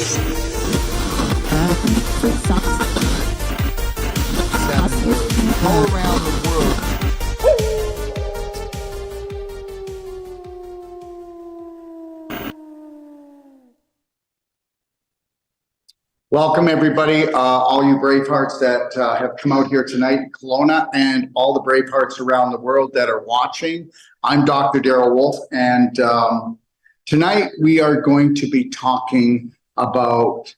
All around the world. Welcome, everybody, all you Bravehearts that have come out here tonight in Kelowna, and all the Bravehearts around the world that are watching. I'm Dr. Darrell Wolf, and tonight we are going to be talking about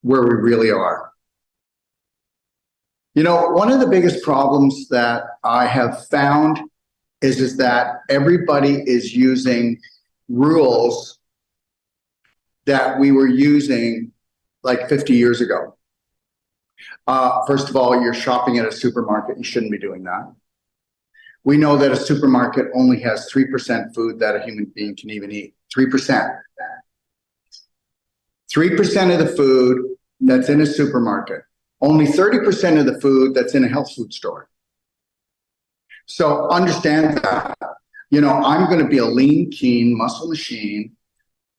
where we really are. You know, one of the biggest problems that I have found is that everybody is using rules that we were using like 50 years ago. First of all, you're shopping at a supermarket. You shouldn't be doing that. We know that a supermarket only has 3% food that a human being can even eat. 3%. 3% of the food that's in a supermarket. Only 30% of the food that's in a health food store. So understand that. You know, I'm going to be a lean, keen muscle machine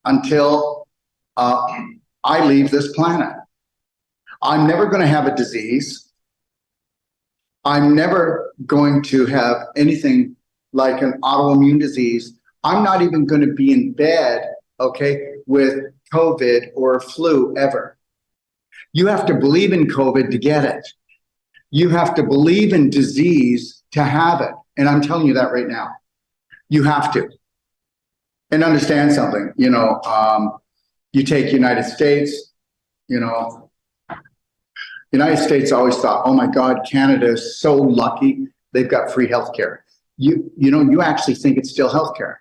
until I leave this planet. I'm never going to have a disease. I'm never going to have anything like an autoimmune disease. I'm not even going to be in bed, okay, with COVID or flu ever. You have to believe in COVID to get it. You have to believe in disease to have it. And I'm telling you that right now. You have to. And understand something, you know, you take United States, you know, United States always thought, oh my God, Canada is so lucky. They've got free healthcare. You know, you actually think it's still healthcare.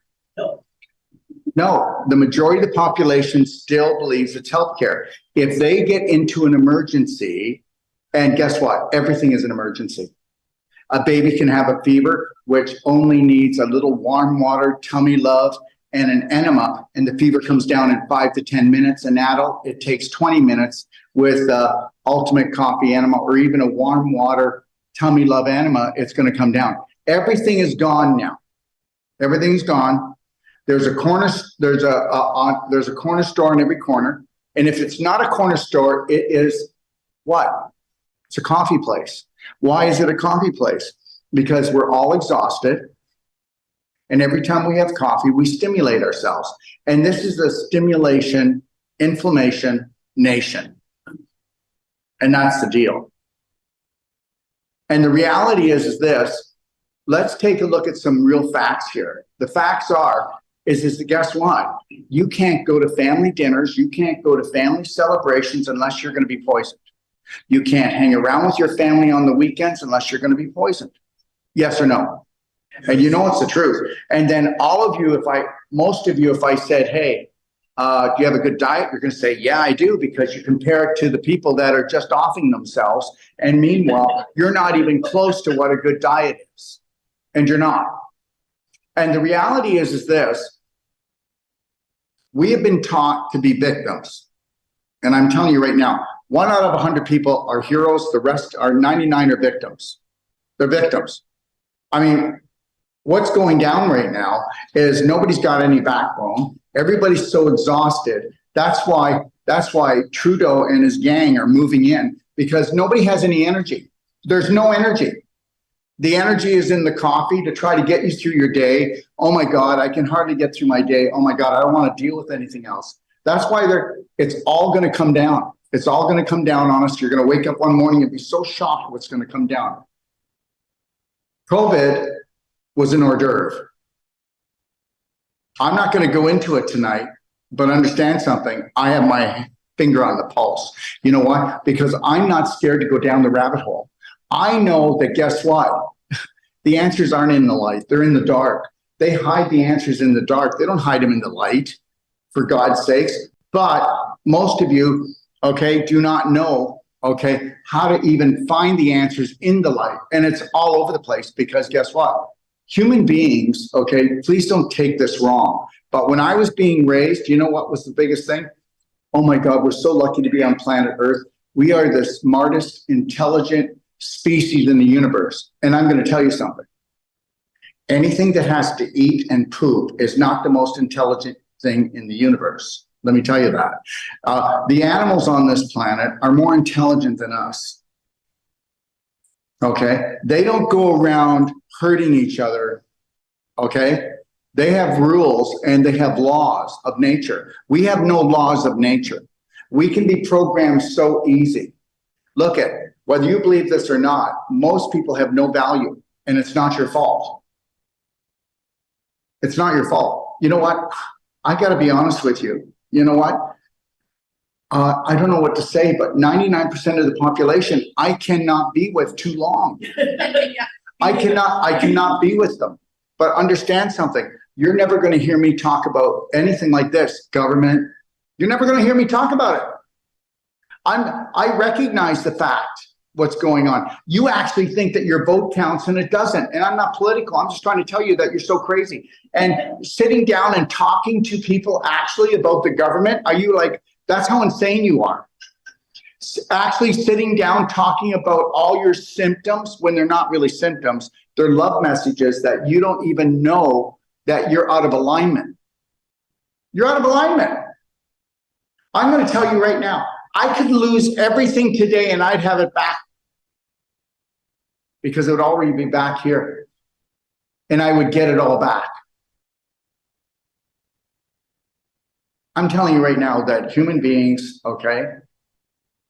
No, the majority of the population still believes it's healthcare. If they get into an emergency, and guess what? Everything is an emergency. A baby can have a fever, which only needs a little warm water, tummy love, and an enema, and the fever comes down in 5 to 10 minutes. An adult, it takes 20 minutes with ultimate coffee enema or even a warm water tummy love enema, it's going to come down. Everything is gone now. Everything's gone. There's a corner store in every corner, and if it's not a corner store, it is what? It's a coffee place. Why is it a coffee place? Because we're all exhausted. And every time we have coffee, we stimulate ourselves. And this is a stimulation, inflammation nation. And that's the deal. And the reality is this. Let's take a look at some real facts here. The facts are, guess what? You can't go to family dinners. You can't go to family celebrations unless you're going to be poisoned. You can't hang around with your family on the weekends unless you're going to be poisoned. Yes or no? And you know it's the truth. And then all of you, most of you, if I said, hey, do you have a good diet? You're going to say, yeah, I do, because you compare it to the people that are just offing themselves. And meanwhile, you're not even close to what a good diet is. And you're not. And the reality is this. We have been taught to be victims. And I'm telling you right now, 1 out of 100 people are heroes. The rest are 99 are victims. They're victims. I mean, what's going down right now is nobody's got any backbone. Everybody's so exhausted. That's why Trudeau and his gang are moving in, because nobody has any energy. There's no energy. The energy is in the coffee to try to get you through your day. Oh my God, I can hardly get through my day. Oh my God, I don't want to deal with anything else. That's why it's all going to come down. It's all going to come down on us. You're going to wake up one morning and be so shocked what's going to come down. COVID was an hors d'oeuvre. I'm not going to go into it tonight, but understand something. I have my finger on the pulse. You know why? Because I'm not scared to go down the rabbit hole. I know that, guess what? The answers aren't in the light. They're in the dark. They hide the answers in the dark. They don't hide them in the light, for God's sakes. But most of you, okay, do not know, okay, how to even find the answers in the light. And it's all over the place, because guess what? Human beings, okay, please don't take this wrong. But when I was being raised, you know what was the biggest thing? Oh my God, we're so lucky to be on planet Earth. We are the smartest, intelligent species in the universe. And I'm going to tell you something. Anything that has to eat and poop is not the most intelligent thing in the universe. Let me tell you that. The animals on this planet are more intelligent than us. Okay? They don't go around hurting each other. Okay? They have rules and they have laws of nature. We have no laws of nature. We can be programmed so easy. Look at, whether you believe this or not, most people have no value, and it's not your fault. It's not your fault. You know what? I got to be honest with you. You know what? I don't know what to say, but 99% of the population, I cannot be with too long. I cannot be with them. But understand something. You're never going to hear me talk about anything like this, government. You're never going to hear me talk about it. I recognize the fact what's going on. You actually think that your vote counts and it doesn't. And I'm not political. I'm just trying to tell you that you're so crazy. And sitting down and talking to people actually about the government, are you like, that's how insane you are. Actually sitting down talking about all your symptoms when they're not really symptoms. They're love messages that you don't even know that you're out of alignment. You're out of alignment. I'm going to tell you right now, I could lose everything today and I'd have it back because it would already be back here and I would get it all back. I'm telling you right now that human beings, okay,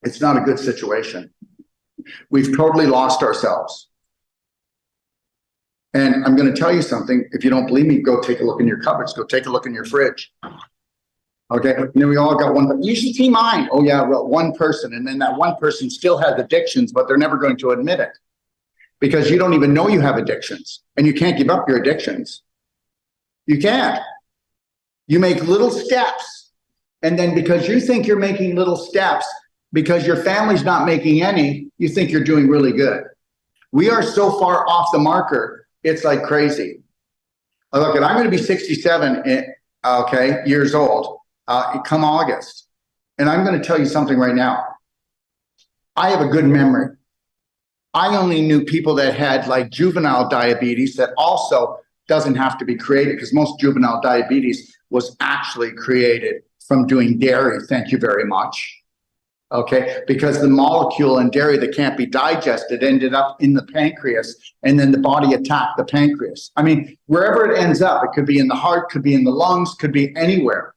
it's not a good situation. We've totally lost ourselves. And I'm going to tell you something. If you don't believe me, go take a look in your cupboards. Go take a look in your fridge. Okay, and then we all got one. You should see mine. Oh yeah, well, one person, and then that one person still has addictions, but they're never going to admit it because you don't even know you have addictions, and you can't give up your addictions. You can't. You make little steps, and then because you think you're making little steps, because your family's not making any, you think you're doing really good. We are so far off the marker, it's like crazy. Look, and I'm going to be 67, years old. Come August. And I'm going to tell you something right now. I have a good memory. I only knew people that had like juvenile diabetes that also doesn't have to be created because most juvenile diabetes was actually created from doing dairy. Thank you very much. Okay, because the molecule in dairy that can't be digested ended up in the pancreas and then the body attacked the pancreas. I mean, wherever it ends up, it could be in the heart, could be in the lungs, could be anywhere.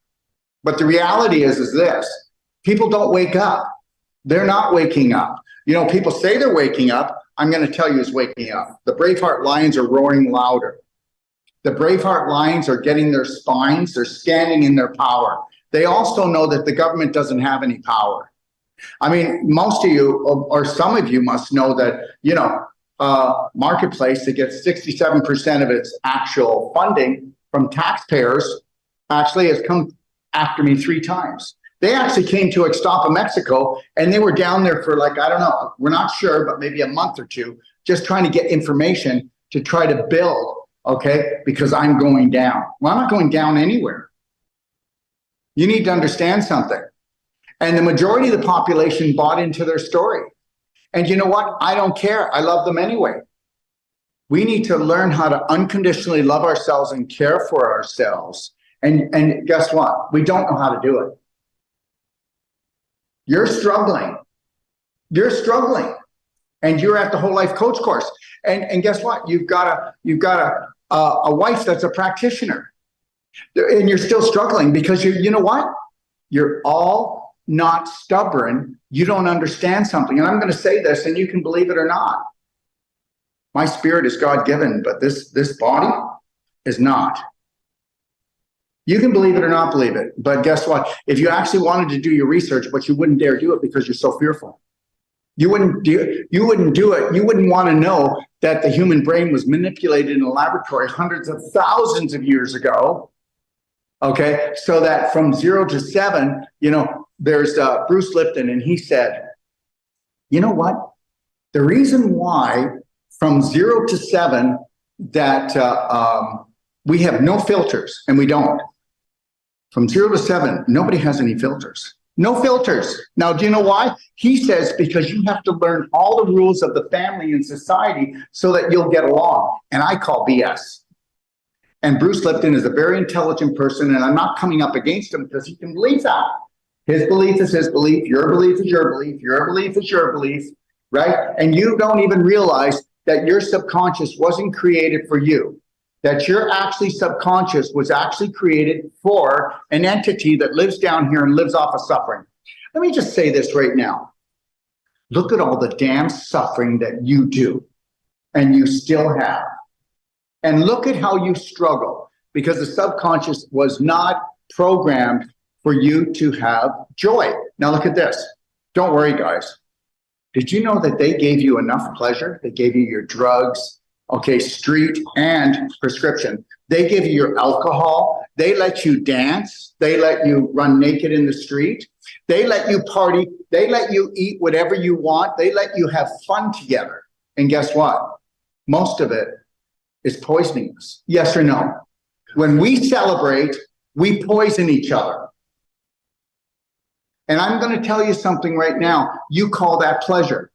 But the reality is this, people don't wake up. They're not waking up. You know, people say they're waking up. I'm going to tell you who's waking up. The Braveheart lions are roaring louder. The Braveheart lions are getting their spines. They're standing in their power. They also know that the government doesn't have any power. I mean, most of you or some of you must know that, you know, Marketplace that gets 67% of its actual funding from taxpayers actually has come after me 3 times. They actually came to Ixtapa, Mexico, and they were down there for like, I don't know, we're not sure, but maybe a month or 2, just trying to get information to try to build, okay, because I'm going down. Well, I'm not going down anywhere. You need to understand something. And the majority of the population bought into their story. And you know what? I don't care. I love them anyway. We need to learn how to unconditionally love ourselves and care for ourselves. And guess what? We don't know how to do it. You're struggling. You're struggling. And you're at the whole life coach course. And guess what? You've got a wife that's a practitioner. And you're still struggling because you know what? You're all not stubborn. You don't understand something. And I'm going to say this, and you can believe it or not. My spirit is God-given, but this body is not. You can believe it or not believe it. But guess what? If you actually wanted to do your research, but you wouldn't dare do it because you're so fearful. You wouldn't do it. You wouldn't want to know that the human brain was manipulated in a laboratory hundreds of thousands of years ago. Okay, so that from 0 to 7, you know, there's Bruce Lipton, and he said, you know what? The reason why from 0 to 7 that we have no filters, and we don't. From 0 to 7, nobody has any filters. No filters. Now, do you know why? He says because you have to learn all the rules of the family and society so that you'll get along. And I call BS. And Bruce Lipton is a very intelligent person, and I'm not coming up against him because he can believe that. His belief is his belief, your belief is your belief, your belief is your belief, right? And you don't even realize that your subconscious wasn't created for you, that your actually subconscious was actually created for an entity that lives down here and lives off of suffering. Let me just say this right now. Look at all the damn suffering that you do and you still have. And look at how you struggle, because the subconscious was not programmed for you to have joy. Now look at this. Don't worry, guys. Did you know that they gave you enough pleasure? They gave you your drugs, okay, street and prescription. They give you your alcohol. They let you dance. They let you run naked in the street. They let you party. They let you eat whatever you want. They let you have fun together. And guess what? Most of it is poisoning us. Yes or no? When we celebrate, we poison each other. And I'm going to tell you something right now. You call that pleasure.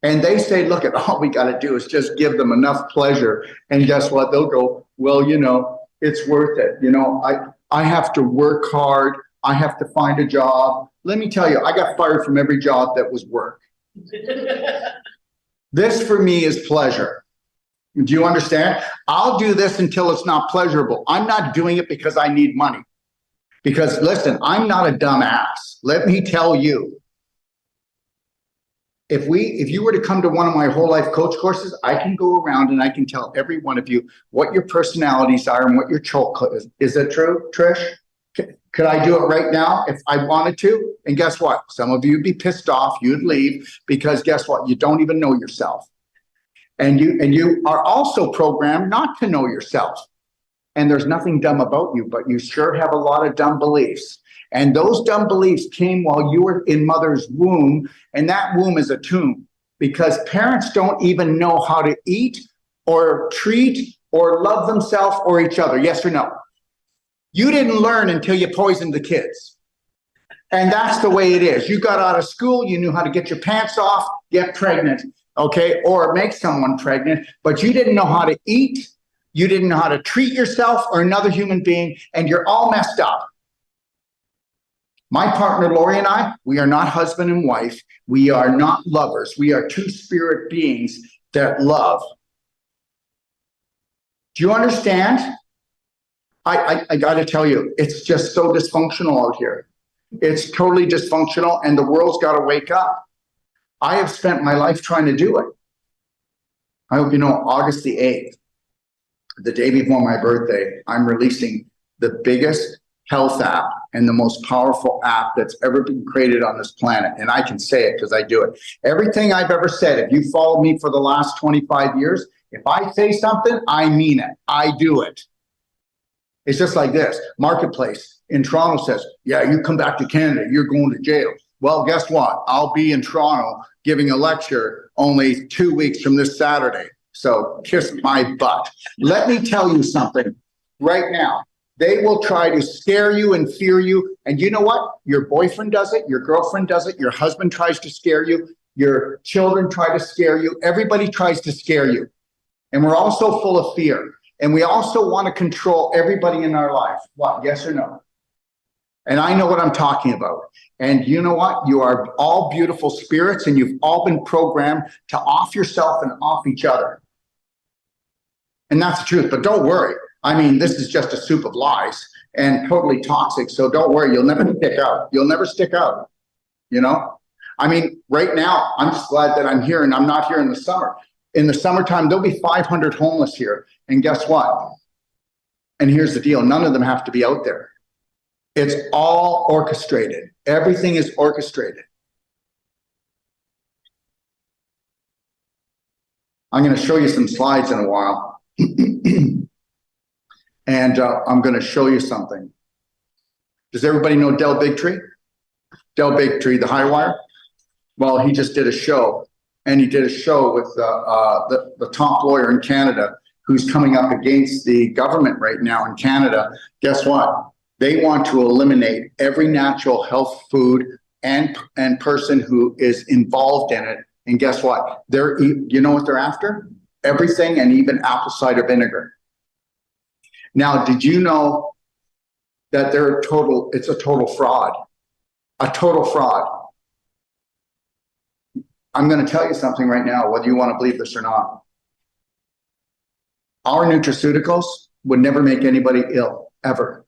And they say, look, at all we got to do is just give them enough pleasure. And guess what? They'll go, well, you know, it's worth it. You know, I have to work hard. I have to find a job. Let me tell you, I got fired from every job that was work. This for me is pleasure. Do you understand? I'll do this until it's not pleasurable. I'm not doing it because I need money. Because listen, I'm not a dumb ass. Let me tell you. If you were to come to one of my whole life coach courses, I can go around and I can tell every one of you what your personalities are and what your choke is. Is that true, Trish? Could I do it right now if I wanted to? And guess what? Some of you would be pissed off. You'd leave because guess what? You don't even know yourself. And you are also programmed not to know yourself. And there's nothing dumb about you, but you sure have a lot of dumb beliefs. And those dumb beliefs came while you were in mother's womb, and that womb is a tomb because parents don't even know how to eat or treat or love themselves or each other. Yes or no? You didn't learn until you poisoned the kids. And that's the way it is. You got out of school, you knew how to get your pants off, get pregnant, okay, or make someone pregnant, but you didn't know how to eat, you didn't know how to treat yourself or another human being, and you're all messed up. My partner, Lori, and I, we are not husband and wife. We are not lovers. We are two spirit beings that love. Do you understand? I got to tell you, it's just so dysfunctional out here. It's totally dysfunctional, and the world's got to wake up. I have spent my life trying to do it. I hope you know, August the 8th, the day before my birthday, I'm releasing the biggest health app and the most powerful app that's ever been created on this planet. And I can say it because I do it. Everything I've ever said, if you followed me for the last 25 years, if I say something, I mean it. I do it. It's just like this. Marketplace in Toronto says, yeah, you come back to Canada, you're going to jail. Well, guess what? I'll be in Toronto giving a lecture only 2 weeks from this Saturday. So kiss my butt. Let me tell you something right now. They will try to scare you and fear you. And you know what? Your boyfriend does it. Your girlfriend does it. Your husband tries to scare you. Your children try to scare you. Everybody tries to scare you. And we're also full of fear. And we also want to control everybody in our life. What? Yes or no? And I know what I'm talking about. And you know what? You are all beautiful spirits, and you've all been programmed to off yourself and off each other. And that's the truth. But don't worry. I mean, this is just a soup of lies and totally toxic. So don't worry. You'll never stick out. You'll never stick out. You know? I mean, right now, I'm just glad that I'm here and I'm not here in the summer. In the summertime, there'll be 500 homeless here. And guess what? And here's the deal. None of them have to be out there. It's all orchestrated. Everything is orchestrated. I'm going to show you some slides in a while. And I'm going to show you something. Does everybody know Del Bigtree? Del Bigtree, the high wire? Well, he just did a show. And he did a show with the top lawyer in Canada who's coming up against the government right now in Canada. Guess what? They want to eliminate every natural health food and person who is involved in it. And guess what? You know what they're after? Everything, and even apple cider vinegar. Now, did you know that it's a total fraud? A total fraud. I'm going to tell you something right now, whether you want to believe this or not. Our nutraceuticals would never make anybody ill, ever.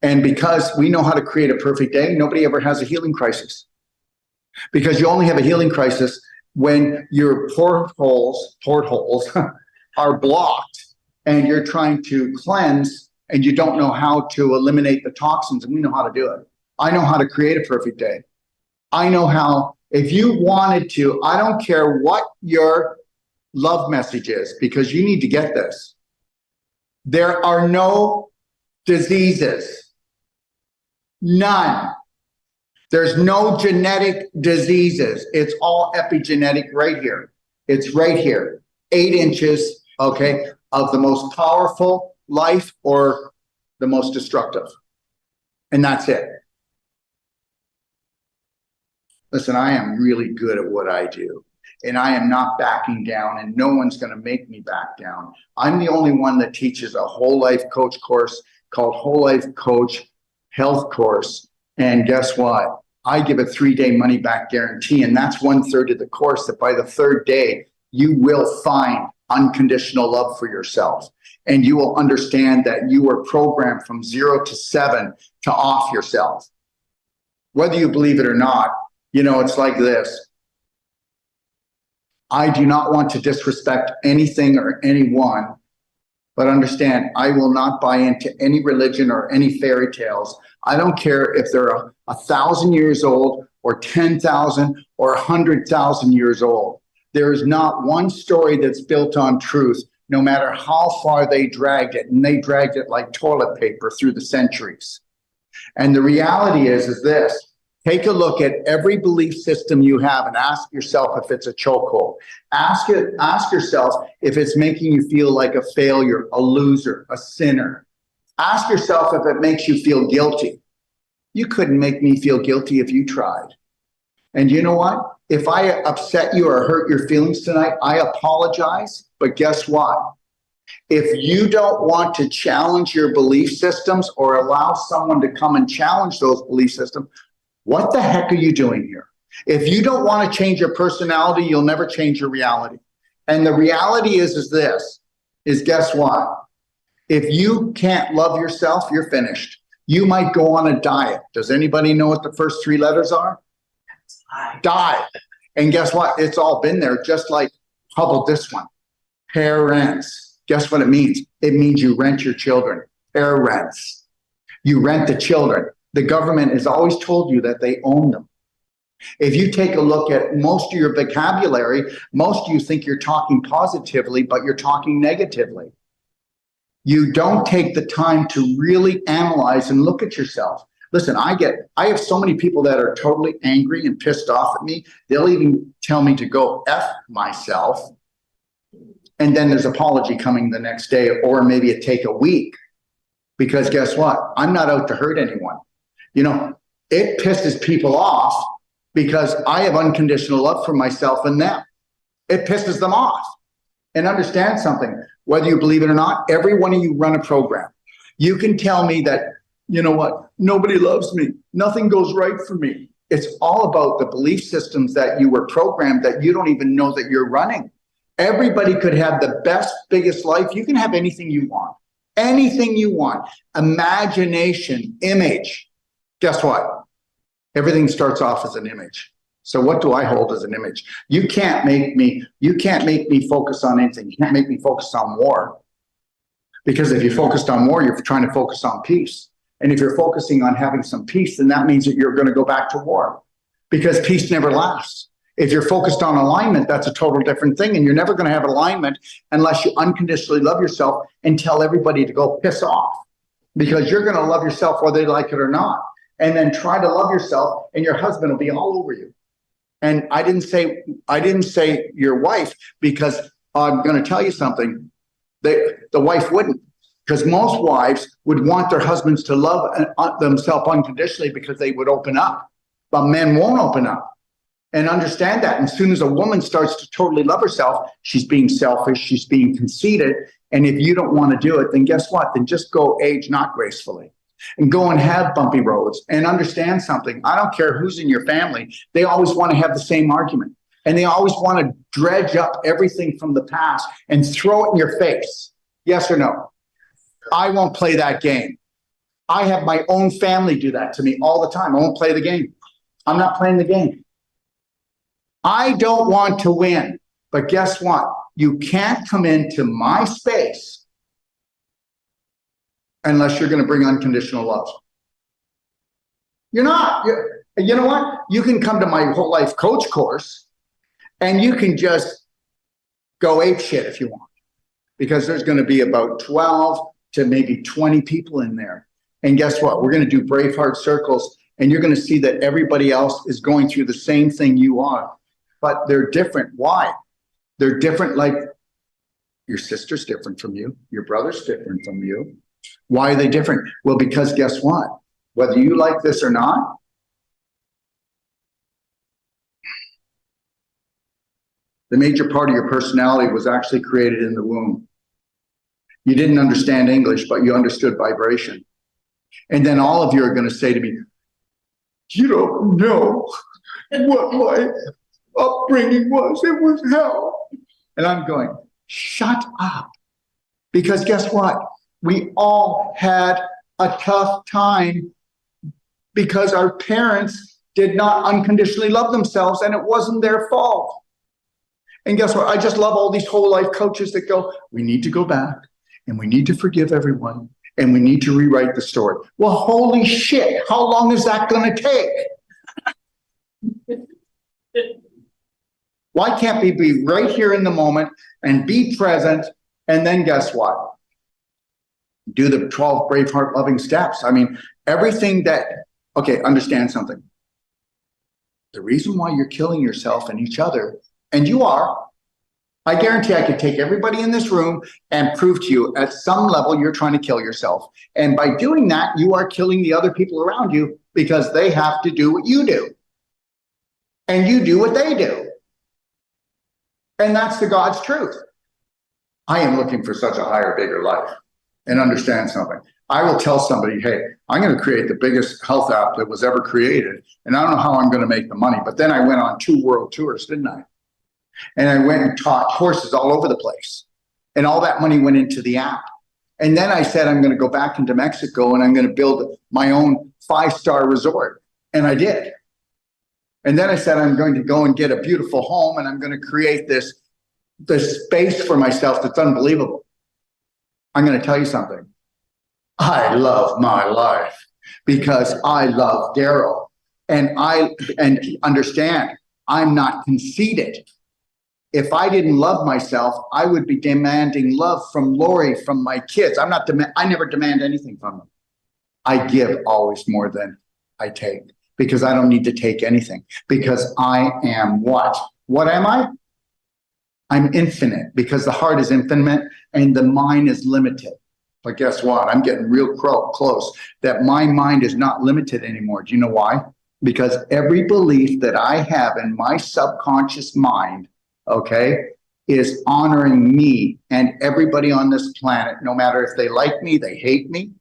And because we know how to create a perfect day, nobody ever has a healing crisis. Because you only have a healing crisis when your portholes are blocked and you're trying to cleanse and you don't know how to eliminate the toxins, and we know how to do it. I know how to create a perfect day. I know how, if you wanted to, I don't care what your love message is, because you need to get this. There are no diseases. None. There's no genetic diseases. It's all epigenetic right here. It's right here. 8 inches, okay, of the most powerful life or the most destructive. And that's it. Listen, I am really good at what I do, and I am not backing down, and no one's going to make me back down. I'm the only one that teaches a whole life coach course called Whole Life Coach Health Course. And guess what? I give a 3-day money back guarantee, and that's 1/3 of the course, that by the 3rd day, you will find unconditional love for yourself. And you will understand that you were programmed from 0 to 7 to off yourself. Whether you believe it or not, you know, it's like this. I do not want to disrespect anything or anyone, but understand, I will not buy into any religion or any fairy tales. I don't care if they're 1,000 years old or 10,000 or 100,000 years old. There is not one story that's built on truth, no matter how far they dragged it. And they dragged it like toilet paper through the centuries. And the reality is this. Take a look at every belief system you have and ask yourself if it's a chokehold. Ask yourself if it's making you feel like a failure, a loser, a sinner. Ask yourself if it makes you feel guilty. You couldn't make me feel guilty if you tried. And you know what? If I upset you or hurt your feelings tonight, I apologize. But guess what? If you don't want to challenge your belief systems or allow someone to come and challenge those belief systems, what the heck are you doing here? If you don't want to change your personality, you'll never change your reality. And the reality is this, is guess what? If you can't love yourself, you're finished. You might go on a diet. Does anybody know what the first 3 letters are? Diet. And guess what? It's all been there, just like, how about this one? Parents. Guess what it means? It means you rent your children. Parents. You rent the children. The government has always told you that they own them. If you take a look at most of your vocabulary, most of you think you're talking positively, but you're talking negatively. You don't take the time to really analyze and look at yourself. Listen, I have so many people that are totally angry and pissed off at me. They'll even tell me to go F myself. And then there's apology coming the next day, or maybe it take a week. Because guess what? I'm not out to hurt anyone. You know, it pisses people off because I have unconditional love for myself and them. It pisses them off. And understand something, whether you believe it or not, every one of you run a program. You can tell me that, you know what, nobody loves me. Nothing goes right for me. It's all about the belief systems that you were programmed that you don't even know that you're running. Everybody could have the best, biggest life. You can have anything you want. Anything you want. Imagination, image. Guess what? Everything starts off as an image. So what do I hold as an image? You can't make me focus on anything. You can't make me focus on war. Because if you focused on war, you're trying to focus on peace. And if you're focusing on having some peace, then that means that you're going to go back to war. Because peace never lasts. If you're focused on alignment, that's a total different thing. And you're never going to have alignment unless you unconditionally love yourself and tell everybody to go piss off. Because you're going to love yourself whether they like it or not. And then try to love yourself, and your husband will be all over you. And I didn't say your wife, because I'm going to tell you something. The wife wouldn't, because most wives would want their husbands to love themselves unconditionally because they would open up. But men won't open up. And understand that. And as soon as a woman starts to totally love herself, she's being selfish, she's being conceited, And if you don't want to do it, then guess what? Then just go age not gracefully and go and have bumpy roads and understand something. I don't care who's in your family. They always want to have the same argument. And they always want to dredge up everything from the past and throw it in your face. Yes or no? I won't play that game. I have my own family do that to me all the time. I won't play the game. I'm not playing the game. I don't want to win. But guess what? You can't come into my space unless you're going to bring unconditional love. You're not. You know what? You can come to my whole life coach course and you can just go ape shit if you want, because there's going to be about 12 to maybe 20 people in there. And guess what? We're going to do Braveheart circles, and you're going to see that everybody else is going through the same thing you are, but they're different. Why? They're different. Like your sister's different from you. Your brother's different from you. Why are they different? Well, because guess what? Whether you like this or not, the major part of your personality was actually created in the womb. You didn't understand English, but you understood vibration. And then all of you are going to say to me, you don't know what my upbringing was. It was hell. And I'm going, shut up. Because guess what? We all had a tough time because our parents did not unconditionally love themselves, and it wasn't their fault. And guess what? I just love all these whole life coaches that go, we need to go back and we need to forgive everyone and we need to rewrite the story. Well, holy shit, how long is that going to take? Why can't we be right here in the moment and be present? And then guess what? Do the 12 Braveheart loving steps. I mean, everything that, okay, understand something. The reason why you're killing yourself and each other, and you are, I guarantee I could take everybody in this room and prove to you at some level you're trying to kill yourself. And by doing that, you are killing the other people around you because they have to do what you do. And you do what they do. And that's the God's truth. I am looking for such a higher, bigger life. And understand something. I will tell somebody, hey, I'm going to create the biggest health app that was ever created. And I don't know how I'm going to make the money. But then I went on 2 world tours, didn't I? And I went and taught horses all over the place. And all that money went into the app. And then I said, I'm going to go back into Mexico and I'm going to build my own 5-star resort. And I did. And then I said, I'm going to go and get a beautiful home and I'm going to create this space for myself that's unbelievable. I'm going to tell you something. I love my life because I love Daryl. And understand, I'm not conceited. If I didn't love myself, I would be demanding love from Lori, from my kids. I never demand anything from them. I give always more than I take because I don't need to take anything because I am what? What am I? I'm infinite because the heart is infinite and the mind is limited. But guess what? I'm getting real close that my mind is not limited anymore. Do you know why? Because every belief that I have in my subconscious mind, okay, is honoring me and everybody on this planet, no matter if they like me, they hate me,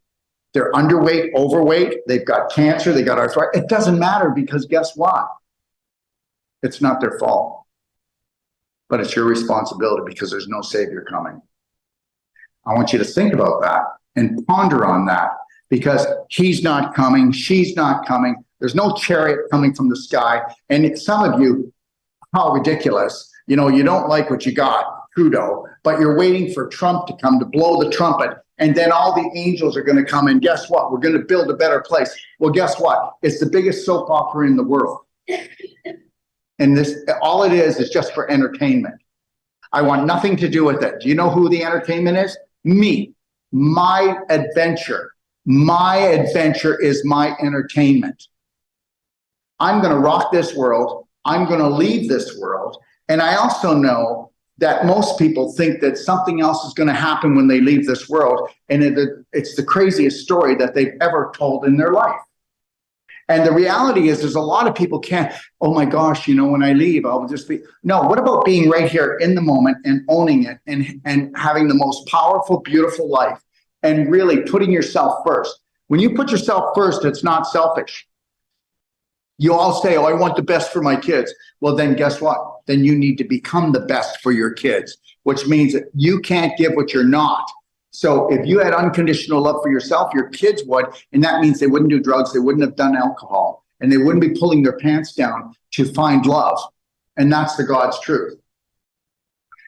they're underweight, overweight, they've got cancer, they got arthritis. It doesn't matter because guess what? It's not their fault. But it's your responsibility because there's no savior coming. I want you to think about that and ponder on that because he's not coming, she's not coming. There's no chariot coming from the sky. And some of you, how ridiculous. You know, you don't like what you got, Trudeau, but you're waiting for Trump to come to blow the trumpet. And then all the angels are going to come and guess what? We're going to build a better place. Well, guess what? It's the biggest soap opera in the world. And this, all it is just for entertainment. I want nothing to do with it. Do you know who the entertainment is? Me. My adventure. My adventure is my entertainment. I'm going to rock this world. I'm going to leave this world. And I also know that most people think that something else is going to happen when they leave this world. And it's the craziest story that they've ever told in their life. And the reality is there's a lot of people can't, oh my gosh, you know, when I leave, I'll just be, no, what about being right here in the moment and owning it and having the most powerful, beautiful life and really putting yourself first. When you put yourself first, it's not selfish. You all say, oh, I want the best for my kids. Well, then guess what? Then you need to become the best for your kids, which means that you can't give what you're not. So if you had unconditional love for yourself, your kids would, and that means they wouldn't do drugs, they wouldn't have done alcohol, and they wouldn't be pulling their pants down to find love. And that's the God's truth.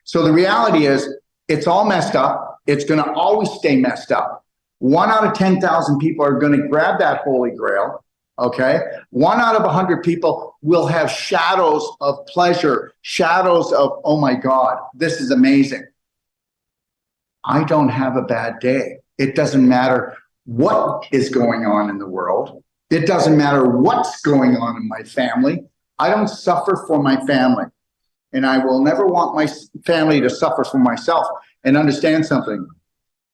So the reality is, it's all messed up. It's going to always stay messed up. 1 out of 10,000 people are going to grab that Holy Grail. Okay. 1 out of 100 people will have shadows of pleasure, shadows of, oh my God, this is amazing. I don't have a bad day. It doesn't matter what is going on in the world. It doesn't matter what's going on in my family. I don't suffer for my family. And I will never want my family to suffer for myself. And understand something.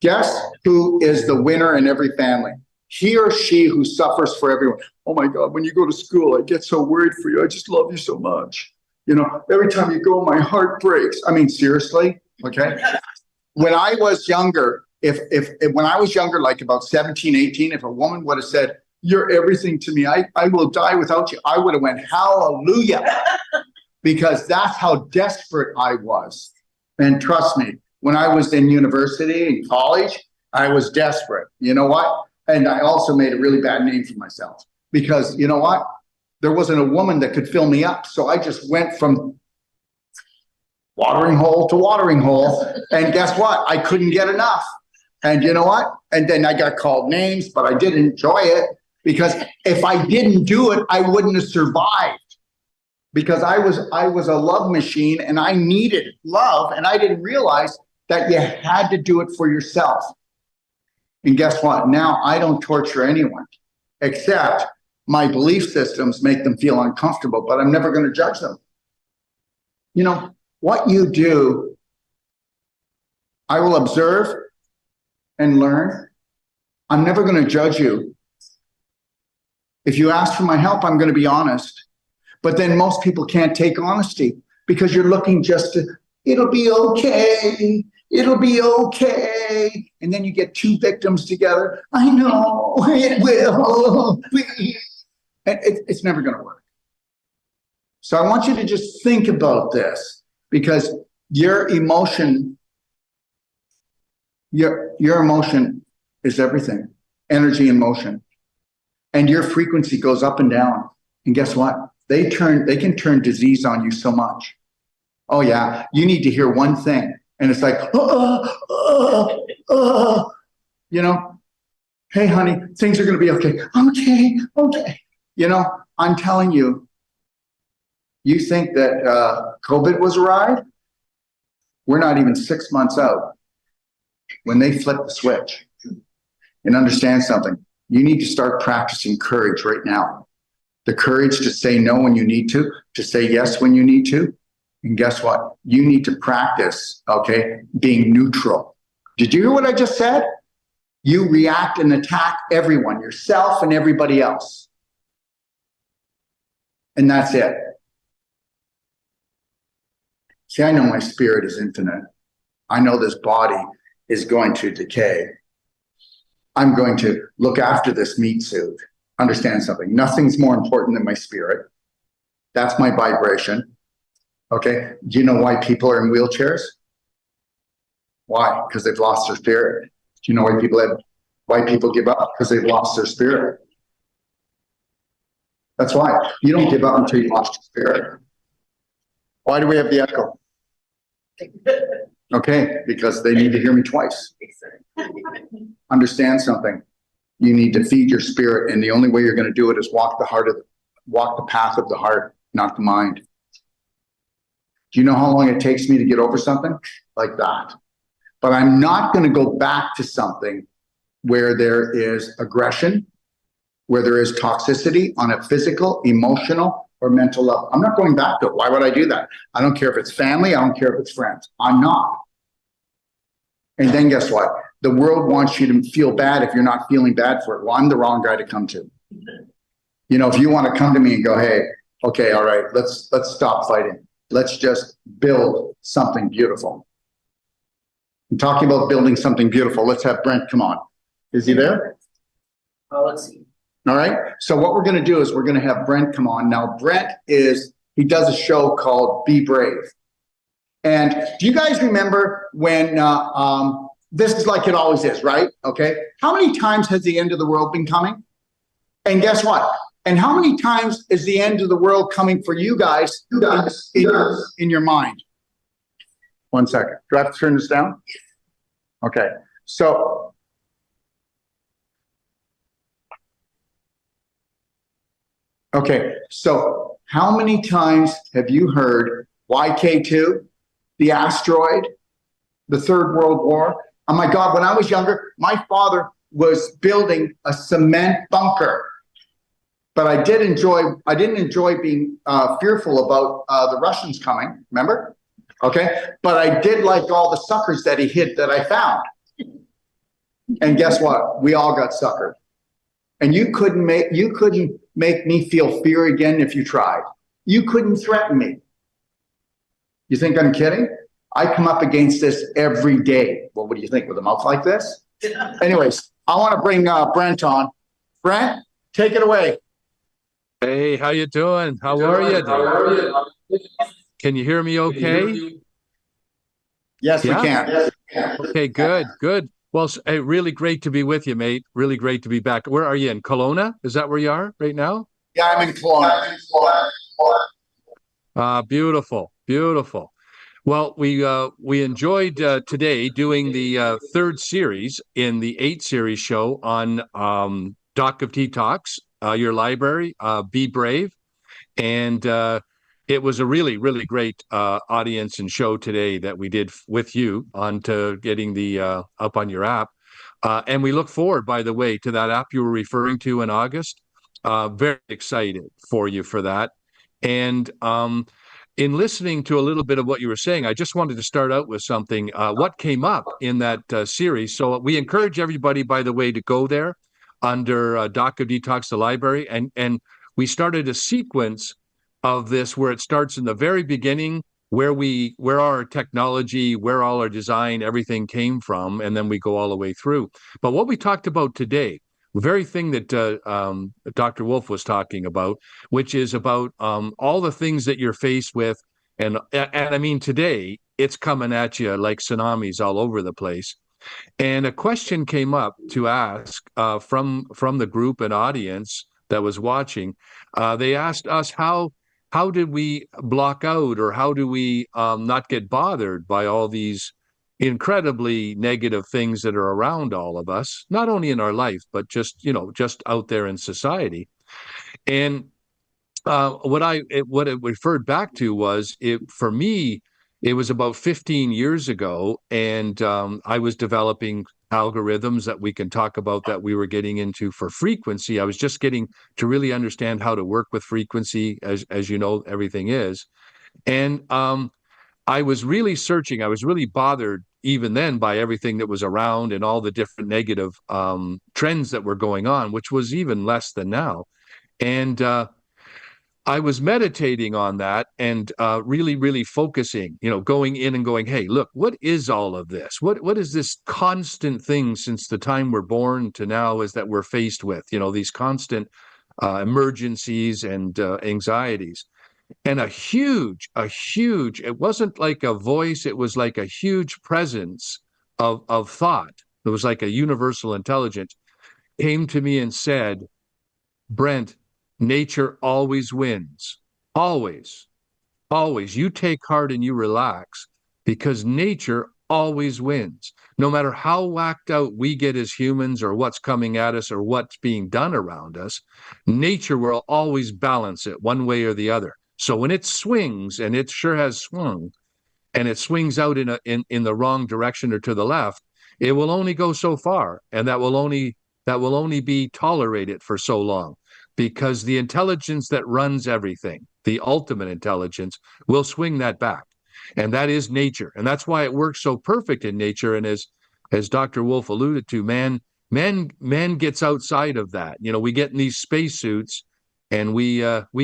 Guess who is the winner in every family? He or she who suffers for everyone. Oh my God, when you go to school, I get so worried for you. I just love you so much. You know, every time you go, my heart breaks. I mean, seriously, okay? When I was younger, when I was younger, like about 17, 18, if a woman would have said, you're everything to me, I will die without you, I would have went, hallelujah, because that's how desperate I was. And trust me, when I was in university and college, I was desperate. You know what? And I also made a really bad name for myself because, you know what? There wasn't a woman that could fill me up. So I just went from watering hole to watering hole. And guess what? I couldn't get enough. And you know what? And then I got called names, but I did enjoy it because if I didn't do it, I wouldn't have survived because I was a love machine and I needed love. And I didn't realize that you had to do it for yourself. And guess what? Now I don't torture anyone, except my belief systems make them feel uncomfortable, but I'm never going to judge them. You know, what you do, I will observe and learn. I'm never going to judge you. If you ask for my help, I'm going to be honest. But then most people can't take honesty because you're looking just to, it'll be okay. It'll be okay. And then you get two victims together. I know it will. And it's never going to work. So I want you to just think about this because your emotion is everything. Energy and motion. And your frequency goes up and down. And guess what? They can turn disease on you so much. Oh yeah, you need to hear one thing. And it's like, you know, hey, honey, things are going to be okay. Okay. You know, I'm telling you, you think that COVID was a ride? We're not even 6 months out when they flip the switch. And understand something. You need to start practicing courage right now. The courage to say no when you need to say yes when you need to. And guess what? You need to practice, okay, being neutral. Did you hear what I just said? You react and attack everyone, yourself and everybody else. And that's it. See, I know my spirit is infinite. I know this body is going to decay. I'm going to look after this meat suit. Understand something. Nothing's more important than my spirit. That's my vibration. Okay. Do you know why people are in wheelchairs? Why? Because they've lost their spirit. Do you know why people give up? Because they've lost their spirit. That's why. You don't give up until you lost your spirit. Why do we have the echo? Okay, because they need to hear me twice. Understand something. You need to feed your spirit, and the only way you're going to do it is walk the path of the heart, not the mind. Do you know how long it takes me to get over something like that? But I'm not going to go back to something where there is aggression, where there is toxicity on a physical, emotional, or mental level. I'm not going back to it. Why would I do that? I don't care if it's family. I don't care if it's friends. I'm not. And then guess what? The world wants you to feel bad if you're not feeling bad for it. Well, I'm the wrong guy to come to. You know, if you want to come to me and go, hey, okay, all right, let's stop fighting. Let's just build something beautiful. I'm talking about building something beautiful. Let's have Brent come on. Is he there? Let's see. All right. So what we're going to do is we're going to have Brent come on. Now, Brent he does a show called Be Brave. And do you guys remember when this is like it always is, right? Okay. How many times has the end of the world been coming? And guess what? And how many times is the end of the world coming for you guys in your mind? 1 second. Do I have to turn this down? Okay. So how many times have you heard YK2, the asteroid, the Third World War? Oh my God, when I was younger, my father was building a cement bunker. But I didn't enjoy being fearful about the Russians coming, remember? Okay, but I did like all the suckers that he hid that I found. And guess what? We all got suckered. And you couldn't make me feel fear again if you tried. You couldn't threaten me. You think I'm kidding? I come up against this every day. Well, what do you think, with a mouth like this? Anyways, I want to bring Brent on. Brent, take it away. Hey, how you doing? How are you? Can you hear me okay? Yes, we can. Okay, good. Well, hey, really great to be with you, mate. Really great to be back. Where are you, in Kelowna? Is that where you are right now? Yeah, I'm in Kelowna. Beautiful. Well, we enjoyed today doing the third series in the 8-series show on Doc of Tea Talks, your library, Be Brave. And it was a really, really great audience and show today that we did with you on to getting the up on your app. And we look forward, by the way, to that app you were referring to in August. Very excited for you for that. And in listening to a little bit of what you were saying, I just wanted to start out with something. What came up in that series? So we encourage everybody, by the way, to go there under Doc of Detox, the library, and we started a sequence of this where it starts in the very beginning, where our technology, where all our design, everything came from, and then we go all the way through. But what we talked about today, the very thing that Dr. Wolf was talking about, which is about all the things that you're faced with, and I mean today it's coming at you like tsunamis all over the place. And a question came up to ask from the group and audience that was watching. They asked us how did we block out, or how do we not get bothered by all these incredibly negative things that are around all of us, not only in our life, but just out there in society. And what it referred back to was, for me, it was about 15 years ago, and I was developing algorithms that we can talk about that we were getting into for frequency. I was just getting to really understand how to work with frequency, as you know, everything is. And I was really searching. I was really bothered even then by everything that was around and all the different negative trends that were going on, which was even less than now. And I was meditating on that and really, really focusing, going in and going, hey, look, what is all of this? What is this constant thing since the time we're born to now is that we're faced with, these constant emergencies and anxieties. And a huge, it wasn't like a voice, it was like a huge presence of thought. It was like a universal intelligence came to me and said, Brent, nature always wins. Always. You take heart and you relax, because nature always wins. No matter how whacked out we get as humans, or what's coming at us, or what's being done around us, nature will always balance it one way or the other. So when it swings, and it sure has swung, and it swings out in the wrong direction or to the left, it will only go so far, and that will only be tolerated for so long, because the intelligence that runs everything, the ultimate intelligence, will swing that back. And that is nature. And that's why it works so perfect in nature. And as Dr. Wolf alluded to, man gets outside of that. We get in these spacesuits and we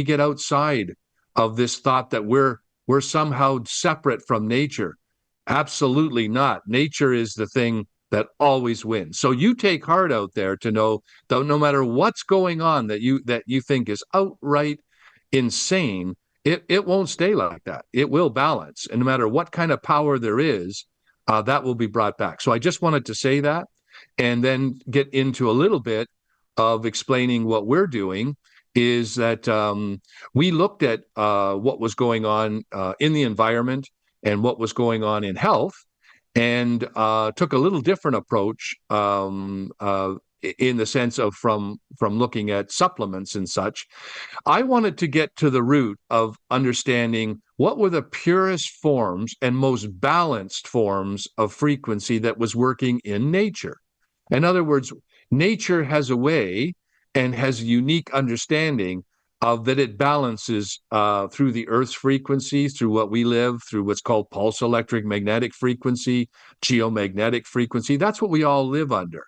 get outside of this thought that we're somehow separate from nature. Absolutely not. Nature is the thing that always wins. So you take heart out there to know that no matter what's going on that you think is outright insane, it won't stay like that. It will balance, and no matter what kind of power there is, that will be brought back. So I just wanted to say that, and then get into a little bit of explaining what we're doing. Is that we looked at what was going on in the environment and what was going on in health, and took a little different approach in the sense of from looking at supplements and such. I wanted to get to the root of understanding what were the purest forms and most balanced forms of frequency that was working in nature. In other words, nature has a way and has a unique understanding of that it balances through the Earth's frequencies, through what we live, through what's called pulse electric magnetic frequency, geomagnetic frequency. That's what we all live under.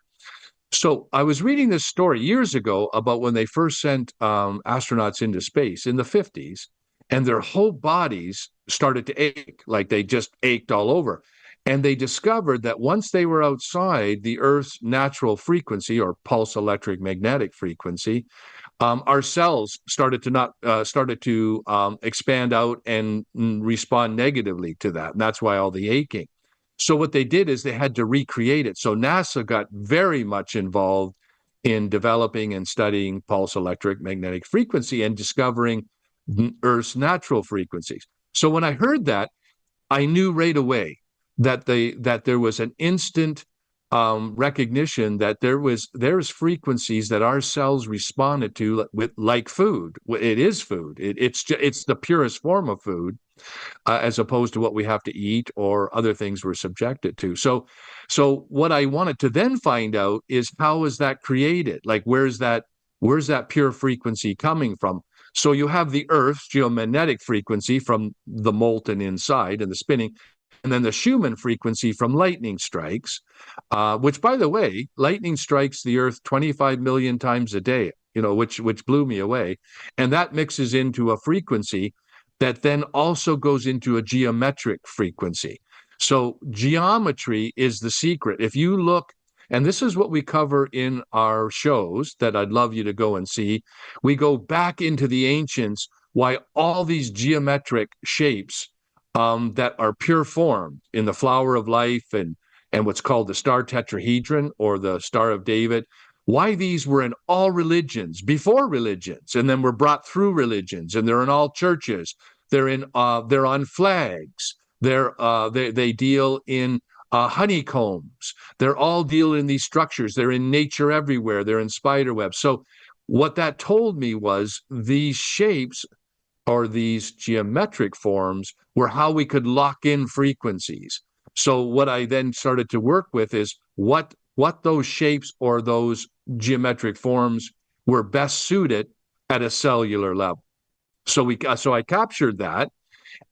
So I was reading this story years ago about when they first sent astronauts into space in the 50s, and their whole bodies started to ache, like they just ached all over. And they discovered that once they were outside the Earth's natural frequency, or pulse electric magnetic frequency, our cells started to expand out and respond negatively to that. And that's why all the aching. So what they did is they had to recreate it. So NASA got very much involved in developing and studying pulse electric magnetic frequency and discovering Earth's natural frequencies. So when I heard that, I knew right away that there was an instant recognition that there's frequencies that our cells responded to with, like food. It is food. It's the purest form of food, as opposed to what we have to eat or other things we're subjected to. So what I wanted to then find out is, how is that created? Like, where's that pure frequency coming from? So you have the Earth's geomagnetic frequency from the molten inside and the spinning, and then the Schumann frequency from lightning strikes, which, by the way, lightning strikes the Earth 25 million times a day, which blew me away. And that mixes into a frequency that then also goes into a geometric frequency. So geometry is the secret. If you look, and this is what we cover in our shows that I'd love you to go and see, we go back into the ancients, why all these geometric shapes that are pure form in the flower of life and what's called the star tetrahedron, or the Star of David, why these were in all religions before religions, and then were brought through religions, and they're in all churches. They're on flags. They deal in honeycombs. They're all deal in these structures. They're in nature everywhere. They're in spider webs. So what that told me was these shapes, or these geometric forms, were how we could lock in frequencies. So what I then started to work with is what those shapes or those geometric forms were best suited at a cellular level. So I captured that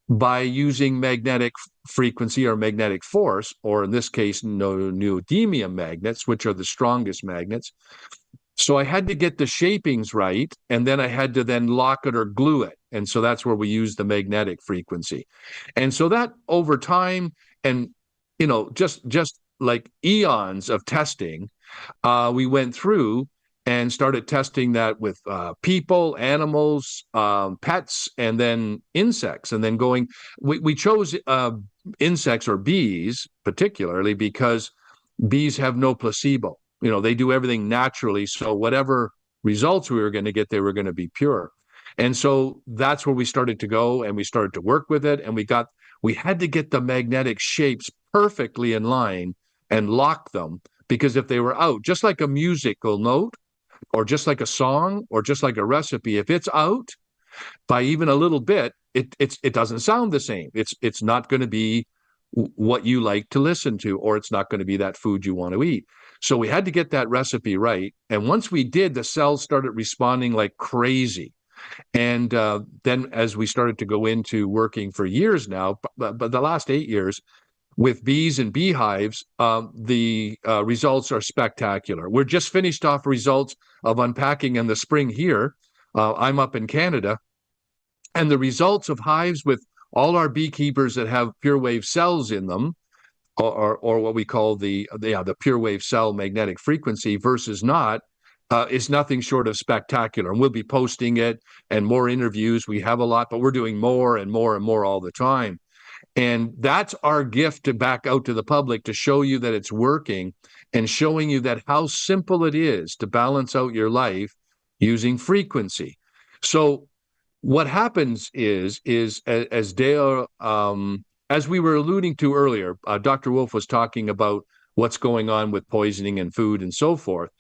by using magnetic frequency or magnetic force, or in this case, neodymium magnets, which are the strongest magnets. So I had to get the shapings right, and then I had to then lock it or glue it. And so that's where we use the magnetic frequency. And so that over time, and just like eons of testing, we went through and started testing that with people, animals, pets, and then insects. And then we chose insects, or bees particularly, because bees have no placebo. They do everything naturally. So whatever results we were going to get, they were going to be pure. And so that's where we started to go, and we started to work with it. And we had to get the magnetic shapes perfectly in line and lock them, because if they were out, just like a musical note, or just like a song, or just like a recipe, if it's out by even a little bit, it doesn't sound the same. It's not going to be what you like to listen to, or it's not going to be that food you want to eat. So we had to get that recipe right. And once we did, the cells started responding like crazy. And then as we started to go into working for years now, but the last 8 years, with bees and beehives, the results are spectacular. We're just finished off results of unpacking in the spring here I'm up in Canada, and the results of hives with all our beekeepers that have pure wave cells in them, or what we call the pure wave cell magnetic frequency versus not, is nothing short of spectacular. And we'll be posting it and more interviews. We have a lot, but we're doing more and more and more all the time. And that's our gift to back out to the public, to show you that it's working and showing you that how simple it is to balance out your life using frequency. So what happens is as Dale, as we were alluding to earlier, Dr. Wolf was talking about what's going on with poisoning and food and so forth.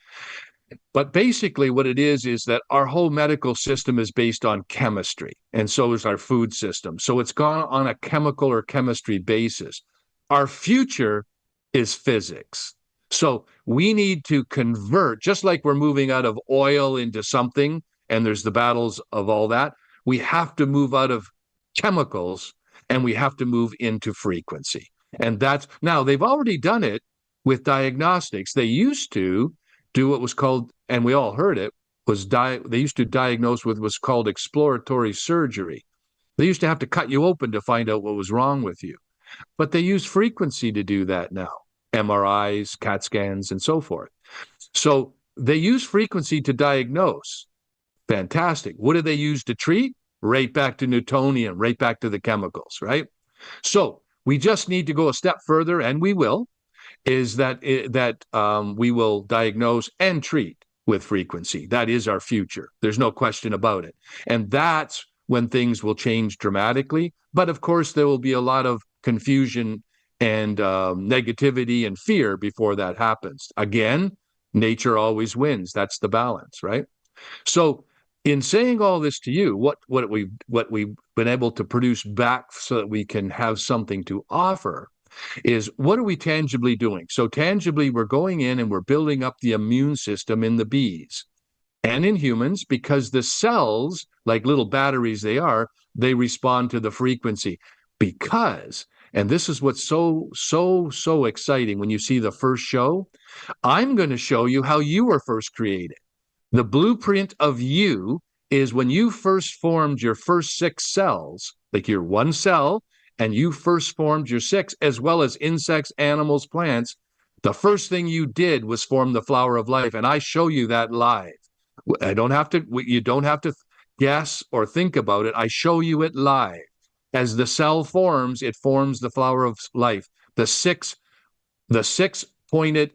But basically what it is that our whole medical system is based on chemistry, and so is our food system. So it's gone on a chemical or chemistry basis. Our future is physics. So we need to convert, just like we're moving out of oil into something, and there's the battles of all that, we have to move out of chemicals and we have to move into frequency. And that's, now they've already done it with diagnostics. They used to do what was called, and we all heard it, they used to diagnose with what's called exploratory surgery. They used to have to cut you open to find out what was wrong with you. But they use frequency to do that now, MRIs, CAT scans, and so forth. So they use frequency to diagnose. Fantastic. What do they use to treat? Right back to Newtonian, right back to the chemicals, right? So we just need to go a step further, and we will, is that we will diagnose and treat with frequency. That is our future. There's no question about it. And that's when things will change dramatically. But of course, there will be a lot of confusion and negativity and fear before that happens. Again, nature always wins. That's the balance, right? So in saying all this to you, what we've been able to produce back so that we can have something to offer is, what are we tangibly doing? So tangibly, we're going in and we're building up the immune system in the bees and in humans, because the cells, like little batteries they respond to the frequency. Because, and this is what's so exciting when you see the first show, I'm going to show you how you were first created. The blueprint of you is when you first formed your first 6 cells, like your one cell, and you first formed your 6, as well as insects, animals, plants. The first thing you did was form the flower of life, and I show you that live. You don't have to guess or think about it. I show you it live. As the cell forms, it forms the flower of life. The six pointed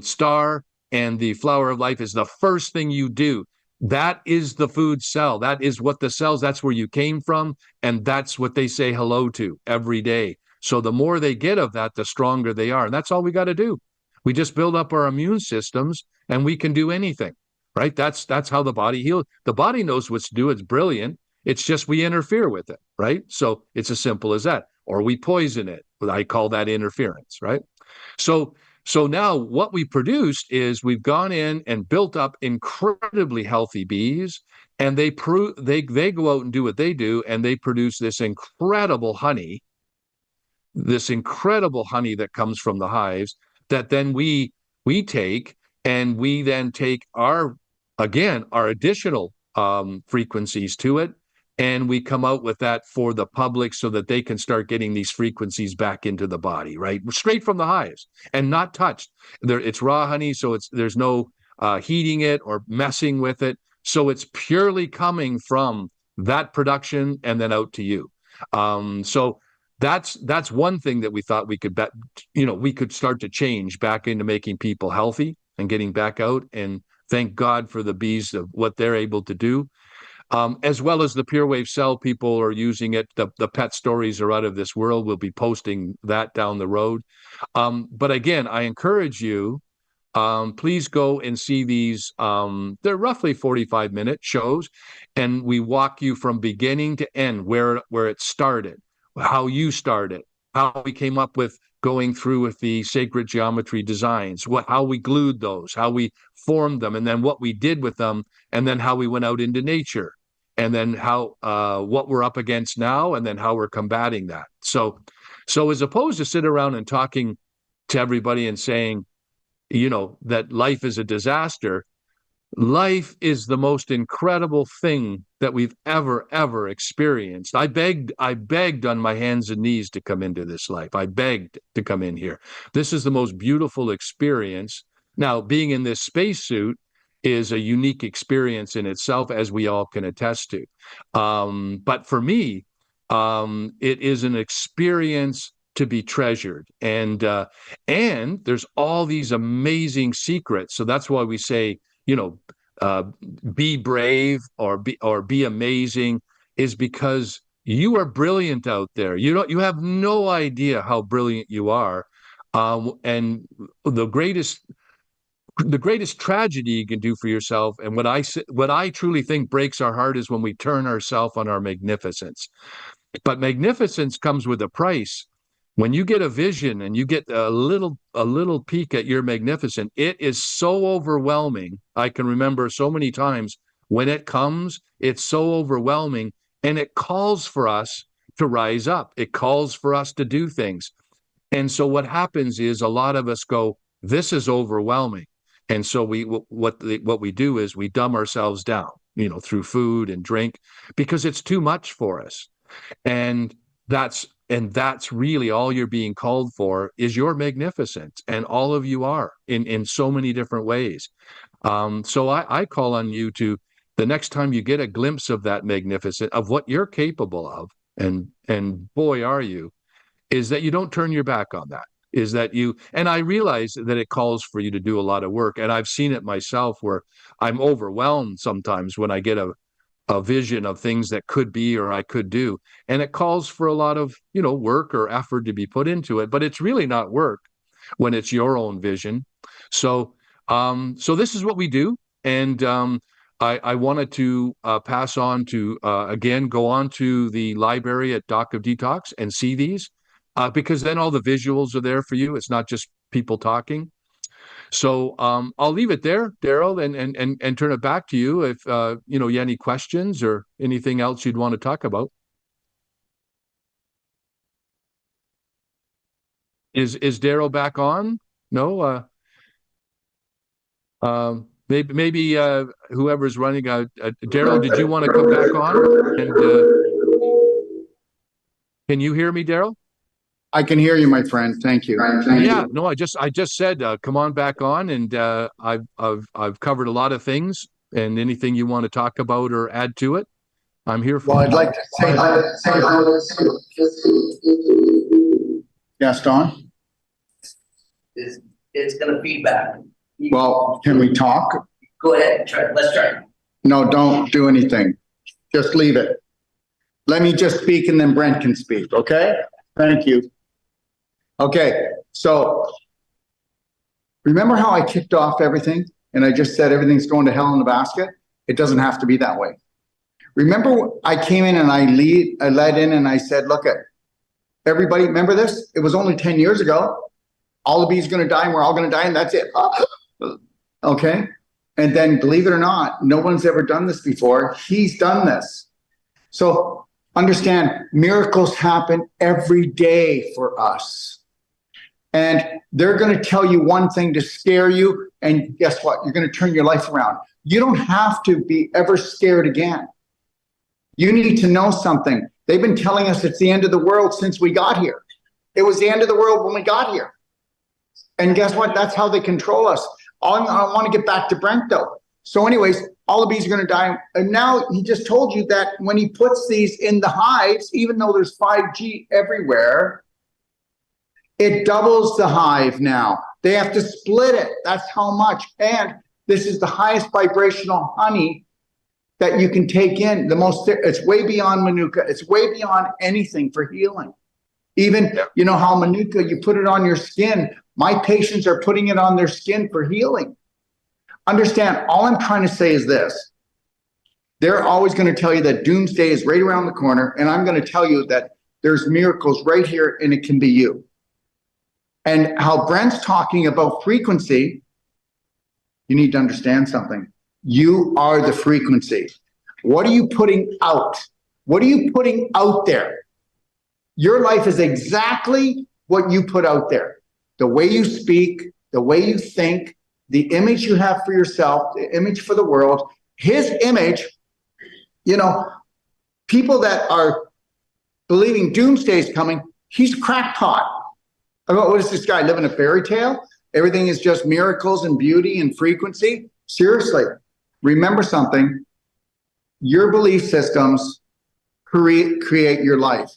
star and the flower of life is the first thing you do. That is the food cell. That is what the cells, that's where you came from. And that's what they say hello to every day. So the more they get of that, the stronger they are. And that's all we got to do. We just build up our immune systems and we can do anything, right? That's how the body heals. The body knows what to do. It's brilliant. It's just we interfere with it, right? So it's as simple as that. Or we poison it. I call that interference, right? So now what we produced is we've gone in and built up incredibly healthy bees, and they go out and do what they do, and they produce this incredible honey that comes from the hives that then we take, and we then take our additional frequencies to it, and we come out with that for the public so that they can start getting these frequencies back into the body, right? Straight from the hives and not touched. It's raw honey, so there's no heating it or messing with it. So it's purely coming from that production and then out to you. So that's one thing that we thought we could start to change back into making people healthy and getting back out. And thank God for the bees of what they're able to do. As well as the pure wave cell, people are using it. The pet stories are out of this world. We'll be posting that down the road. But again, I encourage you, please go and see these. They're roughly 45-minute shows, and we walk you from beginning to end, where it started, how you started, how we came up with going through with the sacred geometry designs, how we glued those, how we formed them, and then what we did with them, and then how we went out into nature. And then how what we're up against now, and then how we're combating that. So as opposed to sit around and talking to everybody and saying, that life is a disaster, life is the most incredible thing that we've ever experienced. I begged on my hands and knees to come into this life. I begged to come in here. This is the most beautiful experience. Now, being in this spacesuit is a unique experience in itself, as we all can attest to. But for me, it is an experience to be treasured, and there's all these amazing secrets. So that's why we say, be brave or be amazing, is because you are brilliant out there. You have no idea how brilliant you are, and the greatest tragedy you can do for yourself, and what I truly think breaks our heart, is when we turn ourselves on our magnificence. But magnificence comes with a price. When you get a vision and you get a little peek at your magnificent, it is so overwhelming. I can remember so many times when it comes, it's so overwhelming, and it calls for us to rise up. It calls for us to do things. And so what happens is, a lot of us go, this is overwhelming. And so what we do is we dumb ourselves down, through food and drink, because it's too much for us. And that's really all you're being called for, is your magnificence. And all of you are in so many different ways. So I call on you to, the next time you get a glimpse of that magnificent, of what you're capable of, and boy, are you, is that you don't turn your back on that. Is that you, and I realize that it calls for you to do a lot of work. And I've seen it myself, where I'm overwhelmed sometimes when I get a vision of things that could be, or I could do. And it calls for a lot of, work or effort to be put into it, but it's really not work when it's your own vision. So this is what we do. And I wanted to pass on to, again, go on to the library at Doc of Detox and see these, because then all the visuals are there for you. It's not just people talking. So I'll leave it there, Daryl, and turn it back to you if you have any questions or anything else you'd want to talk about. Is Daryl back on? No. Maybe whoever's running. Daryl, did you want to come back on? And can you hear me, Daryl? I can hear you, my friend. Thank you. Yeah, no, I just said, come on back on, and I've covered a lot of things, and anything you want to talk about or add to it, I'm here for. Well, I'd like to say, yes, Don? It's gonna feedback. Well, can we talk? Go ahead, try. Let's try. No, don't do anything. Just leave it. Let me just speak, and then Brent can speak, okay? Thank you. Okay, so remember how I kicked off everything and I just said everything's going to hell in a basket? It doesn't have to be that way. Remember, I came in and I led in and I said, look at everybody, remember this? It was only 10 years ago. All the bees going to die and we're all going to die and that's it. Okay, and then believe it or not, no one's ever done this before. He's done this. So understand, miracles happen every day for us. And they're going to tell you one thing to scare you, and guess what? You're going to turn your life around. You don't have to be ever scared again. You need to know something. They've been telling us it's the end of the world since we got here. It was the end of the world when we got here. And guess what? That's how they control us. I want to get back to Brent, though. So anyways, all the bees are going to die. And now he just told you that when he puts these in the hives, even though there's 5G everywhere, it doubles the hive now. They have to split it. That's how much. And this is the highest vibrational honey that you can take in. It's way beyond Manuka. It's way beyond anything for healing. Even, you know how Manuka, you put it on your skin. My patients are putting it on their skin for healing. Understand, all I'm trying to say is this. They're always going to tell you that doomsday is right around the corner. And I'm going to tell you that there's miracles right here and it can be you. And how Brent's talking about frequency, you need to understand something. You are the frequency. What are you putting out? What are you putting out there? Your life is exactly what you put out there. The way you speak, the way you think, the image you have for yourself, the image for the world, his image, you know, people that are believing doomsday is coming, he's crackpot. What does this guy live in a fairy tale? Everything is just miracles and beauty and frequency. Seriously, remember something. Your belief systems create your life.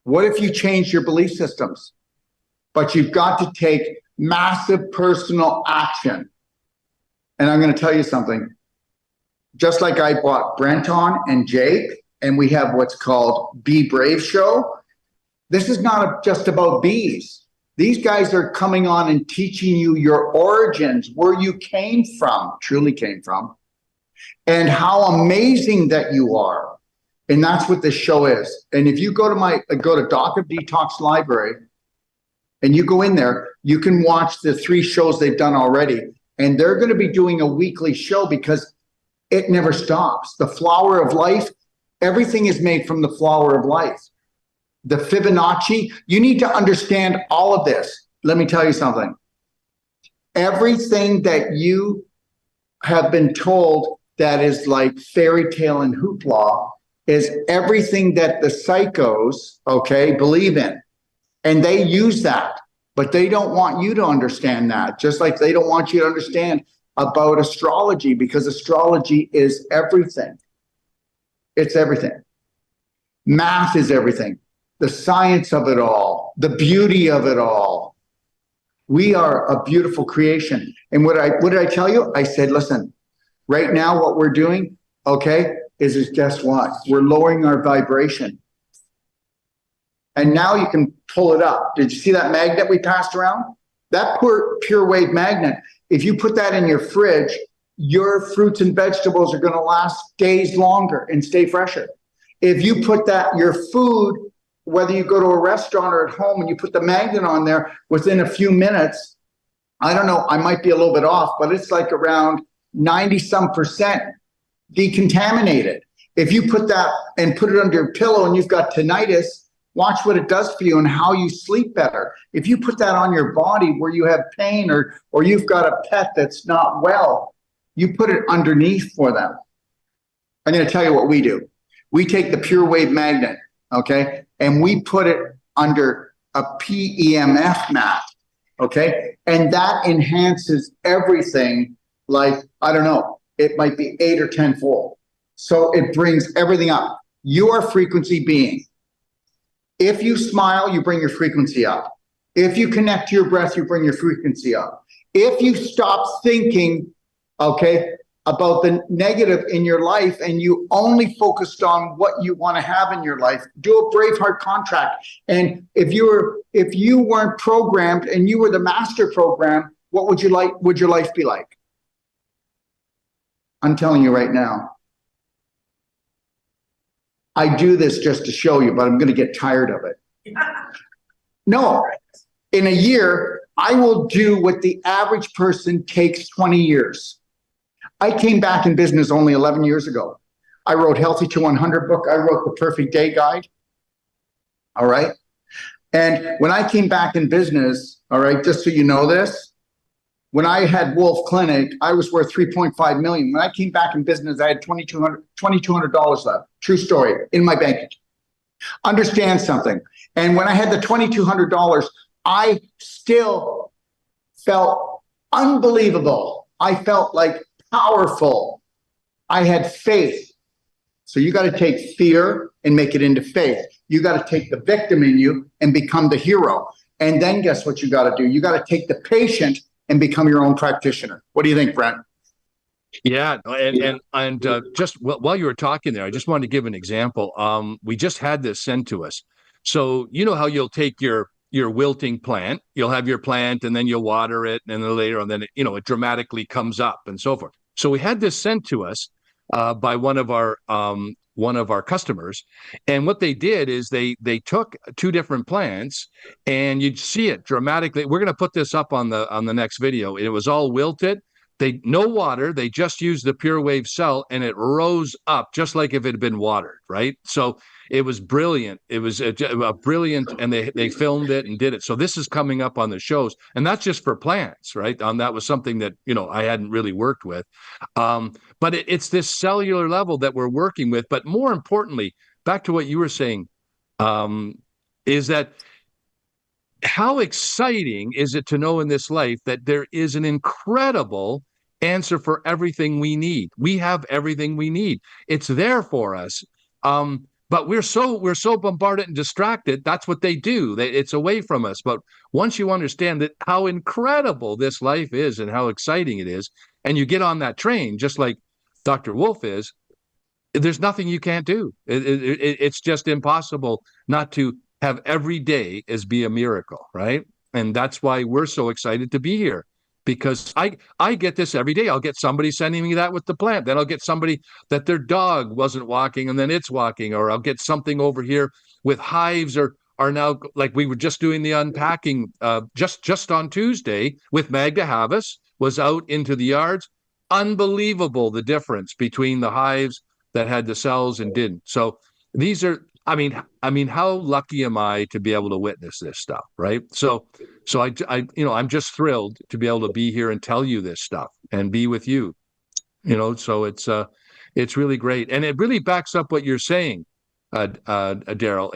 What if you change your belief systems? But you've got to take massive personal action. And I'm going to tell you something. Just like I brought Brent on and Jake, and we have what's called Be Brave Show. This is not just about bees. These guys are coming on and teaching you your origins, where you came from, truly came from, and how amazing that you are. And that's what this show is. And if you go to Doc of Detox Library and you go in there, you can watch the 3 shows they've done already. And they're going to be doing a weekly show because it never stops. The flower of life, everything is made from the flower of life. The Fibonacci, you need to understand all of this. Let me tell you something. Everything that you have been told that is like fairy tale and hoopla is everything that the psychos, okay, believe in. And they use that, but they don't want you to understand that, just like they don't want you to understand about astrology, because astrology is everything. It's everything. Math is everything. The science of it all, the beauty of it all. We are a beautiful creation. And what did I tell you? I said, listen, right now what we're doing, okay, is guess what? We're lowering our vibration. And now you can pull it up. Did you see that magnet we passed around? That pure wave magnet, if you put that in your fridge, your fruits and vegetables are going to last days longer and stay fresher. If you put that, your food, whether you go to a restaurant or at home and you put the magnet on there, within a few minutes, I don't know, I might be a little bit off, but it's like around 90% decontaminated. If you put that and put it under your pillow and you've got tinnitus, watch what it does for you and how you sleep better. If you put that on your body where you have pain or you've got a pet that's not well, you put it underneath for them. I'm going to tell you what we do. We take the pure wave magnet, okay, and we put it under a PEMF mat, okay, and that enhances everything like, I don't know, it might be 8 or 10 fold. So it brings everything up. You are a frequency being. If you smile, you bring your frequency up. If you connect to your breath, you bring your frequency up. If you stop thinking, okay, about the negative in your life and you only focused on what you want to have in your life, do a Braveheart contract. And if you weren't programmed and you were the master program, what would your life be like? I'm telling you right now. I do this just to show you, but I'm going to get tired of it. No, in a year, I will do what the average person takes 20 years. I came back in business only 11 years ago. I wrote Healthy to 100 book. I wrote the Perfect Day Guide. All right. And when I came back in business, all right, just so you know this, when I had Wolf Clinic, I was worth $3.5 million. When I came back in business, I had $2,200 left. True story, in my bank account. Understand something. And when I had the $2,200, I still felt unbelievable. I felt like powerful. I had faith. So you got to take fear and make it into faith. You got to take the victim in you and become the hero. And then guess what you got to do? You got to take the patient and become your own practitioner. What do you think, Brent? Yeah, and just while you were talking there, I just wanted to give an example. We just had this sent to us. So you know how you'll take your wilting plant, you'll have your plant, and then you'll water it, and then later on, then it dramatically comes up and so forth. So we had this sent to us by one of our customers, and what they did is they took 2 different plants, and you'd see it dramatically. We're going to put this up on the next video. It was all wilted, no water, they just used the pure wave cell and it rose up just like if it had been watered, right? So it was brilliant. It was a brilliant, and they filmed it and did it. So this is coming up on the shows, and that's just for plants, right? That was something that, I hadn't really worked with. But it's this cellular level that we're working with. But more importantly, back to what you were saying, is that how exciting is it to know in this life that there is an incredible answer for everything we need? We have everything we need. It's there for us. But we're so bombarded and distracted. That's what they do. It's away from us. But once you understand that how incredible this life is and how exciting it is, and you get on that train, just like Dr. Wolf is, there's nothing you can't do. It's just impossible not to have every day as be a miracle, right? And that's why we're so excited to be here, because I get this every day. I'll get somebody sending me that with the plant. Then I'll get somebody that their dog wasn't walking and then it's walking, or I'll get something over here with hives are now, like we were just doing the unpacking just on Tuesday with Magda Havis, was out into the yards. Unbelievable the difference between the hives that had the cells and didn't. So these are, I mean, how lucky am I to be able to witness this stuff, right? So I'm just thrilled to be able to be here and tell you this stuff and be with you, So it's really great, and it really backs up what you're saying, Daryl.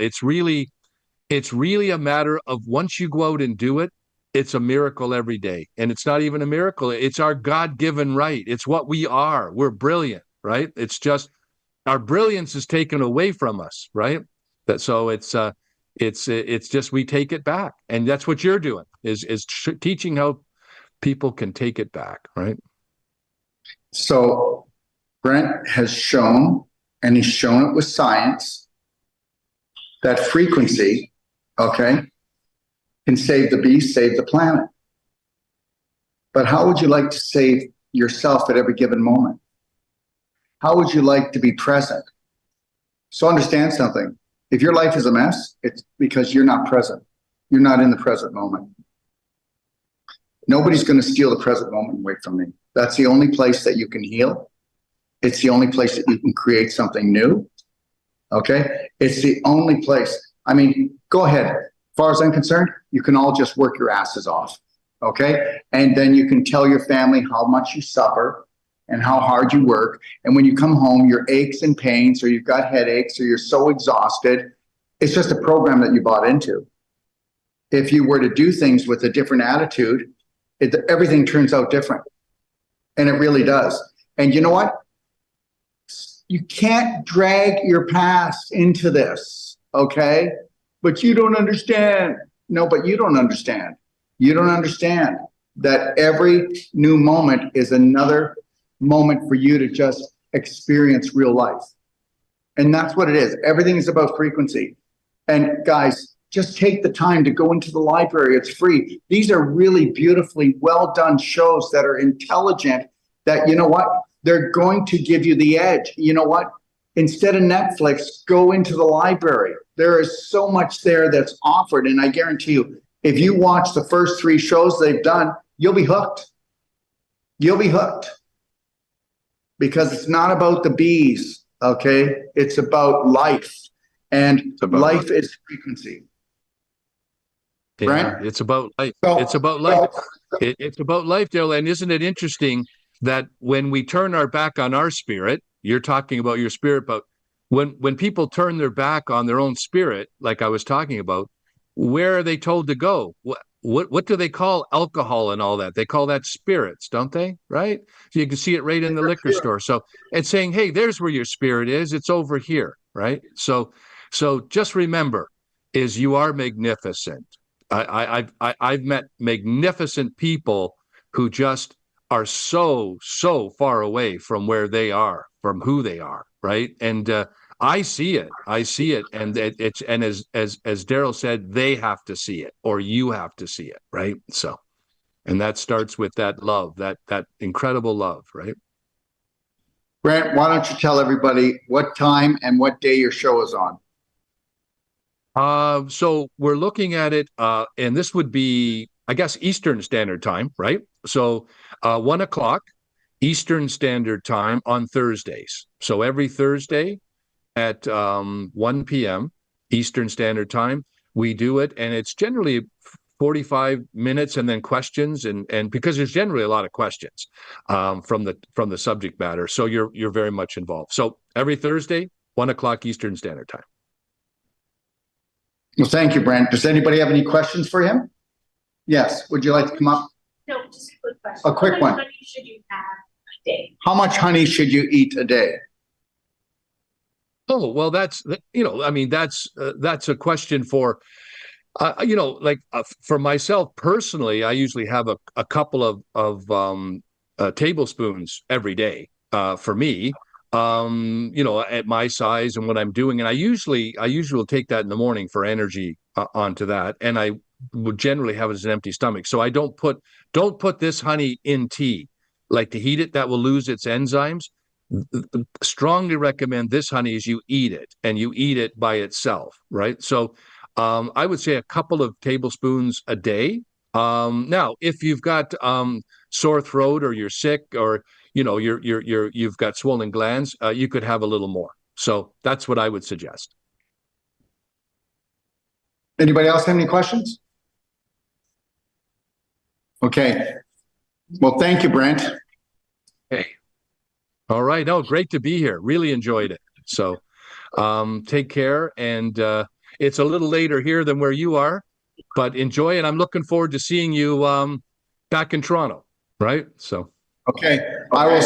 It's really a matter of, once you go out and do it, it's a miracle every day, and it's not even a miracle. It's our God-given right. It's what we are. We're brilliant, right? It's just, our brilliance is taken away from us, right? So it's just, we take it back, and that's what you're doing is teaching how people can take it back, right? So Brent has shown, and he's shown it with science, that frequency, okay, can save the beast, save the planet. But how would you like to save yourself at every given moment? How would you like to be present? So understand something. If your life is a mess, it's because you're not present. You're not in the present moment. Nobody's going to steal the present moment away from me. That's the only place that you can heal. It's the only place that you can create something new. Okay? It's the only place. I mean, go ahead. As far as I'm concerned, you can all just work your asses off. Okay? And then you can tell your family how much you suffer and how hard you work. And when you come home, your aches and pains, or you've got headaches, or you're so exhausted. It's just a program that you bought into. If you were to do things with a different attitude, everything turns out different. And it really does. And you know what? You can't drag your past into this, okay? But you don't understand. No, but you don't understand. You don't understand that every new moment is another moment for you to just experience real life. And that's what it is. Everything is about frequency. And guys, just take the time to go into the library. It's free. These are really beautifully well done shows that are intelligent, that, you know what, they're going to give you the edge. You know what? Instead of Netflix, go into the library. There is so much there that's offered. And I guarantee you, if you watch the first 3 shows they've done, you'll be hooked. You'll be hooked. Because it's not about the bees, okay? It's about life. And life is frequency. Yeah, Brent? it's about life. So, it's about life. It's about life, Daryl. And isn't it interesting that when we turn our back on our spirit, you're talking about your spirit, but when people turn their back on their own spirit, like I was talking about, where are they told to go? What do they call alcohol and all that? They call that spirits, don't they? Right? So you can see it right in the liquor store. So it's saying, hey, there's where your spirit is. It's over here, right? So just remember, is you are magnificent. I've met magnificent people who just are so far away from where they are, from who they are, right? And I see it, and it's, and as Daryl said, they have to see it, or you have to see it, right? So, and that starts with that love, that incredible love, right? Brent, why don't you tell everybody what time and what day your show is on? So we're looking at it, and this would be, I guess, Eastern Standard Time, right? So 1 o'clock Eastern Standard Time on Thursdays. So every Thursday at 1 p.m. Eastern Standard Time, we do it, and it's generally 45 minutes and then questions, and because there's generally a lot of questions from the subject matter. So you're very much involved. So every Thursday, 1 o'clock Eastern Standard Time. Well, thank you, Brent. Does anybody have any questions for him? Yes. Would you like to come up? No, just a quick question. A quick one. How much honey should you have a day? How much honey should you eat a day? Oh, well, that's, I mean, that's a question for, for myself personally, I usually have a couple of tablespoons every day for me, at my size and what I'm doing. And I usually will take that in the morning for energy onto that. And I would generally have it as an empty stomach. So I don't put this honey in tea, like to heat it, that will lose its enzymes. Strongly recommend this honey as you eat it, and you eat it by itself, right? So I would say a couple of tablespoons a day. Now, if you've got sore throat, or you're sick, or you've got swollen glands, you could have a little more. So that's what I would suggest. Anybody else have any questions? Okay. Well, thank you, Brent. Hey. All right. No, great to be here. Really enjoyed it. So take care. And it's a little later here than where you are, but enjoy it. I'm looking forward to seeing you back in Toronto, right? So. Okay. I will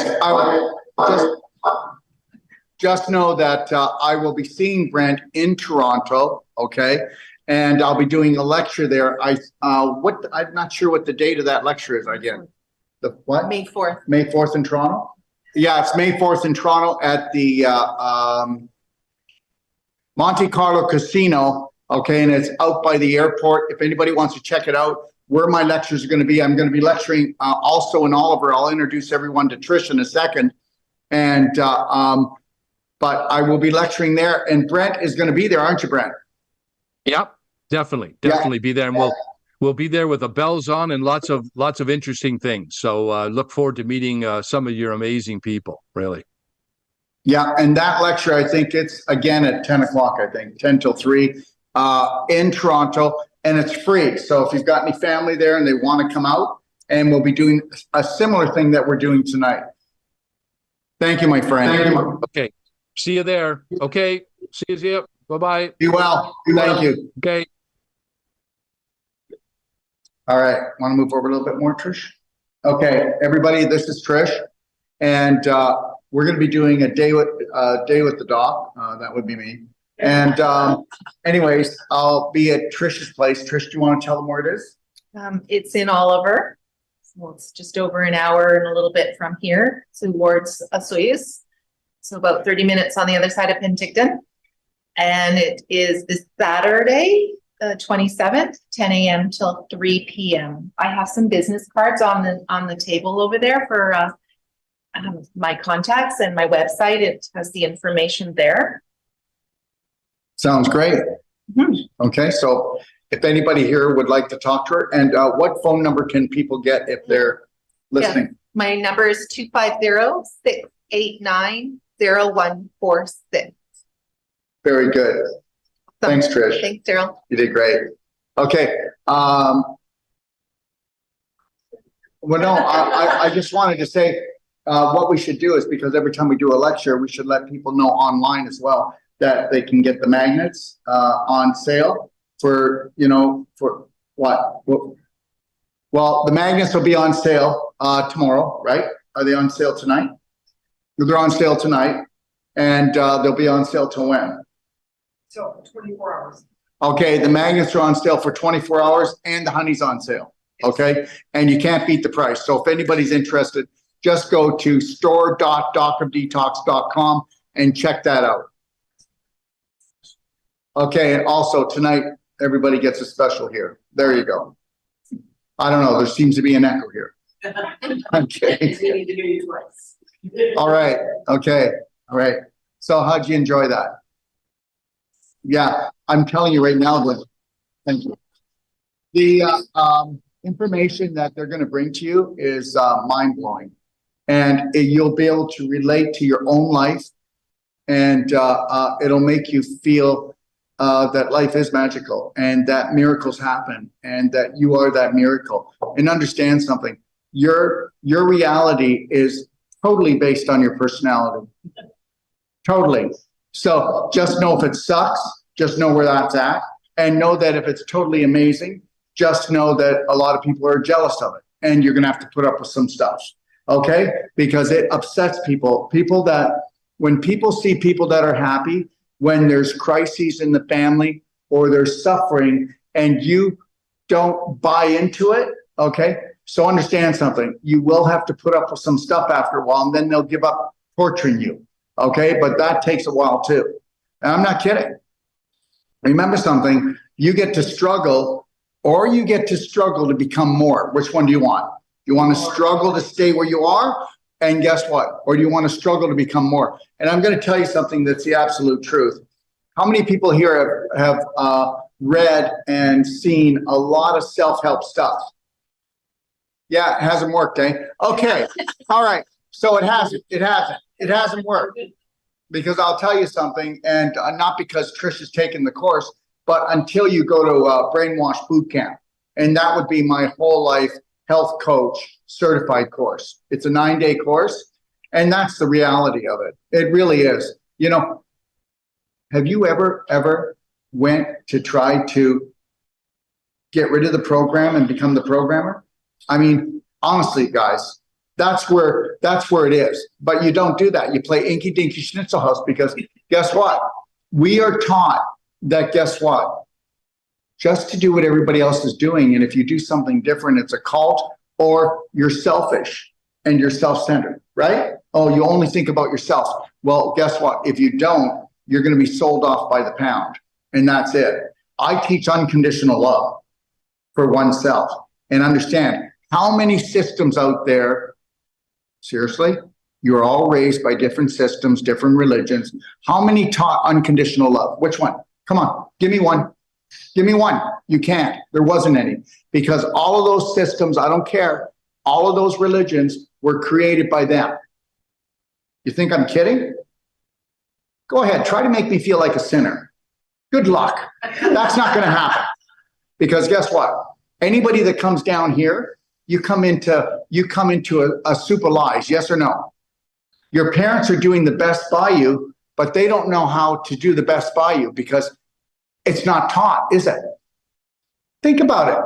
just know that I will be seeing Brent in Toronto. Okay. And I'll be doing a lecture there. I'm not sure what the date of that lecture is again. The what? May 4th. May 4th in Toronto? Yeah, it's May 4th in Toronto at the Monte Carlo Casino. Okay, and it's out by the airport. If anybody wants to check it out, where my lectures are going to be, I'm going to be lecturing also in Oliver. I'll introduce everyone to Trish in a second. And but I will be lecturing there, and Brent is going to be there, aren't you, Brent? Yep, definitely be there, and we'll be there with the bells on and lots of interesting things. So look forward to meeting some of your amazing people, really. Yeah, and that lecture, I think it's again at 10 o'clock, I think, 10 till 3 in Toronto, and it's free. So if you've got any family there and they want to come out, and we'll be doing a similar thing that we're doing tonight. Thank you, my friend. Thank you. Okay, see you there. Okay, see you there. Bye-bye. Be well. Thank you. Okay. All right. Want to move over a little bit more, Trish? Okay, everybody, this is Trish, and we're going to be doing a day with the doc. That would be me. And anyways, I'll be at Trish's place. Trish, do you want to tell them where it is? It's in Oliver. So it's just over an hour and a little bit from here towards Osoyoos. So about 30 minutes on the other side of Penticton. And it is this Saturday, the 27th, 10 a.m. till 3 p.m. I have some business cards on the table over there for my contacts, and my website. It has the information there. Sounds great. Mm-hmm. Okay, so if anybody here would like to talk to her, and what phone number can people get if they're listening? Yeah. My number is 250-689-0146. Very good. Thanks, Trish. Thanks, Daryl. You did great. Okay. Well, no, I just wanted to say what we should do is, because every time we do a lecture, we should let people know online as well that they can get the magnets on sale for what? Well, the magnets will be on sale tomorrow, right? Are they on sale tonight? They're on sale tonight, and they'll be on sale till when? So 24 hours. Okay, the magnets are on sale for 24 hours and the honey's on sale. Okay, and you can't beat the price. So if anybody's interested, just go to store.docofdetox.com and check that out. Okay, and also tonight, everybody gets a special here. There you go. I don't know, there seems to be an echo here. Okay. We need to hear you twice. All right, okay, all right. So how'd you enjoy that? Yeah, I'm telling you right now, Glenn. Thank you. information that they're going to bring to you is mind blowing, and you'll be able to relate to your own life, and it'll make you feel that life is magical and that miracles happen and that you are that miracle. And understand something: your reality is totally based on your personality. Totally. So just know if it sucks, just know where that's at, and know that if it's totally amazing, just know that a lot of people are jealous of it, and you're going to have to put up with some stuff. Okay? Because it upsets people. When people see people that are happy, when there's crises in the family or there's suffering and you don't buy into it, okay? So understand something. You will have to put up with some stuff after a while, and then they'll give up torturing you, okay? But that takes a while too. And I'm not kidding. Remember something, you get to struggle or you get to struggle to become more. Which one do you want? You want to struggle to stay where you are? And guess what? Or do you want to struggle to become more? And I'm going to tell you something that's the absolute truth. How many people here have read and seen a lot of self-help stuff? Yeah, it hasn't worked, eh? Okay. All right. So it hasn't. It hasn't worked. Because I'll tell you something, and not because Trish has taken the course, but until you go to Brainwash Boot Camp. And that would be my whole life health coach certified course. It's a 9-day course, and that's the reality of it. It really is. You know, have you ever went to try to get rid of the program and become the programmer? I mean, honestly, guys, that's where it is. But you don't do that. You play Inky Dinky Schnitzel House, because guess what? We are taught that, guess what? Just to do what everybody else is doing. And if you do something different, it's a cult, or you're selfish and you're self-centered, right? Oh, you only think about yourself. Well, guess what? If you don't, you're going to be sold off by the pound. And that's it. I teach unconditional love for oneself. And understand how many systems out there, seriously, you're all raised by different systems, different religions. How many taught unconditional love? Which one? Come on, give me one. Give me one. You can't. There wasn't any. Because all of those systems, I don't care, all of those religions were created by them. You think I'm kidding? Go ahead, try to make me feel like a sinner. Good luck. That's not going to happen. Because guess what? Anybody that comes down here, you come into a soup of lies, yes or no? Your parents are doing the best by you, but they don't know how to do the best by you because it's not taught, is it? Think about it.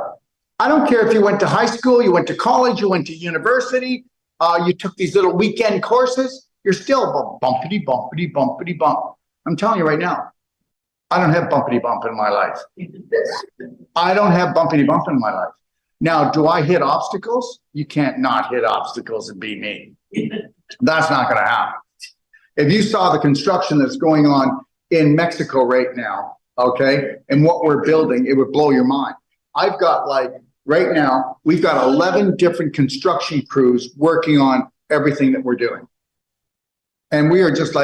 I don't care if you went to high school, you went to college, you went to university, you took these little weekend courses, you're still bumpity, bumpity, bumpity, bump. I'm telling you right now, I don't have bumpity bump in my life. I don't have bumpity bump in my life. Now, do I hit obstacles? You can't not hit obstacles and be me. That's not going to happen. If you saw the construction that's going on in Mexico right now, okay, and what we're building, it would blow your mind. I've got right now, we've got 11 different construction crews working on everything that we're doing. And we are just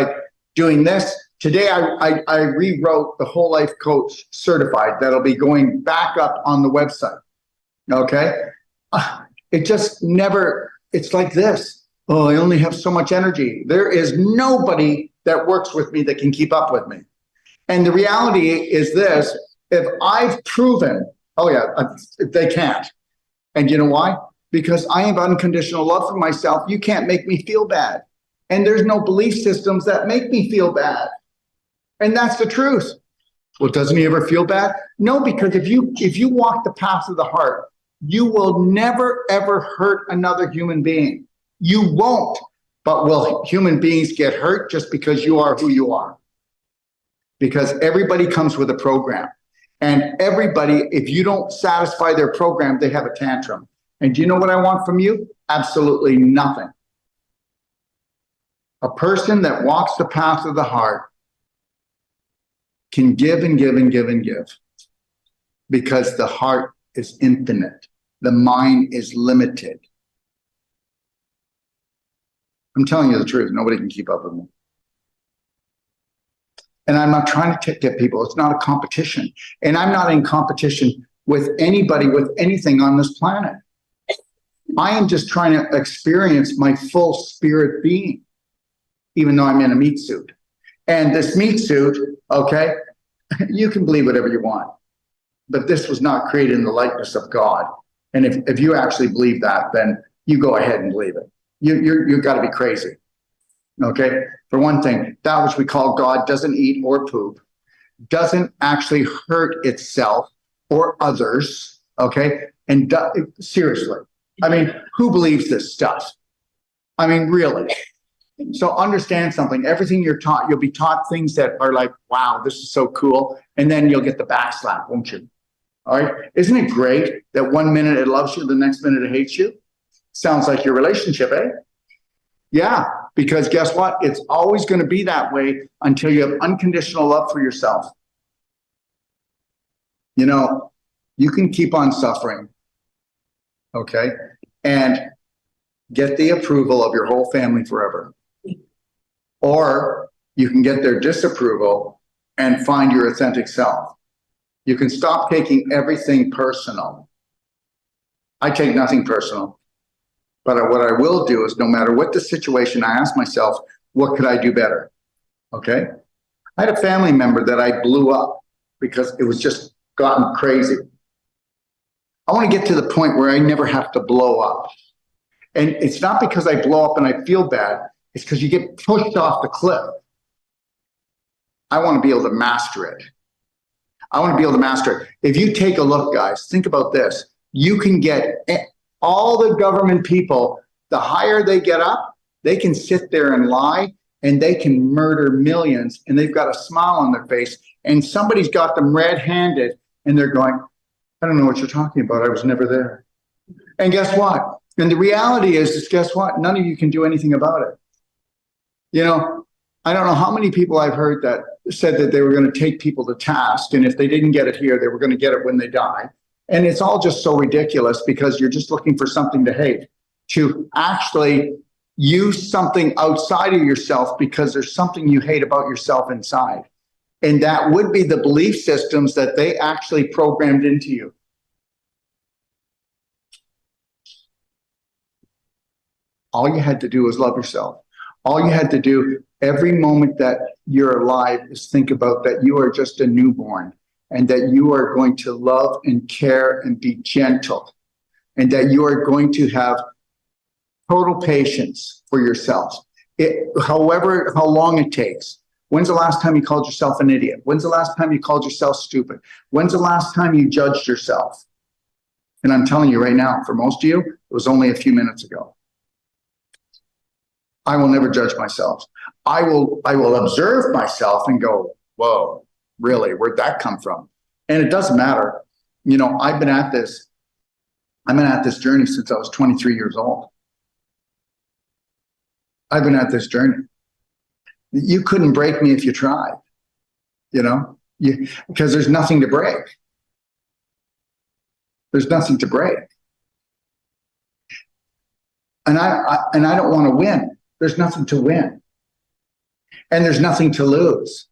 doing this. Today, I rewrote the Whole Life Coach Certified. That'll be going back up on the website. Okay? It just never, it's like this. Oh, I only have so much energy. There is nobody that works with me that can keep up with me. And the reality is this, if I've proven, oh yeah, they can't. And you know why? Because I have unconditional love for myself. You can't make me feel bad. And there's no belief systems that make me feel bad. And that's the truth. Well, doesn't he ever feel bad? No, because if you walk the path of the heart, you will never, ever hurt another human being. You won't. But will human beings get hurt just because you are who you are? Because everybody comes with a program. And everybody, if you don't satisfy their program, they have a tantrum. And do you know what I want from you? Absolutely nothing. A person that walks the path of the heart can give and give and give and give. Because the heart is infinite. The mind is limited. I'm telling you the truth. Nobody can keep up with me. And I'm not trying to get people. It's not a competition. And I'm not in competition with anybody with anything on this planet. I am just trying to experience my full spirit being, even though I'm in a meat suit. And this meat suit, okay, you can believe whatever you want, but this was not created in the likeness of God. And if you actually believe that, then you go ahead and believe it. You've got to be crazy. Okay. For one thing, that which we call God doesn't eat or poop, doesn't actually hurt itself or others. Okay. And seriously, I mean, who believes this stuff? I mean, really. So understand something. Everything you're taught, you'll be taught things that are like, wow, this is so cool. And then you'll get the backslap, won't you? All right. Isn't it great that one minute it loves you, the next minute it hates you? Sounds like your relationship, eh? Yeah, because guess what? It's always going to be that way until you have unconditional love for yourself. You know, you can keep on suffering, okay, and get the approval of your whole family forever. Or you can get their disapproval and find your authentic self. You can stop taking everything personal. I take nothing personal. But what I will do is no matter what the situation, I ask myself, what could I do better? Okay. I had a family member that I blew up because it was just gotten crazy. I want to get to the point where I never have to blow up. And it's not because I blow up and I feel bad. It's because you get pushed off the cliff. I want to be able to master it. I want to be able to master it. If you take a look, guys, think about this. You can get all the government people, the higher they get up, they can sit there and lie and they can murder millions and they've got a smile on their face and somebody's got them red-handed and they're going, I don't know what you're talking about. I was never there. And guess what? And the reality is guess what? None of you can do anything about it. You know, I don't know how many people I've heard that said that they were going to take people to task. And if they didn't get it here, they were going to get it when they die. And it's all just so ridiculous because you're just looking for something to hate, to actually use something outside of yourself because there's something you hate about yourself inside. And that would be the belief systems that they actually programmed into you. All you had to do was love yourself. All you had to do every moment that you're alive is think about that you are just a newborn. And that you are going to love and care and be gentle. And that you are going to have total patience for yourself. However, how long it takes. When's the last time you called yourself an idiot? When's the last time you called yourself stupid? When's the last time you judged yourself? And I'm telling you right now, for most of you, it was only a few minutes ago. I will never judge myself. I will observe myself and go, whoa. Really, where'd that come from? And it doesn't matter. You know, I've been at this journey since I was 23 years old. I've been at this journey. You couldn't break me if you tried, you know, because there's nothing to break. There's nothing to break. And I don't want to win. There's nothing to win. And there's nothing to lose.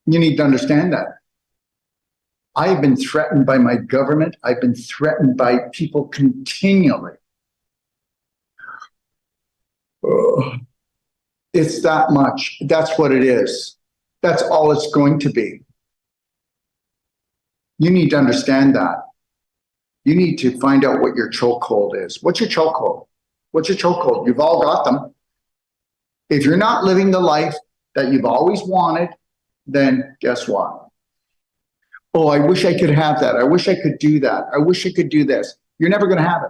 You need to understand that. I have been threatened by my government. I've been threatened by people continually. It's that much. That's what it is. That's all it's going to be. You need to understand that. You need to find out what your chokehold is. What's your chokehold? What's your chokehold? You've all got them. If you're not living the life that you've always wanted, then guess what? Oh, I wish I could have that. I wish I could do that. I wish I could do this. You're never going to have it.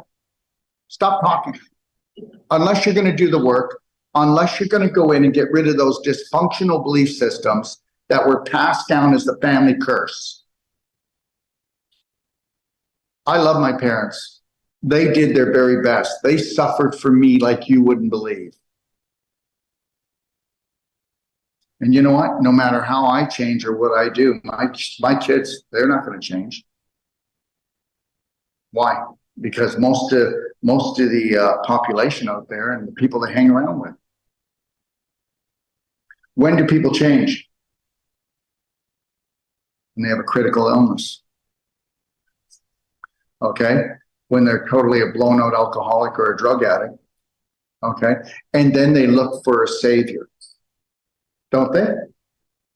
Stop talking. Unless you're going to do the work, unless you're going to go in and get rid of those dysfunctional belief systems that were passed down as the family curse. I love my parents. They did their very best. They suffered for me like you wouldn't believe. And you know what? No matter how I change or what I do, my kids, they're not going to change. Why? Because most of the population out there and the people they hang around with. When do people change? When they have a critical illness. okay? When they're totally a blown out alcoholic or a drug addict, okay? And then they look for a savior, don't they?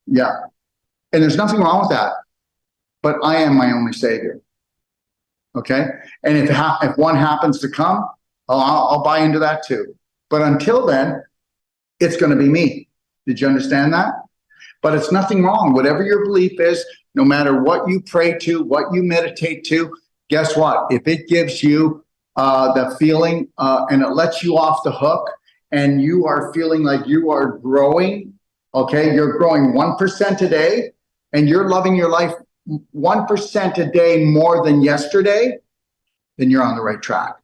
Yeah. And there's nothing wrong with that, but I am my only savior, okay? And if one happens to come, I'll buy into that too. But until then, it's going to be me. Did you understand that? But it's nothing wrong. Whatever your belief is, no matter what you pray to, what you meditate to, guess what? If it gives you the feeling and it lets you off the hook and you are feeling like you are growing, okay, you're growing 1% a day and you're loving your life 1% a day more than yesterday, then you're on the right track.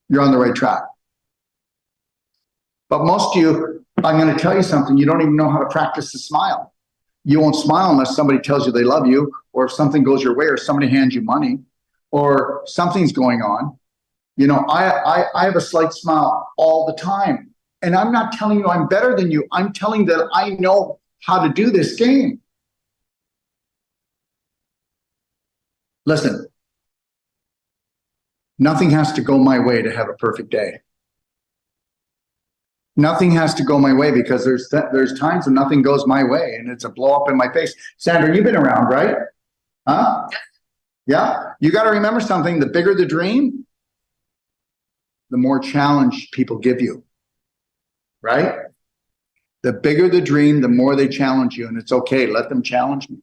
You're on the right track. But most of you, I'm going to tell you something, you don't even know how to practice the smile. You won't smile unless somebody tells you they love you, or if something goes your way, or somebody hands you money, or something's going on. You know, I have a slight smile all the time. And I'm not telling you I'm better than you. I'm telling that I know how to do this game. Listen, nothing has to go my way to have a perfect day. Nothing has to go my way, because there's times when nothing goes my way and it's a blow up in my face. Sandra, you've been around, right? Huh? Yeah. You got to remember something. The bigger the dream, the more challenge people give you, right? The bigger the dream, the more they challenge you, and it's okay. Let them challenge me.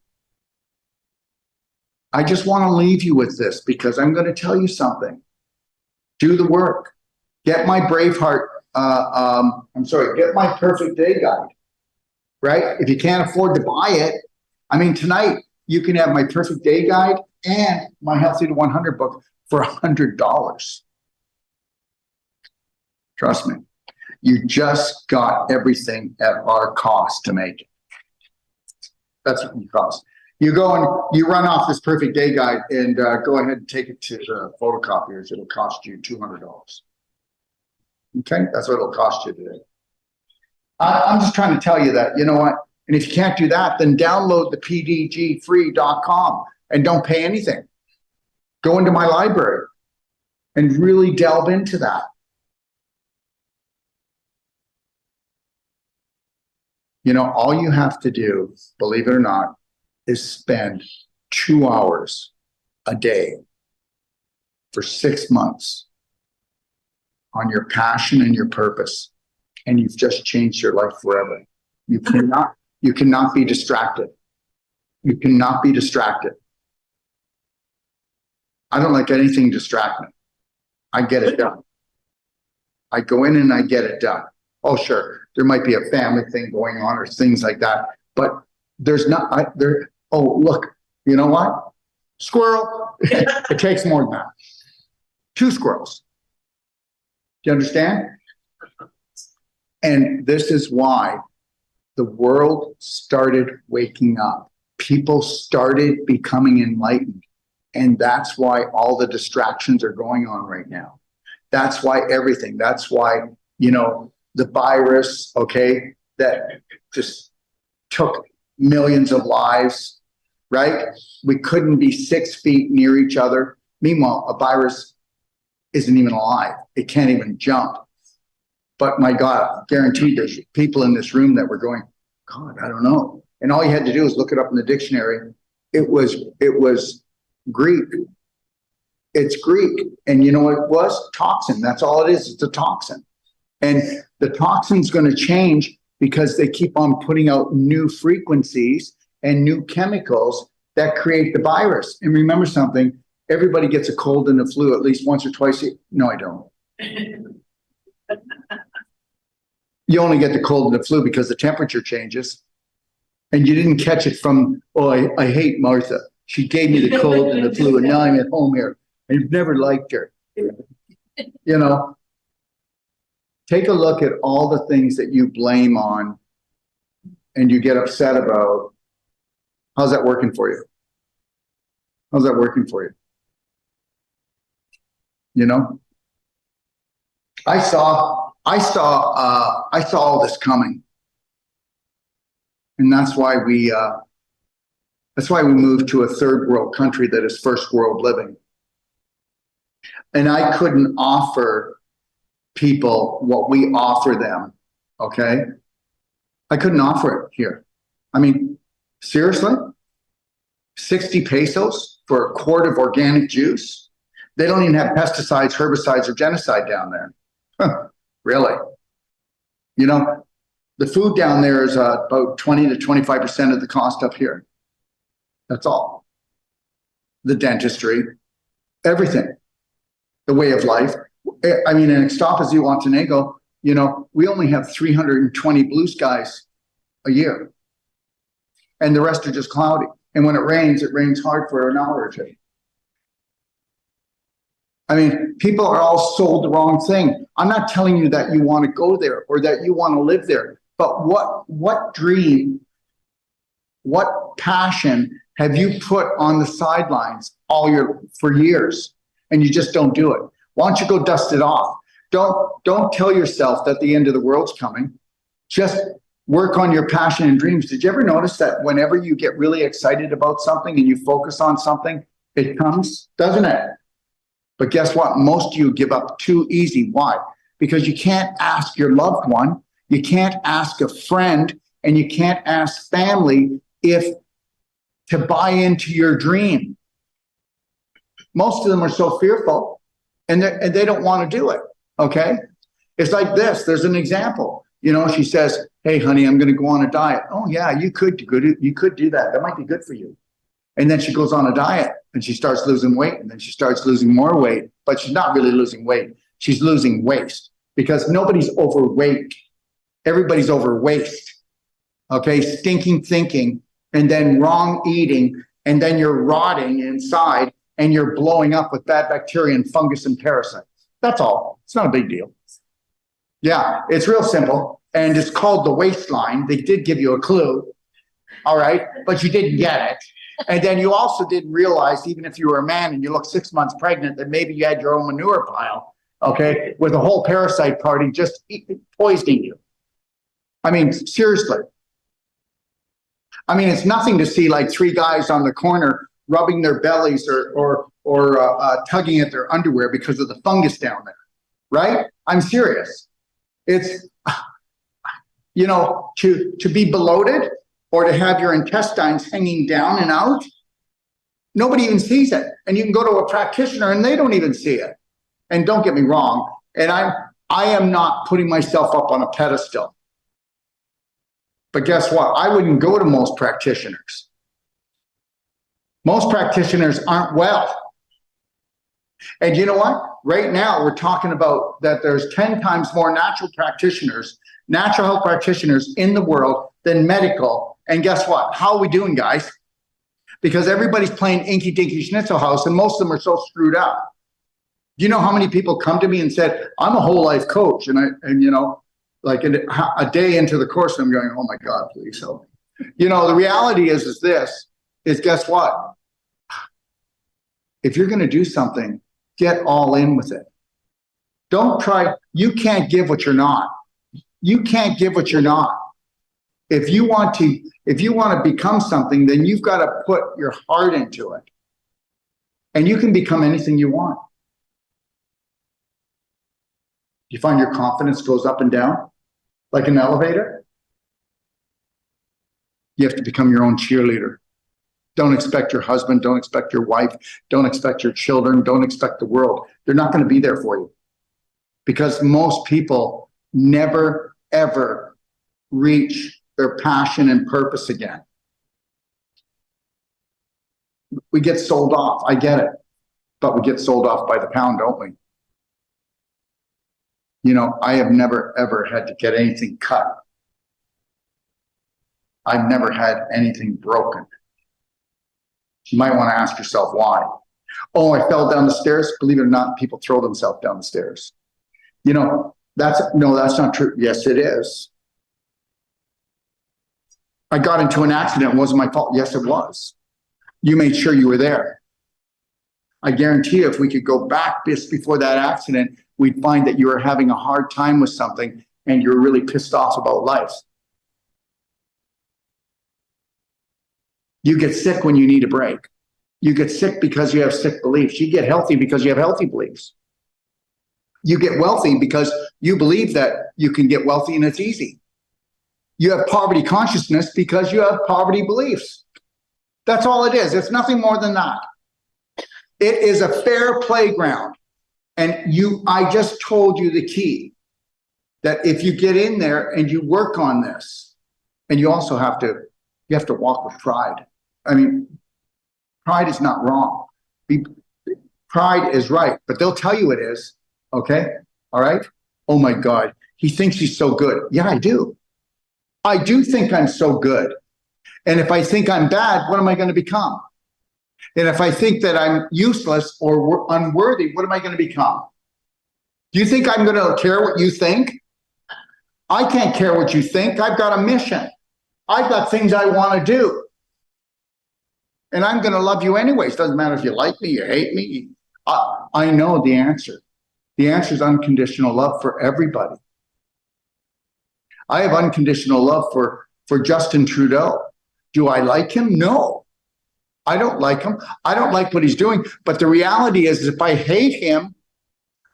I just want to leave you with this, because I'm going to tell you something. Do the work. Get my Braveheart. Get my Perfect Day Guide, right? If you can't afford to buy it, I mean, tonight you can have my Perfect Day Guide and my Healthy to 100 book for $100. Trust me. You just got everything at our cost to make it. That's what it costs. You go and you run off this Perfect Day Guide and go ahead and take it to the photocopiers. It'll cost you $200. Okay, that's what it'll cost you today. I'm just trying to tell you that, you know what? And if you can't do that, then download the pdgfree.com and don't pay anything. Go into my library and really delve into that. You know, all you have to do, believe it or not, is spend 2 hours a day for 6 months on your passion and your purpose, and you've just changed your life forever. You cannot be distracted. You cannot be distracted. I don't like anything distract me. I get it done. I go in and I get it done. Oh, sure, there might be a family thing going on or things like that, but there's not, oh, look, you know what? Squirrel. It takes more than that. 2 squirrels. Do you understand? And this is why the world started waking up. People started becoming enlightened. And that's why all the distractions are going on right now. That's why everything, that's why, you know, the virus, okay, that just took millions of lives, right? We couldn't be 6 feet near each other. Meanwhile, a virus isn't even alive. It can't even jump. But my God, guaranteed there's people in this room that were going, God, I don't know. And all you had to do is look it up in the dictionary. It was Greek. It's Greek. And you know what it was? Toxin. That's all it is. It's a toxin. And the toxin's going to change because they keep on putting out new frequencies and new chemicals that create the virus. And remember something, everybody gets a cold and a flu at least once or twice. No, I don't. You only get the cold and the flu because the temperature changes. And you didn't catch it from, oh, I hate Martha. She gave me the cold and the flu, and now I'm at home here. I've never liked her. You know, take a look at all the things that you blame on and you get upset about. How's that working for you? How's that working for you? You know, I saw all this coming, and that's why we That's why we moved to a third world country that is first world living. And I couldn't offer people what we offer them, okay? I couldn't offer it here. I mean, seriously? 60 pesos for a quart of organic juice? They don't even have pesticides, herbicides, or genocide down there. Huh, really? You know, the food down there is about 20 to 25% of the cost up here. That's all. The dentistry, everything, the way of life. I mean, in Ixtapas, Montenegro, you know, we only have 320 blue skies a year. And the rest are just cloudy. And when it rains hard for an hour or two. I mean, people are all sold the wrong thing. I'm not telling you that you want to go there or that you want to live there, but what dream, what passion have you put on the sidelines for years and you just don't do it? Why don't you go dust it off? Don't tell yourself that the end of the world's coming. Just work on your passion and dreams. Did you ever notice that whenever you get really excited about something and you focus on something, it comes, doesn't it? But guess what? Most of you give up too easy. Why? Because you can't ask your loved one, you can't ask a friend, and you can't ask family to buy into your dream. Most of them are so fearful and they don't want to do it. Okay? It's like this. There's an example. You know, she says, "Hey, honey, I'm going to go on a diet." "Oh, yeah, you could do that. That might be good for you." And then she goes on a diet and she starts losing weight, and then she starts losing more weight, but she's not really losing weight. She's losing waste because nobody's overweight. Everybody's overweight. Okay? Stinking thinking and then wrong eating, and then you're rotting inside and you're blowing up with bad bacteria and fungus and parasites. That's all. It's not a big deal. Yeah, it's real simple. And it's called the waistline. They did give you a clue. All right. But you didn't get it. And then you also didn't realize, even if you were a man and you look 6 months pregnant, that maybe you had your own manure pile, okay, with a whole parasite party just poisoning you. I mean, seriously. I mean, it's nothing to see like 3 guys on the corner rubbing their bellies or tugging at their underwear because of the fungus down there, right? I'm serious. It's, you know, to be bloated or to have your intestines hanging down and out, nobody even sees it. And you can go to a practitioner and they don't even see it. And don't get me wrong, and I am not putting myself up on a pedestal. But guess what? I wouldn't go to most practitioners. Most practitioners aren't well. And you know what? Right now, we're talking about that there's 10 times more natural health practitioners in the world than medical. And guess what? How are we doing, guys? Because everybody's playing Inky Dinky Schnitzel House, and most of them are so screwed up. Do you know how many people come to me and said, "I'm a whole life coach," and you know, like a day into the course, I'm going, "Oh my God, please help me." You know, the reality is guess what? If you're going to do something, get all in with it. Don't try. You can't give what you're not. You can't give what you're not. If you want to become something, then you've got to put your heart into it. And you can become anything you want. You find your confidence goes up and down like an elevator? You have to become your own cheerleader. Don't expect your husband, don't expect your wife, don't expect your children, don't expect the world. They're not going to be there for you. Because most people never, ever reach their passion and purpose again. We get sold off, I get it. But we get sold off by the pound, don't we? You know, I have never, ever had to get anything cut. I've never had anything broken. You might want to ask yourself why. "Oh, I fell down the stairs." Believe it or not, people throw themselves down the stairs. You know, that's not true. Yes, it is. I got into an accident. It wasn't my fault. Yes, it was. You made sure you were there. I guarantee you, if we could go back just before that accident, we'd find that you were having a hard time with something and you're really pissed off about life. You get sick when you need a break. You get sick because you have sick beliefs. You get healthy because you have healthy beliefs. You get wealthy because you believe that you can get wealthy and it's easy. You have poverty consciousness because you have poverty beliefs. That's all it is. It's nothing more than that. It is a fair playground. And I just told you the key, that if you get in there and you work on this, and you also have to walk with pride. I mean, pride is not wrong. Pride is right, but they'll tell you it is. Okay? All right? Oh my God, he thinks he's so good. Yeah, I do. I do think I'm so good. And if I think I'm bad, what am I going to become? And if I think that I'm useless or unworthy, what am I going to become? Do you think I'm going to care what you think? I can't care what you think. I've got a mission. I've got things I want to do. And I'm going to love you anyways. Doesn't matter if you like me, you hate me. I know the answer. The answer is unconditional love for everybody. I have unconditional love for Justin Trudeau. Do I like him? No. I don't like him. I don't like what he's doing. But the reality is if I hate him,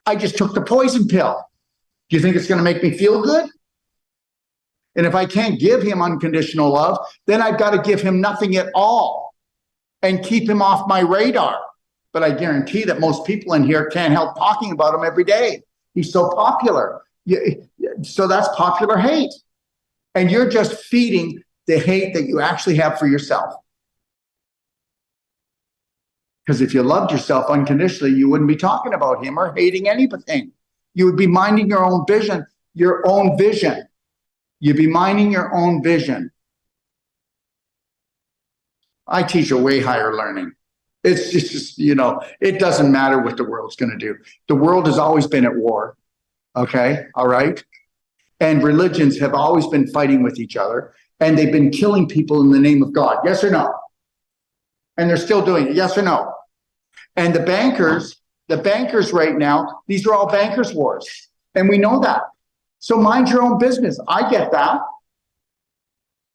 I just took the poison pill. Do you think it's going to make me feel good? And if I can't give him unconditional love, then I've got to give him nothing at all and keep him off my radar. But I guarantee that most people in here can't help talking about him every day. He's so popular. So that's popular hate. And you're just feeding the hate that you actually have for yourself. Because if you loved yourself unconditionally, you wouldn't be talking about him or hating anything. You would be minding your own vision, your own vision. You'd be minding your own vision. I teach a way higher learning. It's just, it doesn't matter what the world's going to do. The world has always been at war. Okay. All right. And religions have always been fighting with each other, and they've been killing people in the name of God. Yes or no? And they're still doing it. Yes or no? And the bankers right now, these are all bankers' wars. And we know that. So mind your own business. I get that.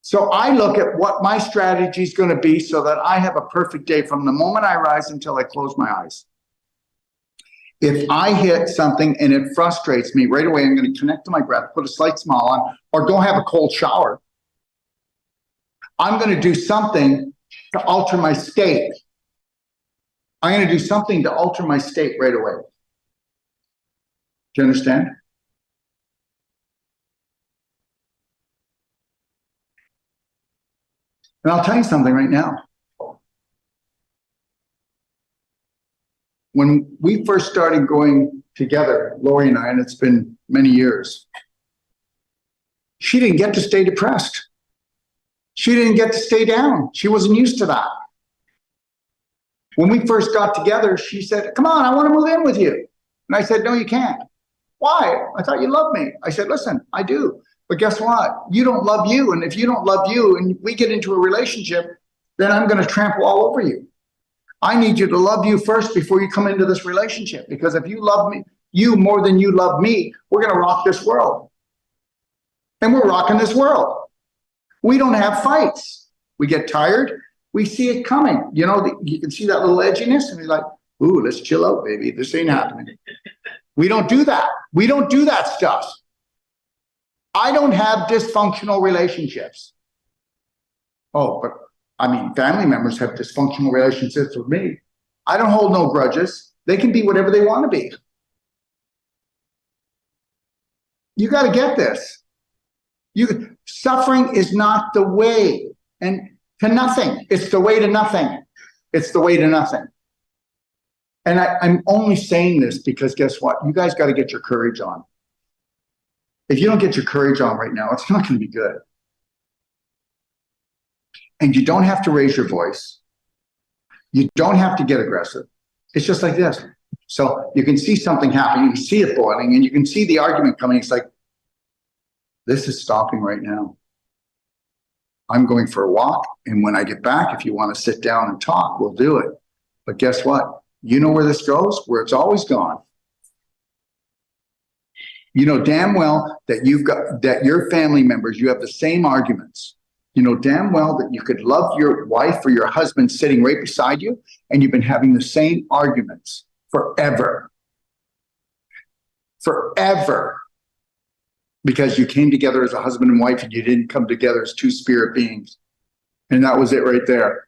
So I look at what my strategy is going to be so that I have a perfect day from the moment I rise until I close my eyes. If I hit something and it frustrates me, right away I'm going to connect to my breath, put a slight smile on, or go have a cold shower. I'm going to do something to alter my state. I'm going to do something to alter my state right away. Do you understand? And I'll tell you something right now. When we first started going together, Lori and I, and it's been many years, she didn't get to stay depressed. She didn't get to stay down. She wasn't used to that. When we first got together, she said, come on, I want to move in with you. And I said, no, you can't. Why? I thought you loved me. I said, listen, I do. But guess what? You don't love you. And if you don't love you and we get into a relationship, then I'm going to trample all over you. I need you to love you first before you come into this relationship. Because if you love me, you more than you love me, we're going to rock this world. And we're rocking this world. We don't have fights. We get tired. We see it coming. You can see that little edginess and we're like, ooh, let's chill out, baby. This ain't happening. We don't do that. We don't do that stuff. I don't have dysfunctional relationships. Oh, but family members have dysfunctional relationships with me. I don't hold no grudges. They can be whatever they want to be. You got to get this. Suffering is not the way to nothing. It's the way to nothing. It's the way to nothing. And I'm only saying this because guess what? You guys got to get your courage on. If you don't get your courage on right now, it's not going to be good. And you don't have to raise your voice. You don't have to get aggressive. It's just like this. So you can see something happening, you can see it boiling, and you can see the argument coming. It's like, this is stopping right now. I'm going for a walk, and when I get back, if you want to sit down and talk, we'll do it. But guess what? You know where this goes? Where it's always gone. You know damn well that that your family members, you have the same arguments. You know damn well that you could love your wife or your husband sitting right beside you, and you've been having the same arguments forever. Forever. Because you came together as a husband and wife and you didn't come together as two spirit beings. And that was it right there.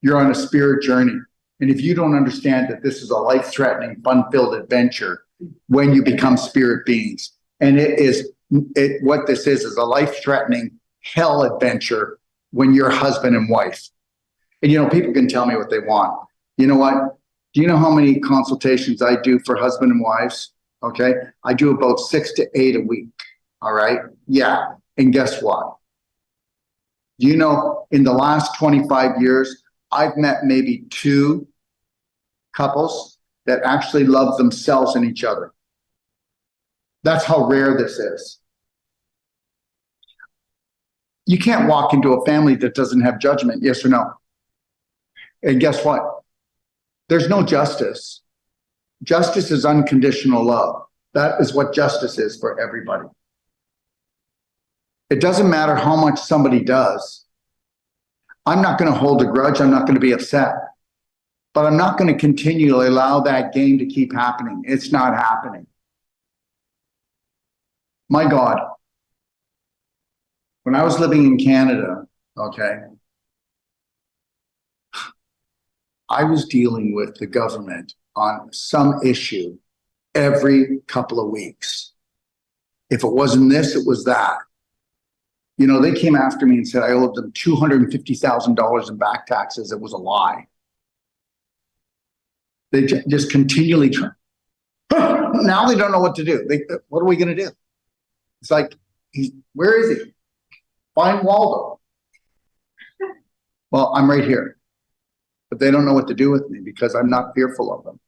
You're on a spirit journey. And if you don't understand that this is a life-threatening, fun-filled adventure when you become spirit beings, and what this is a life-threatening hell adventure when you're husband and wife. And you know, people can tell me what they want. You know what? Do you know how many consultations I do for husband and wives? Okay. I do about 6 to 8 a week. All right. Yeah. And guess what? Do you know, in the last 25 years, I've met maybe 2 couples that actually love themselves and each other. That's how rare this is. You can't walk into a family that doesn't have judgment, yes or no? And guess what? There's no justice. Justice is unconditional love. That is what justice is for everybody. It doesn't matter how much somebody does. I'm not going to hold a grudge. I'm not going to be upset. But I'm not going to continually allow that game to keep happening. It's not happening. My God. When I was living in Canada, okay, I was dealing with the government on some issue every couple of weeks. If it wasn't this, it was that. You know, they came after me and said I owed them $250,000 in back taxes. It was a lie. They just continually try. Now they don't know what to do. What are we going to do? It's like, where is he? Find Waldo. Well, I'm right here. But they don't know what to do with me because I'm not fearful of them.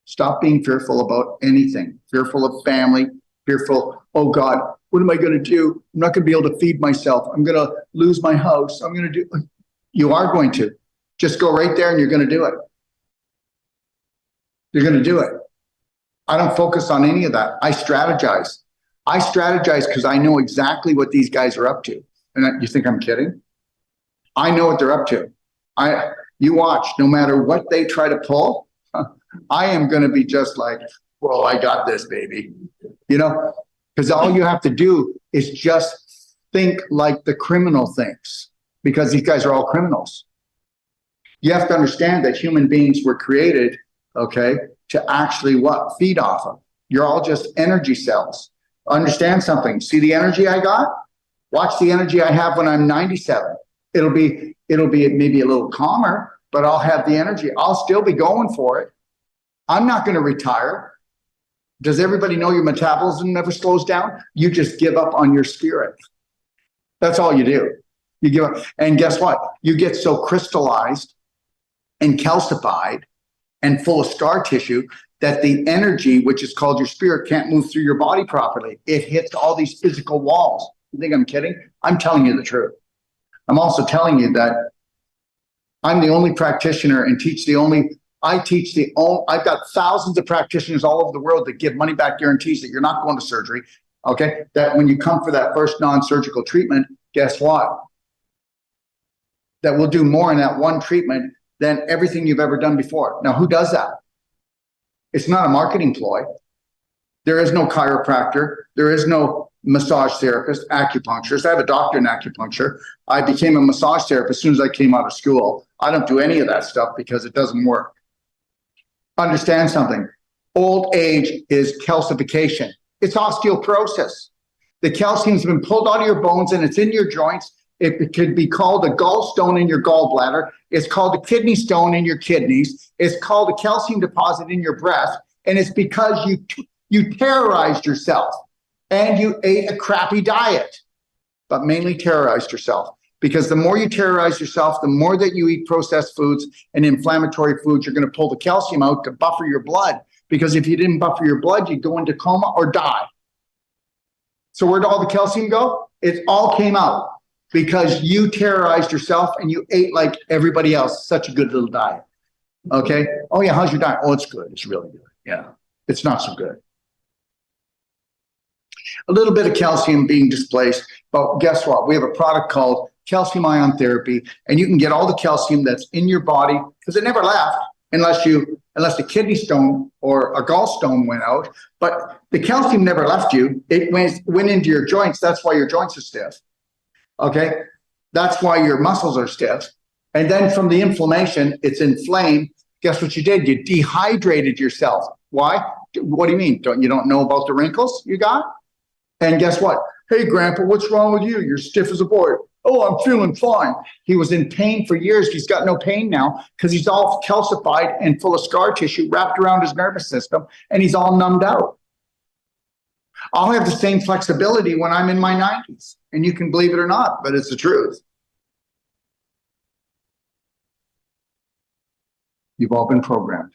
Stop being fearful about anything. Fearful of family, fearful, oh God, what am I going to do? I'm not going to be able to feed myself. I'm going to lose my house. I'm going to do. You are going to. Just go right there and you're going to do it. You're going to do it. I don't focus on any of that. I strategize. I strategize because I know exactly what these guys are up to. And you think I'm kidding? I know what they're up to. You watch, no matter what they try to pull, I am going to be just like, well, I got this, baby. You know, because all you have to do is just think like the criminal thinks, because these guys are all criminals. You have to understand that human beings were created, okay, to actually what? Feed off of. You're all just energy cells. Understand something. See the energy I got? Watch the energy I have when I'm 97. It'll be maybe a little calmer, but I'll have the energy. I'll still be going for it. I'm not going to retire. Does everybody know your metabolism never slows down? You just give up on your spirit. That's all you do. You give up. And guess what? You get so crystallized and calcified and full of scar tissue that the energy, which is called your spirit, can't move through your body properly. It hits all these physical walls. You think I'm kidding? I'm telling you the truth. I'm also telling you that I'm the only practitioner and I've got thousands of practitioners all over the world that give money back guarantees that you're not going to surgery. Okay. That when you come for that first non-surgical treatment, guess what? That will do more in that one treatment than everything you've ever done before. Now, who does that? It's not a marketing ploy. There is no chiropractor. There is no massage therapist, acupuncturist. I have a doctor in acupuncture. I became a massage therapist as soon as I came out of school. I don't do any of that stuff because it doesn't work. Understand something. Old age is calcification. It's osteoporosis. The calcium's been pulled out of your bones and it's in your joints. It could be called a gallstone in your gallbladder. It's called a kidney stone in your kidneys. It's called a calcium deposit in your breast. And it's because you terrorized yourself and you ate a crappy diet, but mainly terrorized yourself. Because the more you terrorize yourself, the more that you eat processed foods and inflammatory foods, you're going to pull the calcium out to buffer your blood. Because if you didn't buffer your blood, you'd go into coma or die. So where'd all the calcium go? It all came out because you terrorized yourself and you ate like everybody else. Such a good little diet. Okay. Oh yeah. How's your diet? Oh, it's good. It's really good. Yeah. It's not so good. A little bit of calcium being displaced, but guess what? We have a product called calcium ion therapy, and you can get all the calcium that's in your body because it never left unless the kidney stone or a gallstone went out. But the calcium never left you. It went into your joints. That's why your joints are stiff. Okay? That's why your muscles are stiff. And then from the inflammation, it's inflamed. Guess what you did? You dehydrated yourself. Why? What do you mean? You don't know about the wrinkles you got? And guess what? Hey, Grandpa, what's wrong with you? You're stiff as a board. Oh, I'm feeling fine. He was in pain for years. He's got no pain now because he's all calcified and full of scar tissue wrapped around his nervous system, and he's all numbed out. I'll have the same flexibility when I'm in my 90s, and you can believe it or not, but it's the truth. You've all been programmed.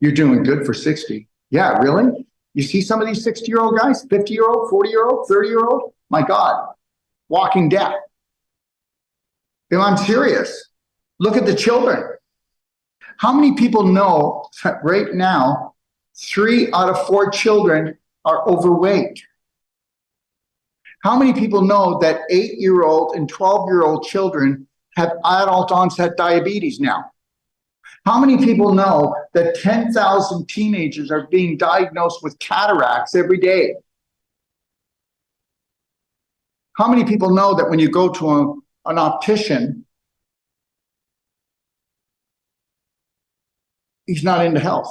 You're doing good for 60. Yeah, really? You see some of these 60-year-old guys, 50-year-old, 40-year-old, 30-year-old? My God, walking death. I'm serious. Look at the children. How many people know that right now 3 out of 4 children are overweight? How many people know that 8-year-old and 12-year-old children have adult onset diabetes now? How many people know that 10,000 teenagers are being diagnosed with cataracts every day? How many people know that when you go to an optician, he's not into health?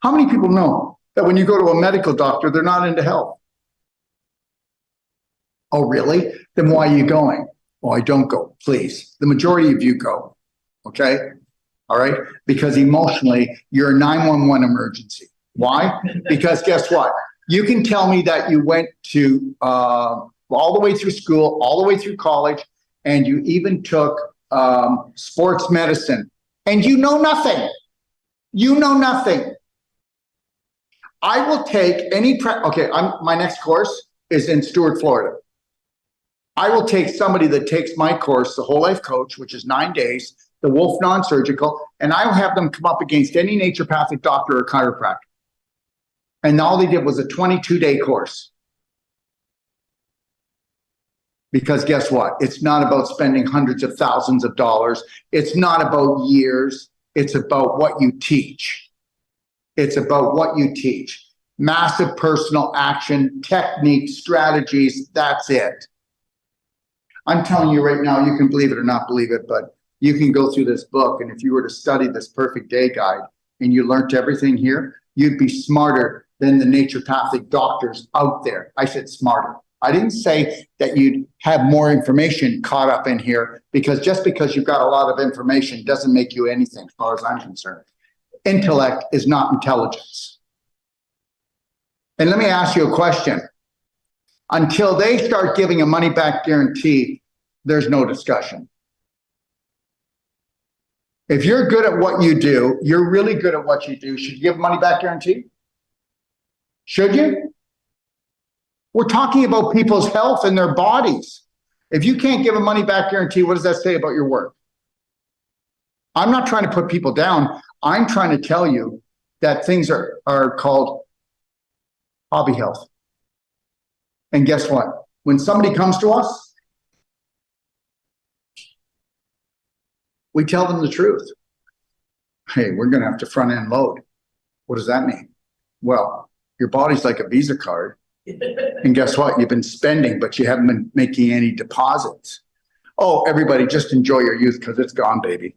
How many people know that when you go to a medical doctor, they're not into health? Oh, really? Then why are you going? Oh, I don't go, please. The majority of you go, okay? All right? Because emotionally, you're a 911 emergency. Why? Because guess what? You can tell me that you went to all the way through school, all the way through college, and you even took sports medicine, and you know nothing. You know nothing. I will take any my next course is in Stuart, Florida. I will take somebody that takes my course, the Whole Life Coach, which is 9 days, the Wolf Non-Surgical, and I will have them come up against any naturopathic doctor or chiropractor. And all they did was a 22-day course. Because guess what? It's not about spending hundreds of thousands of dollars. It's not about years. It's about what you teach. It's about what you teach. Massive personal action, techniques, strategies, that's it. I'm telling you right now, you can believe it or not believe it, but you can go through this book, and if you were to study this perfect day guide and you learned everything here, you'd be smarter than the naturopathic doctors out there. I said smarter. I didn't say that you'd have more information caught up in here, because just because you've got a lot of information doesn't make you anything, as far as I'm concerned. Intellect is not intelligence. And let me ask you a question. Until they start giving a money-back guarantee, there's no discussion. If you're good at what you do, you're really good at what you do, should you give a money-back guarantee? Should you? We're talking about people's health and their bodies. If you can't give a money-back guarantee, what does that say about your work? I'm not trying to put people down. I'm trying to tell you that things are called hobby health. And guess what? When somebody comes to us, we tell them the truth. Hey, we're going to have to front end load. What does that mean? Well, your body's like a Visa card. And guess what? You've been spending, but you haven't been making any deposits. Oh, everybody, just enjoy your youth because it's gone, baby.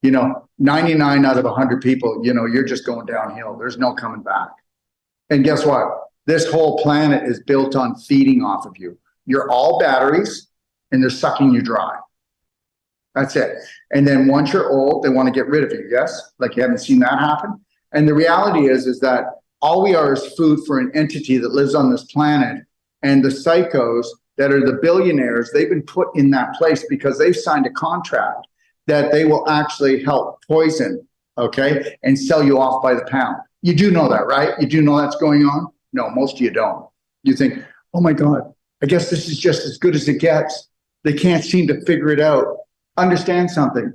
99 out of 100 people, you're just going downhill. There's no coming back. And guess what? This whole planet is built on feeding off of you. You're all batteries, and they're sucking you dry. That's it. And then once you're old, they want to get rid of you. Yes? Like you haven't seen that happen? And the reality is that all we are is food for an entity that lives on this planet. And the psychos that are the billionaires, they've been put in that place because they've signed a contract that they will actually help poison, okay, and sell you off by the pound. You do know that, right? You do know that's going on? No, most of you don't. You think, oh my God, I guess this is just as good as it gets. They can't seem to figure it out. Understand something,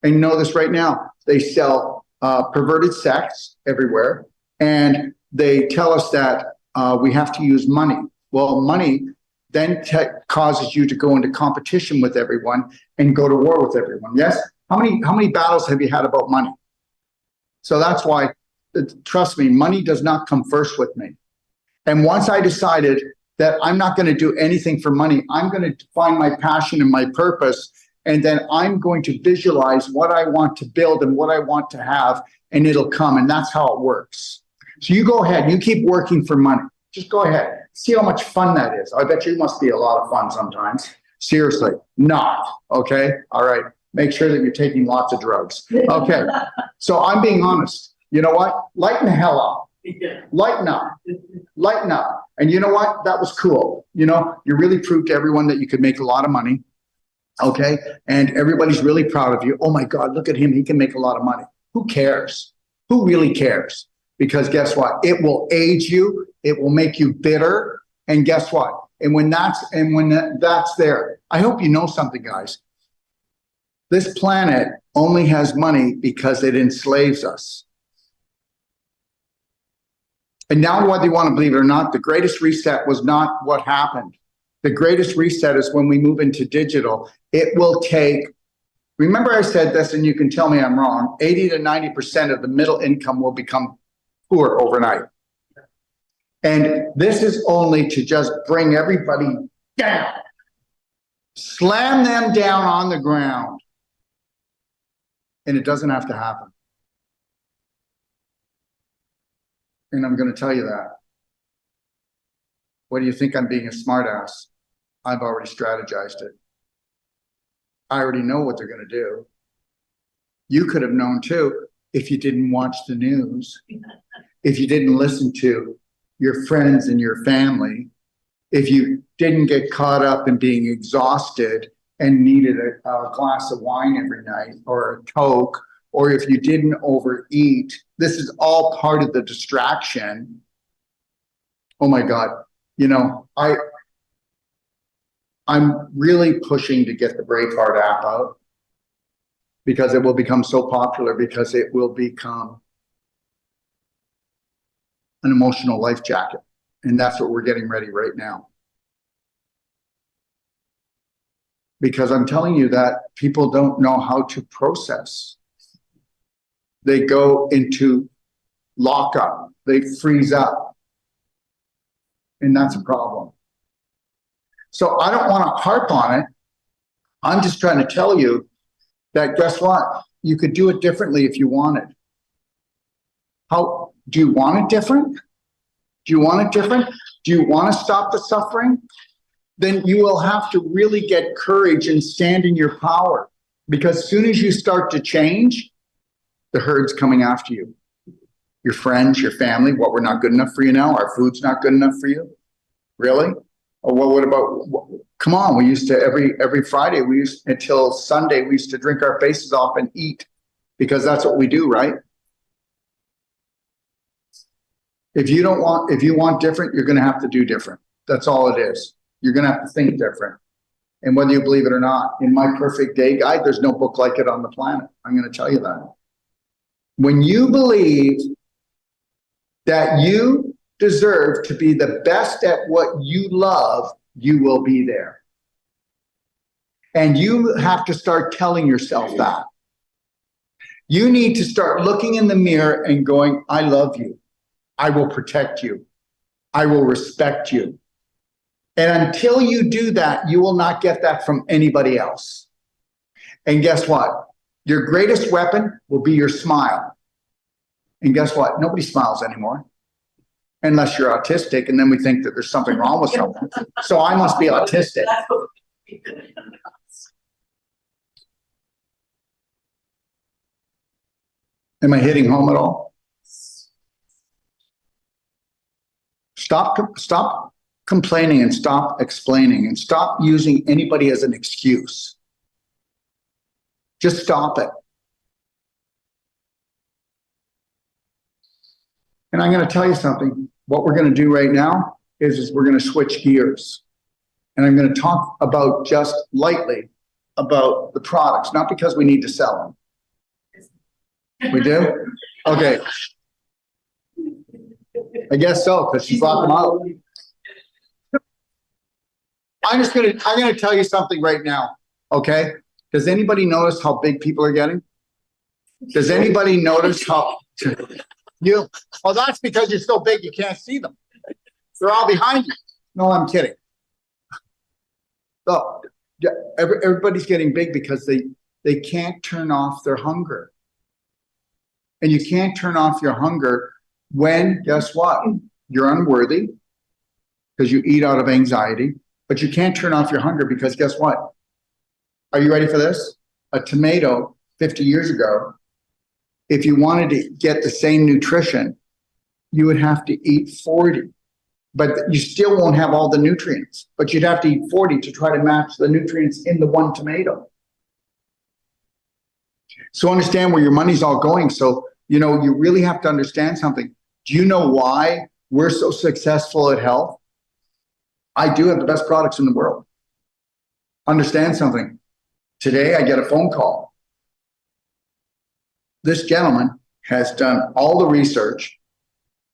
and you know this right now. They sell perverted sex everywhere, and they tell us that we have to use money. Well, money then causes you to go into competition with everyone and go to war with everyone. Yes? How many battles have you had about money? So that's why, trust me, money does not come first with me. And once I decided that I'm not going to do anything for money, I'm going to find my passion and my purpose, and then I'm going to visualize what I want to build and what I want to have, and it'll come. And that's how it works. So you go ahead, you keep working for money. Just go ahead. See how much fun that is. I bet you must be a lot of fun sometimes. Seriously, not. Okay? All right. Make sure that you're taking lots of drugs. Okay. So I'm being honest. You know what? Lighten the hell up. Lighten up. Lighten up. And you know what? That was cool. You know, you really proved to everyone that you could make a lot of money. Okay? And everybody's really proud of you. Oh my God, look at him. He can make a lot of money. Who cares? Who really cares? Because guess what? It will age you. It will make you bitter. And guess what? And when that's there, I hope you know something, guys. This planet only has money because it enslaves us. And now, whether you want to believe it or not, the greatest reset was not what happened. The greatest reset is when we move into digital. It will take, remember I said this, and you can tell me I'm wrong, 80 to 90% of the middle income will become poor overnight. And this is only to just bring everybody down. Slam them down on the ground. And it doesn't have to happen. And I'm going to tell you that. What do you think I'm being a smartass? I've already strategized it. I already know what they're going to do. You could have known too if you didn't watch the news, if you didn't listen to your friends and your family, if you didn't get caught up in being exhausted and needed a glass of wine every night or a Coke, or if you didn't overeat. This is all part of the distraction. Oh my God. You know, I'm really pushing to get the Braveheart app out because it will become so popular, because it will become an emotional life jacket. And that's what we're getting ready right now. Because I'm telling you that people don't know how to process. They go into lockup. They freeze up. And that's a problem. So I don't want to harp on it. I'm just trying to tell you that, guess what? You could do it differently if you wanted. How do you want it different? Do you want it different? Do you want to stop the suffering? Then you will have to really get courage and stand in your power. Because as soon as you start to change, the herd's coming after you. Your friends, your family, what, we're not good enough for you now? Our food's not good enough for you? Really? Or what about, come on, we used to, every Friday, until Sunday, we used to drink our faces off and eat, because that's what we do, right? If you want different, you're going to have to do different. That's all it is. You're going to have to think different. And whether you believe it or not, in my perfect day guide, there's no book like it on the planet. I'm going to tell you that. When you believe that you deserve to be the best at what you love, you will be there. And you have to start telling yourself that. You need to start looking in the mirror and going, I love you. I will protect you. I will respect you. And until you do that, you will not get that from anybody else. And guess what? Your greatest weapon will be your smile. And guess what? Nobody smiles anymore. Unless you're autistic, and then we think that there's something wrong with someone. So I must be autistic. Am I hitting home at all? Stop complaining and stop explaining and stop using anybody as an excuse. Just stop it. And I'm going to tell you something. What we're going to do right now is we're going to switch gears. And I'm going to talk about just lightly about the products, not because we need to sell them. We do? Okay. I guess so, because she brought them out. I'm gonna tell you something right now, okay? Does anybody notice how big people are getting? Does anybody notice how you, well, that's because you're so big you can't see them. They're all behind you. No, I'm kidding. So, yeah, everybody's getting big because they can't turn off their hunger. And you can't turn off your hunger when, guess what? You're unworthy because you eat out of anxiety, but you can't turn off your hunger because guess what? Are you ready for this? A tomato 50 years ago, if you wanted to get the same nutrition, you would have to eat 40, but you still won't have all the nutrients, but you'd have to eat 40 to try to match the nutrients in the one tomato. So understand where your money's all going. So, you know, you really have to understand something. Do you know why we're so successful at health? I do have the best products in the world. Understand something. Today I get a phone call. This gentleman has done all the research,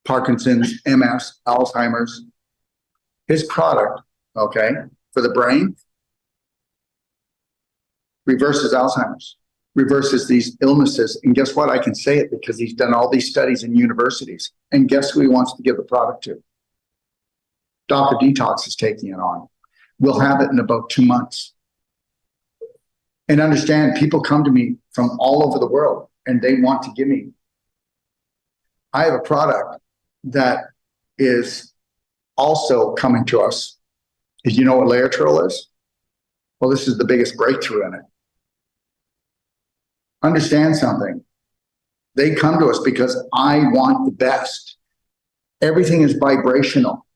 Parkinson's, MS, Alzheimer's. His product, okay, for the brain, reverses Alzheimer's, reverses these illnesses. And guess what? I can say it because he's done all these studies in universities. And guess who he wants to give the product to? Dr. Detox is taking it on. We'll have it in about 2 months. And understand, people come to me from all over the world and they want to give me. I have a product that is also coming to us. Did you know what Laertril is? Well, this is the biggest breakthrough in it. Understand something. They come to us because I want the best. Everything is vibrational.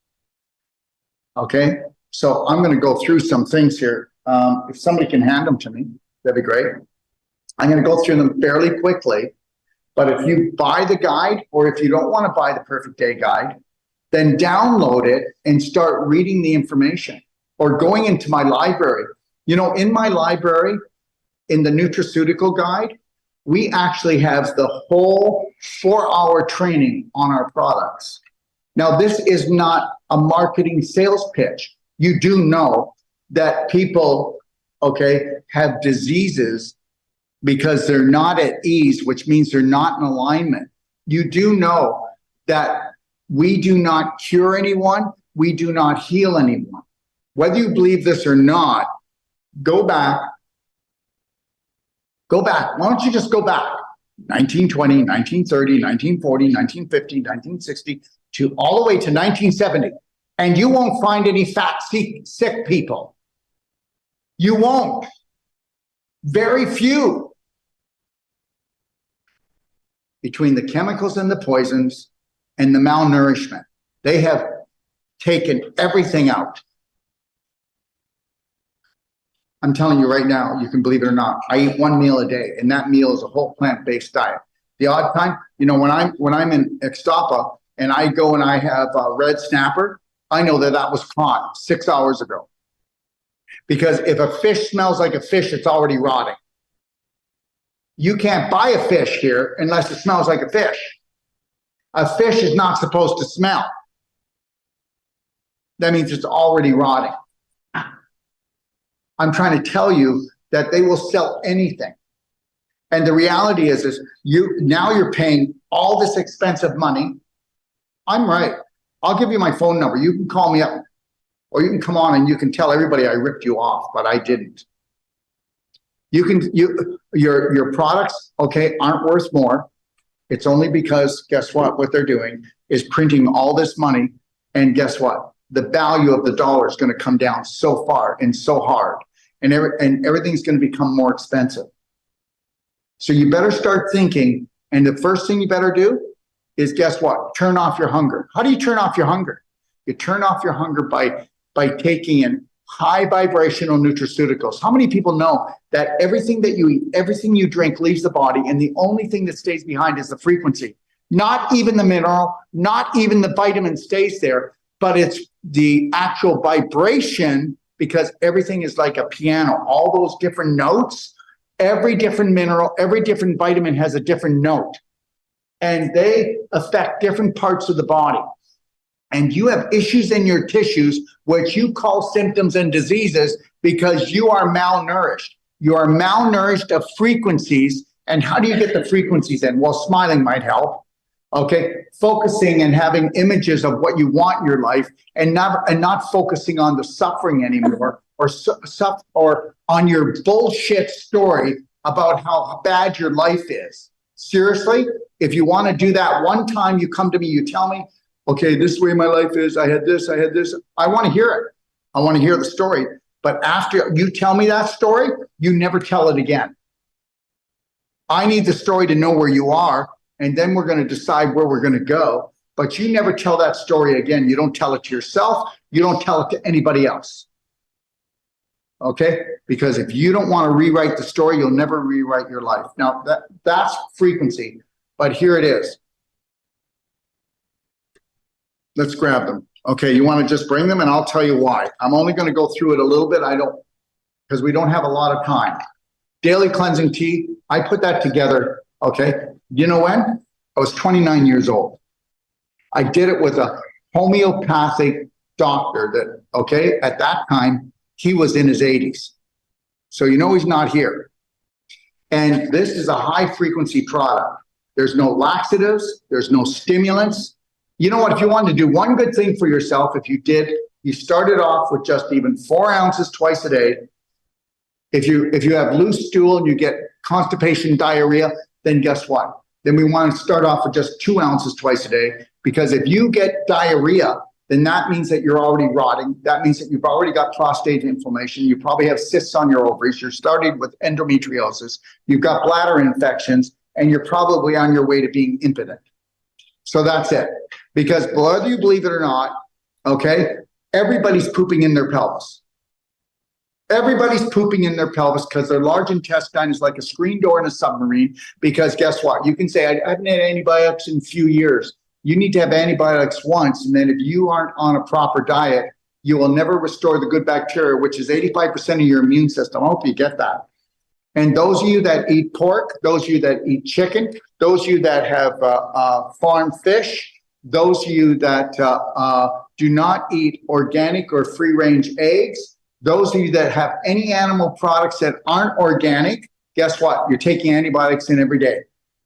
Okay? So I'm going to go through some things here. If somebody can hand them to me, that'd be great. I'm going to go through them fairly quickly. But if you buy the guide, or if you don't want to buy the Perfect Day Guide, then download it and start reading the information or going into my library. You know, in my library, in the nutraceutical guide, we actually have the whole 4-hour training on our products. Now, this is not a marketing sales pitch. You do know that people, okay, have diseases because they're not at ease, which means they're not in alignment. You do know that we do not cure anyone, we do not heal anyone. Whether you believe this or not, go back. Go back. Why don't you just go back? 1920, 1930, 1940, 1950, 1960, to all the way to 1970. And you won't find any fat, sick people. You won't. Very few. Between the chemicals and the poisons and the malnourishment, they have taken everything out. I'm telling you right now, you can believe it or not, I eat 1 meal a day, and that meal is a whole plant-based diet. The odd time, you know, when I'm in Ixtapa and I go and I have a red snapper, I know that that was caught 6 hours ago. Because if a fish smells like a fish, it's already rotting. You can't buy a fish here unless it smells like a fish. A fish is not supposed to smell. That means it's already rotting. I'm trying to tell you that they will sell anything. And the reality is now you're paying all this expensive money. I'm right. I'll give you my phone number. You can call me up, or you can come on and you can tell everybody I ripped you off, but I didn't. Your products, okay, aren't worth more. It's only because, guess what they're doing is printing all this money, and guess what? The value of the dollar is going to come down so far and so hard, and everything's going to become more expensive. So you better start thinking, and the first thing you better do is, guess what? Turn off your hunger. How do you turn off your hunger? You turn off your hunger by taking in high vibrational nutraceuticals. How many people know that everything that you eat, everything you drink leaves the body, and the only thing that stays behind is the frequency? Not even the mineral, not even the vitamin stays there, but it's the actual vibration, because everything is like a piano. All those different notes, every different mineral, every different vitamin has a different note. and they affect different parts of the body. And you have issues in your tissues, which you call symptoms and diseases, because you are malnourished. You are malnourished of frequencies. And how do you get the frequencies in? Well, smiling might help. Okay, focusing and having images of what you want in your life, and not focusing on the suffering anymore, or on your bullshit story about how bad your life is. Seriously, if you want to do that one time, you come to me, you tell me, okay, this is the way my life is. I had this. I want to hear it. I want to hear the story. But after you tell me that story, you never tell it again. I need the story to know where you are, and then we're going to decide where we're going to go. But you never tell that story again. You don't tell it to yourself. You don't tell it to anybody else. Okay? Because if you don't want to rewrite the story, you'll never rewrite your life. Now, that's frequency. But here it is. Let's grab them. Okay, you want to just bring them, and I'll tell you why. I'm only going to go through it a little bit. Because we don't have a lot of time. Daily cleansing tea, I put that together. Okay, you know when? I was 29 years old. I did it with a homeopathic doctor that, okay, at that time, he was in his 80s. So you know he's not here. And this is a high frequency product. There's no laxatives, there's no stimulants. You know what, if you wanted to do one good thing for yourself, you started off with just even 4 ounces twice a day. If you have loose stool and you get constipation, diarrhea, then guess what? Then we want to start off with just 2 ounces twice a day, because if you get diarrhea, then that means that you're already rotting. That means that you've already got prostate inflammation. You probably have cysts on your ovaries. You're starting with endometriosis. You've got bladder infections, and you're probably on your way to being impotent. So that's it. Because whether you believe it or not, okay, everybody's pooping in their pelvis. Everybody's pooping in their pelvis because their large intestine is like a screen door in a submarine. Because guess what? You can say, I haven't had antibiotics in a few years. You need to have antibiotics once. And then if you aren't on a proper diet, you will never restore the good bacteria, which is 85% of your immune system. I hope you get that. And those of you that eat pork, those of you that eat chicken, those of you that have farm fish, those of you that do not eat organic or free-range eggs, those of you that have any animal products that aren't organic, guess what? You're taking antibiotics in every day,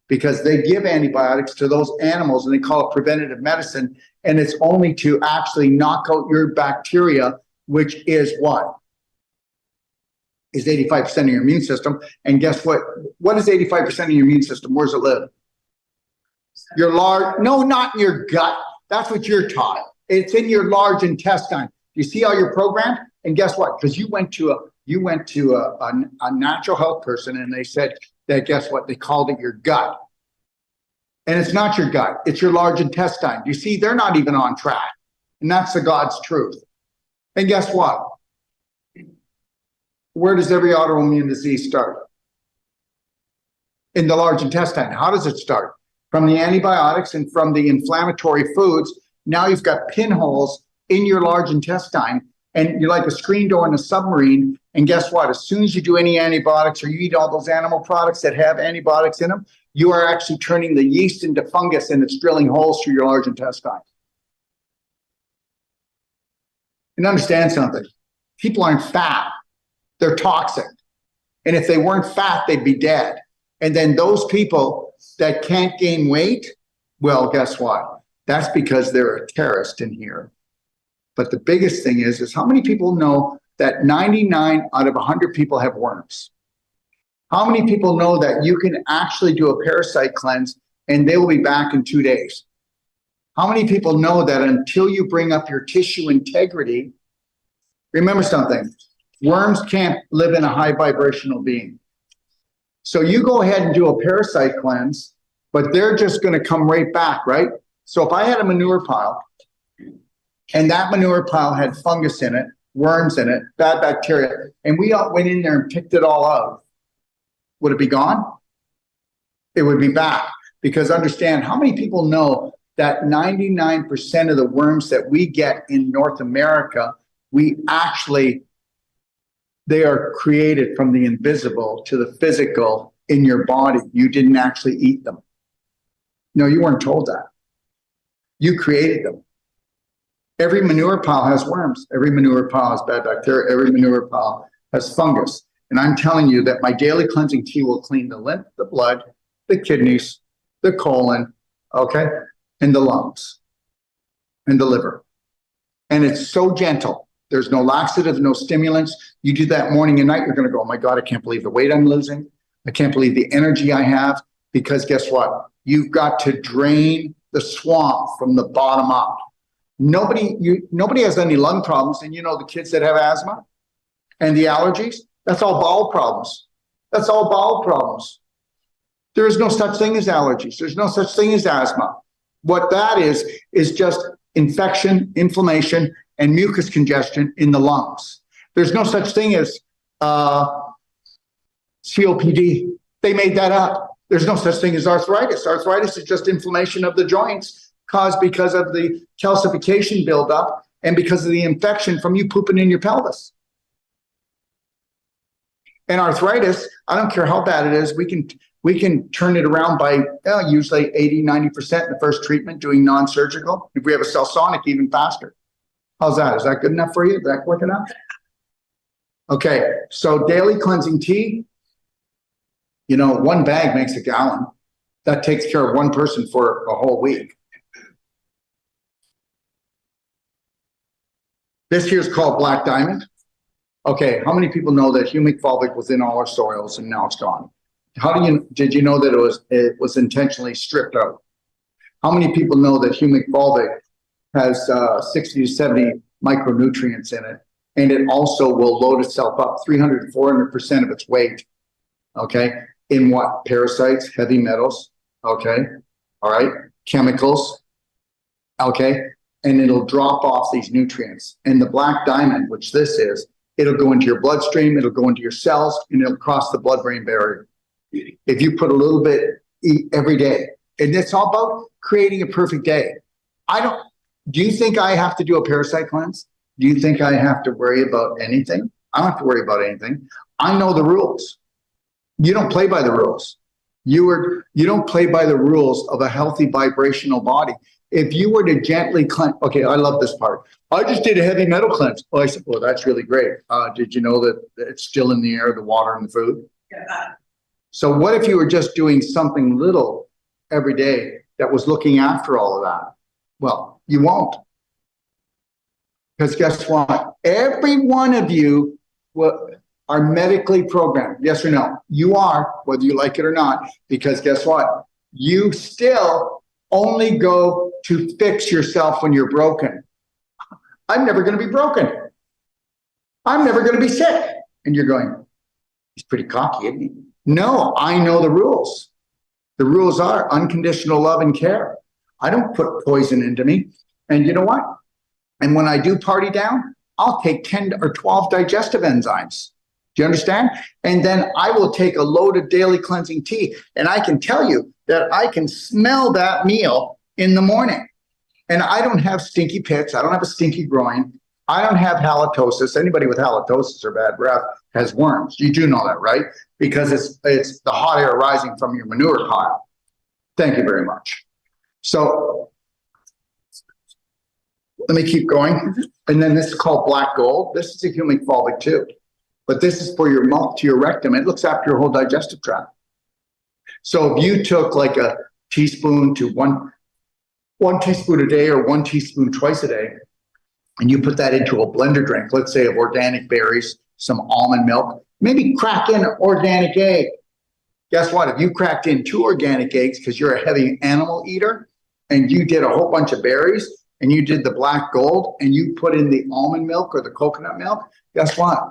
because they give antibiotics to those animals and they call it preventative medicine. And it's only to actually knock out your bacteria, which is what? Is 85% of your immune system. And guess what? What is 85% of your immune system? Where does it live? Your large, no, not in your gut. That's what you're taught. It's in your large intestine. You see how you're programmed? And guess what? Because you went to a natural health person, and they said that, guess what? They called it your gut. And it's not your gut. It's your large intestine. You see, they're not even on track. And that's the God's truth. And guess what? Where does every autoimmune disease start? In the large intestine. How does it start? From the antibiotics and from the inflammatory foods. Now you've got pinholes in your large intestine, and you're like a screen door in a submarine. And guess what? As soon as you do any antibiotics, or you eat all those animal products that have antibiotics in them, you are actually turning the yeast into fungus, and it's drilling holes through your large intestine. And understand something. People aren't fat. They're toxic. And if they weren't fat, they'd be dead. And then those people that can't gain weight, well, guess what? That's because they're a terrorist in here. But the biggest thing is how many people know that 99 out of 100 people have worms? How many people know that you can actually do a parasite cleanse and they will be back in 2 days? How many people know that until you bring up your tissue integrity, remember something, worms can't live in a high vibrational being. So you go ahead and do a parasite cleanse, but they're just going to come right back, right? So if I had a manure pile, and that manure pile had fungus in it, worms in it, bad bacteria, and we all went in there and picked it all out, would it be gone? It would be back. Because understand, how many people know that 99% of the worms that we get in North America, they are created from the invisible to the physical in your body. You didn't actually eat them. No, you weren't told that. You created them. Every manure pile has worms. Every manure pile has bad bacteria. Every manure pile has fungus. And I'm telling you that my daily cleansing tea will clean the lymph, the blood, the kidneys, the colon, okay, and the lungs, and the liver. And it's so gentle. There's no laxative, no stimulants. You do that morning and night, you're going to go, oh my God, I can't believe the weight I'm losing. I can't believe the energy I have. Because guess what? You've got to drain the swamp from the bottom up. Nobody has any lung problems. And you know, the kids that have asthma and the allergies, that's all bowel problems. That's all bowel problems. There is no such thing as allergies. There's no such thing as asthma. What that is just infection, inflammation, and mucus congestion in the lungs. There's no such thing as COPD. They made that up. There's no such thing as arthritis. Arthritis is just inflammation of the joints caused because of the calcification buildup and because of the infection from you pooping in your pelvis. And arthritis, I don't care how bad it is, we can turn it around by usually 80, 90% in the first treatment doing non-surgical. If we have a cell-sonic, even faster. How's that? Is that good enough for you? Is that quick enough? Okay, so daily cleansing tea, you know, 1 bag makes a gallon. That takes care of 1 person for a whole week. This here's called Black Diamond. Okay, how many people know that humic fulvic was in all our soils and now it's gone? Did you know that it was intentionally stripped out? How many people know that humic fulvic has 60 to 70 micronutrients in it, and it also will load itself up 300 to 400% of its weight? Okay, in what? Parasites, heavy metals, okay, all right, chemicals, okay, and it'll drop off these nutrients. And the black diamond, which this is, it'll go into your bloodstream, it'll go into your cells, and it'll cross the blood-brain barrier. If you put a little bit every day, and it's all about creating a perfect day. Do you think I have to do a parasite cleanse? Do you think I have to worry about anything? I don't have to worry about anything. I know the rules. You don't play by the rules. You don't play by the rules of a healthy vibrational body. If you were to gently cleanse, okay, I love this part. I just did a heavy metal cleanse. Oh, I said, well, that's really great. Did you know that it's still in the air, the water, and the food? Yeah. So what if you were just doing something little every day that was looking after all of that? Well, you won't. Because guess what? Every one of you are medically programmed. Yes or no? You are, whether you like it or not. Because guess what? You still only go to fix yourself when you're broken. I'm never going to be broken. I'm never going to be sick. And you're going, he's pretty cocky, isn't he? No, I know the rules. The rules are unconditional love and care. I don't put poison into me. And you know what? And when I do party down, I'll take 10 or 12 digestive enzymes. Do you understand? And then I will take a load of daily cleansing tea. And I can tell you that I can smell that meal in the morning. And I don't have stinky pits. I don't have a stinky groin. I don't have halitosis. Anybody with halitosis or bad breath has worms. You do know that, right? Because it's the hot air rising from your manure pile. Thank you very much. So let me keep going. And then this is called black gold. This is a humic fulvic too. But this is for your mouth to your rectum. It looks after your whole digestive tract. So if you took like a teaspoon to one teaspoon a day or 1 teaspoon twice a day, and you put that into a blender drink, let's say of organic berries, some almond milk, maybe crack in an organic egg. Guess what? If you cracked in 2 organic eggs because you're a heavy animal eater and you did a whole bunch of berries and you did the black gold and you put in the almond milk or the coconut milk, guess what?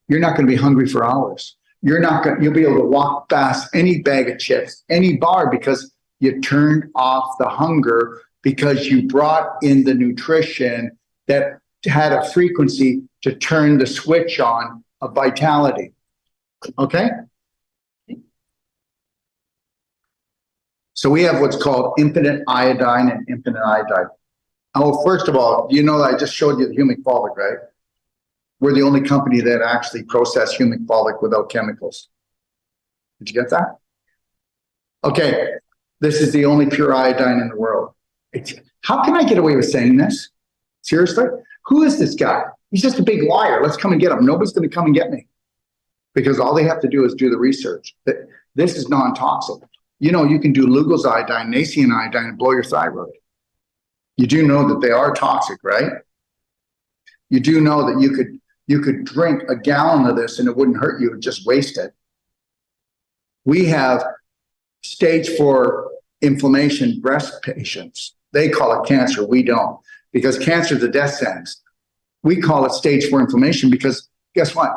You're not going to be hungry for hours. You'll be able to walk past any bag of chips, any bar, because you turned off the hunger because you brought in the nutrition that had a frequency to turn the switch on of vitality. Okay? So we have what's called infinite iodine and infinite iodide. Oh, first of all, you know that I just showed you the humic fulvic, right? We're the only company that actually process humic fulvic without chemicals. Did you get that? Okay. This is the only pure iodine in the world. How can I get away with saying this? Seriously? Who is this guy? He's just a big liar. Let's come and get him. Nobody's going to come and get me. Because all they have to do is do the research. This is non-toxic. You know, you can do Lugol's iodine, Nacean iodine, and blow your thyroid. You do know that they are toxic, right? You do know that you could drink a gallon of this and it wouldn't hurt you, it would just waste it. We have stage 4 inflammation breast patients. They call it cancer, we don't. Because cancer is a death sentence. We call it stage 4 inflammation because guess what?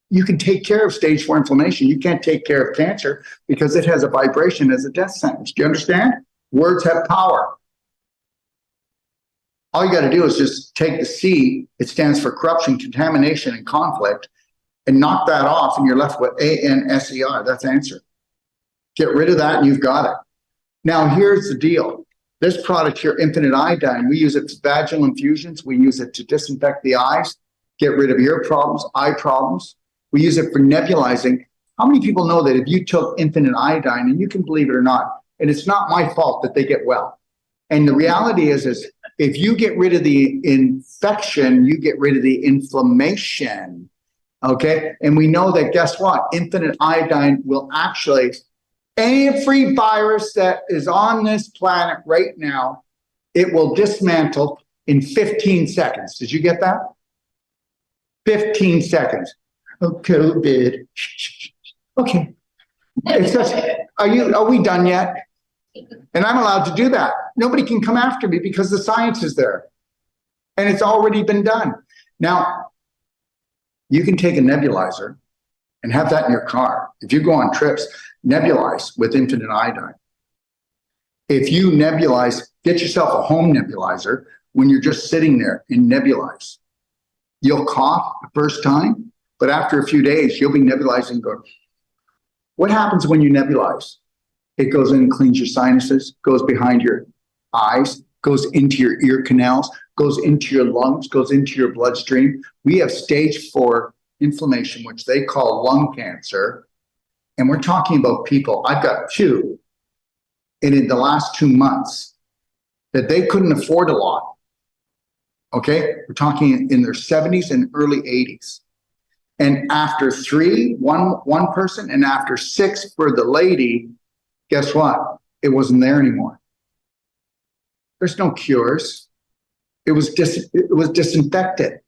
You can take care of stage 4 inflammation. You can't take care of cancer because it has a vibration as a death sentence. Do you understand? Words have power. All you got to do is just take the C, it stands for corruption, contamination, and conflict, and knock that off, and you're left with ANSER. That's the answer. Get rid of that, and you've got it. Now, here's the deal. This product here, Infinite Iodine, we use it for vaginal infusions. We use it to disinfect the eyes, get rid of ear problems, eye problems. We use it for nebulizing. How many people know that if you took Infinite Iodine, and you can believe it or not, and it's not my fault that they get well. And the reality is if you get rid of the infection, you get rid of the inflammation, okay? And we know that, guess what? Infinite Iodine will actually, every virus that is on this planet right now, it will dismantle in 15 seconds. Did you get that? 15 seconds. Oh, COVID. Okay. It's just, are we done yet? And I'm allowed to do that. Nobody can come after me because the science is there. And it's already been done. Now, you can take a nebulizer and have that in your car. If you go on trips, nebulize with Infinite Iodine. If you nebulize, get yourself a home nebulizer when you're just sitting there and nebulize. You'll cough the first time, but after a few days, you'll be nebulizing and go, what happens when you nebulize? It goes in and cleans your sinuses, goes behind your eyes, goes into your ear canals, goes into your lungs, goes into your bloodstream. We have stage 4 inflammation, which they call lung cancer. And we're talking about people, I've got 2, and in the last 2 months, that they couldn't afford a lot. Okay? We're talking in their 70s and early 80s. And after 3, one person, and after 6 for the lady, guess what? It wasn't there anymore. There's no cures. It was disinfected.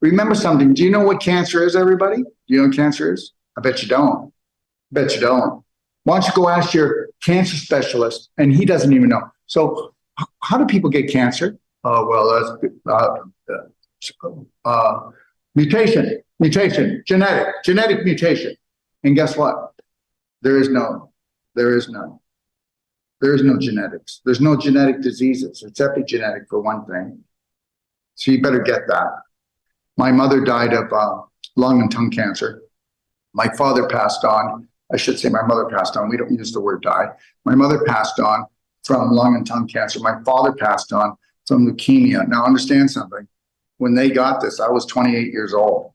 Remember something. Do you know what cancer is, everybody? Do you know what cancer is? I bet you don't. I bet you don't. Why don't you go ask your cancer specialist, and he doesn't even know. So how do people get cancer? Well, that's mutation, genetic mutation. And guess what? There is none. There is no genetics. There's no genetic diseases. It's epigenetic for one thing. So you better get that. My mother died of lung and tongue cancer. My father passed on. I should say my mother passed on. We don't use the word die. My mother passed on from lung and tongue cancer. My father passed on from leukemia. Now understand something. When they got this, I was 28 years old.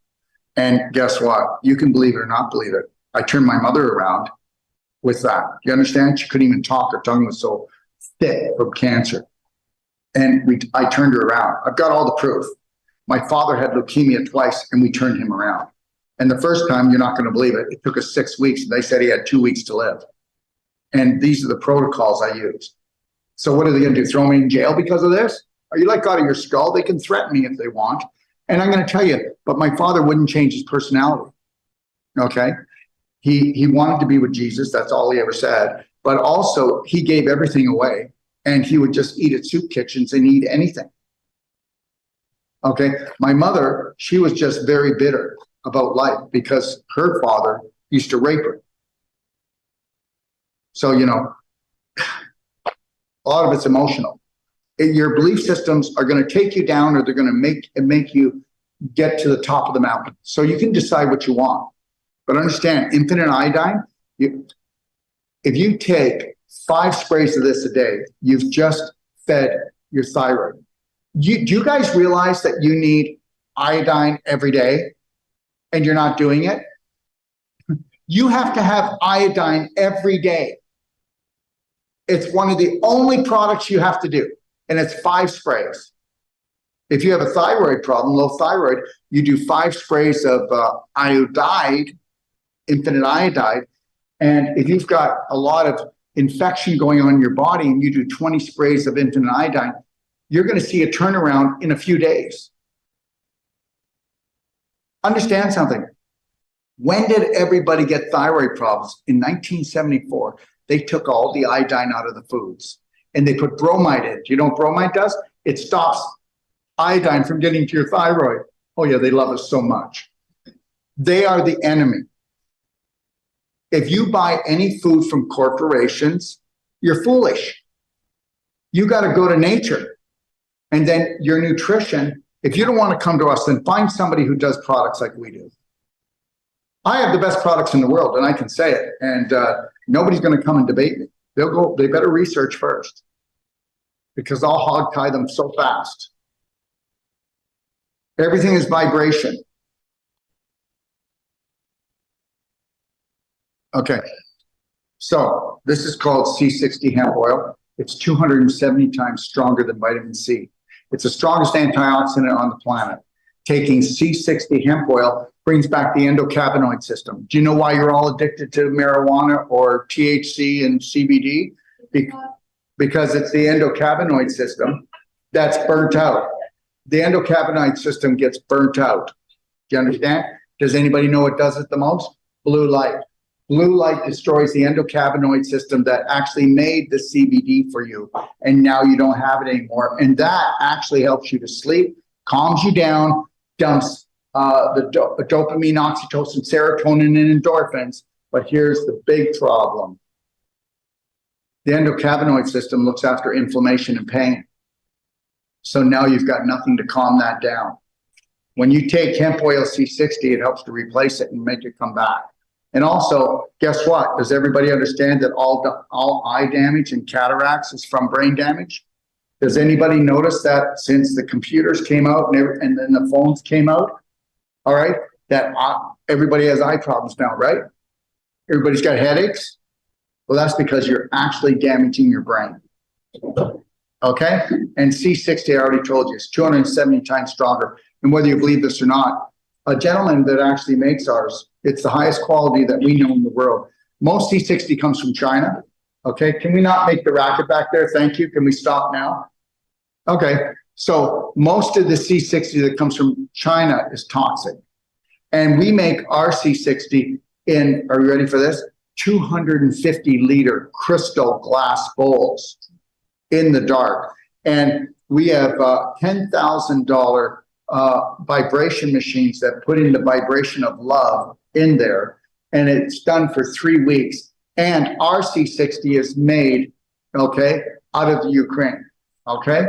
And guess what? You can believe it or not believe it. I turned my mother around with that. You understand? She couldn't even talk. Her tongue was so thick from cancer. And I turned her around. I've got all the proof. My father had leukemia twice, and we turned him around. And the first time, you're not going to believe it, it took us 6 weeks. And they said he had 2 weeks to live. And these are the protocols I used. So what are they going to do? Throw me in jail because of this? Are you like out of your skull? They can threaten me if they want. And I'm going to tell you, but my father wouldn't change his personality. Okay? He wanted to be with Jesus. That's all he ever said. But also, he gave everything away. And he would just eat at soup kitchens and eat anything. Okay? My mother, she was just very bitter about life because her father used to rape her. So, you know, a lot of it's emotional. Your belief systems are going to take you down, or they're going to make you get to the top of the mountain. So you can decide what you want. But understand, Infinite Iodine, if you take 5 sprays of this a day, you've just fed your thyroid. Do you guys realize that you need iodine every day and you're not doing it? You have to have iodine every day. It's one of the only products you have to do, and it's 5 sprays. If you have a thyroid problem, low thyroid, you do 5 sprays of iodide, infinite iodide. And if you've got a lot of infection going on in your body and you do 20 sprays of infinite iodine, you're going to see a turnaround in a few days. Understand something. When did everybody get thyroid problems? In 1974, they took all the iodine out of the foods and they put bromide in. Do you know what bromide does? It stops iodine from getting to your thyroid. Oh yeah, they love us so much. They are the enemy. If you buy any food from corporations, you're foolish. You got to go to nature. And then your nutrition, if you don't want to come to us, then find somebody who does products like we do. I have the best products in the world, and I can say it. And nobody's going to come and debate me. They better research first, because I'll hog tie them so fast. Everything is vibration. Okay. So this is called C60 hemp oil. It's 270 times stronger than vitamin C. It's the strongest antioxidant on the planet. Taking C60 hemp oil brings back the endocannabinoid system. Do you know why you're all addicted to marijuana or THC and CBD? Because it's the endocannabinoid system that's burnt out. The endocannabinoid system gets burnt out. Do you understand? Does anybody know what does it the most? Blue light. Blue light destroys the endocannabinoid system that actually made the CBD for you. And now you don't have it anymore. And that actually helps you to sleep, calms you down, dumps the dopamine, oxytocin, serotonin, and endorphins. But here's the big problem. The endocannabinoid system looks after inflammation and pain. So now you've got nothing to calm that down. When you take hemp oil C60, it helps to replace it and make it come back. And also, guess what? Does everybody understand that all eye damage and cataracts is from brain damage? Does anybody notice that since the computers came out and then the phones came out, all right, that everybody has eye problems now, right? Everybody's got headaches. Well, that's because you're actually damaging your brain. Okay? And C60, I already told you, is 270 times stronger. And whether you believe this or not, a gentleman that actually makes ours, it's the highest quality that we know in the world. Most C60 comes from China. Okay, can we not make the racket back there? Thank you. Can we stop now? Okay, so most of the C60 that comes from China is toxic. And we make our C60 in, are you ready for this? 250-liter crystal glass bowls in the dark. And we have $10,000 vibration machines that put in the vibration of love in there. And it's done for 3 weeks. And our C60 is made, okay, out of the Ukraine, okay?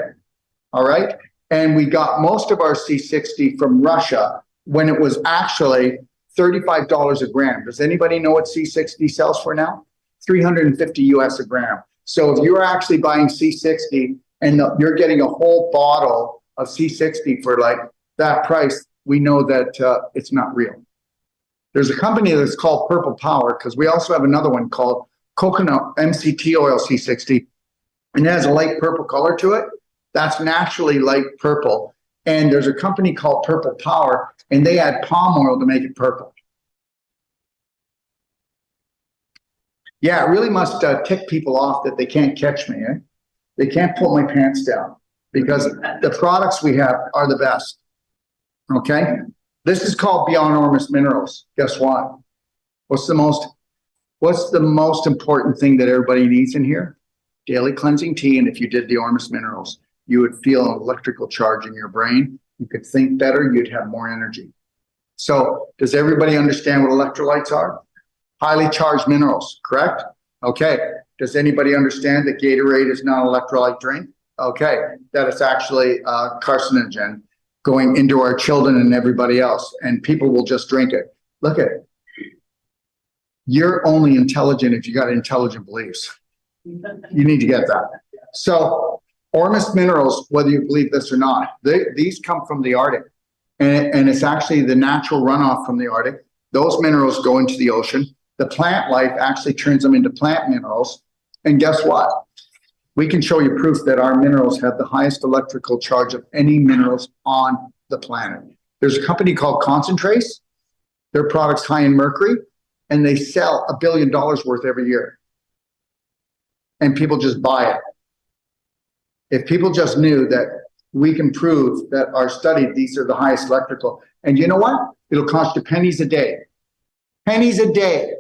All right? And we got most of our C60 from Russia when it was actually $35 a gram. Does anybody know what C60 sells for now? 350 US a gram. So if you're actually buying C60 and you're getting a whole bottle of C60 for like that price, we know that it's not real. There's a company that's called Purple Power, because we also have another one called Coconut MCT Oil C60, and it has a light purple color to it. That's naturally light purple. And there's a company called Purple Power, and they add palm oil to make it purple. Yeah, it really must tick people off that they can't catch me. They can't pull my pants down, because the products we have are the best. Okay? This is called BHNUnive minerals. Guess what? What's the most important thing that everybody needs in here? Daily cleansing tea. And if you did the Ormus minerals, you would feel an electrical charge in your brain. You could think better. You'd have more energy. So does everybody understand what electrolytes are? Highly charged minerals, correct? Okay. Does anybody understand that Gatorade is not an electrolyte drink? Okay. That it's actually carcinogen going into our children and everybody else, and people will just drink it. Look at it. You're only intelligent if you got intelligent beliefs. You need to get that. So Ormus minerals, whether you believe this or not, these come from the Arctic, and it's actually the natural runoff from the Arctic. Those minerals go into the ocean. The plant life actually turns them into plant minerals. And guess what? We can show you proof that our minerals have the highest electrical charge of any minerals on the planet. There's a company called Concentrace. Their product's high in mercury, and they sell $1 billion worth every year. And people just buy it. If people just knew that we can prove that our study, these are the highest electrical. And you know what? It'll cost you pennies a day. Pennies a day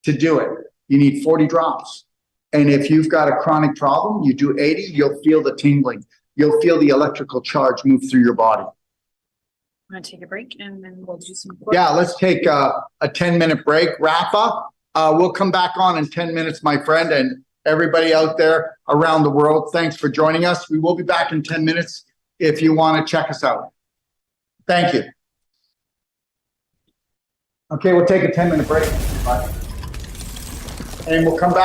to do it. You need 40 drops. And if you've got a chronic problem, you do 80, you'll feel the tingling. You'll feel the electrical charge move through your body. I'm gonna take a break and then we'll do some. Yeah, let's take a 10-minute break. Rafa, we'll come back on in 10 minutes, my friend, and everybody out there around the world, thanks for joining us. We will be back in 10 minutes if you want to check us out. Thank you. Okay, we'll take a 10-minute break. And we'll come back.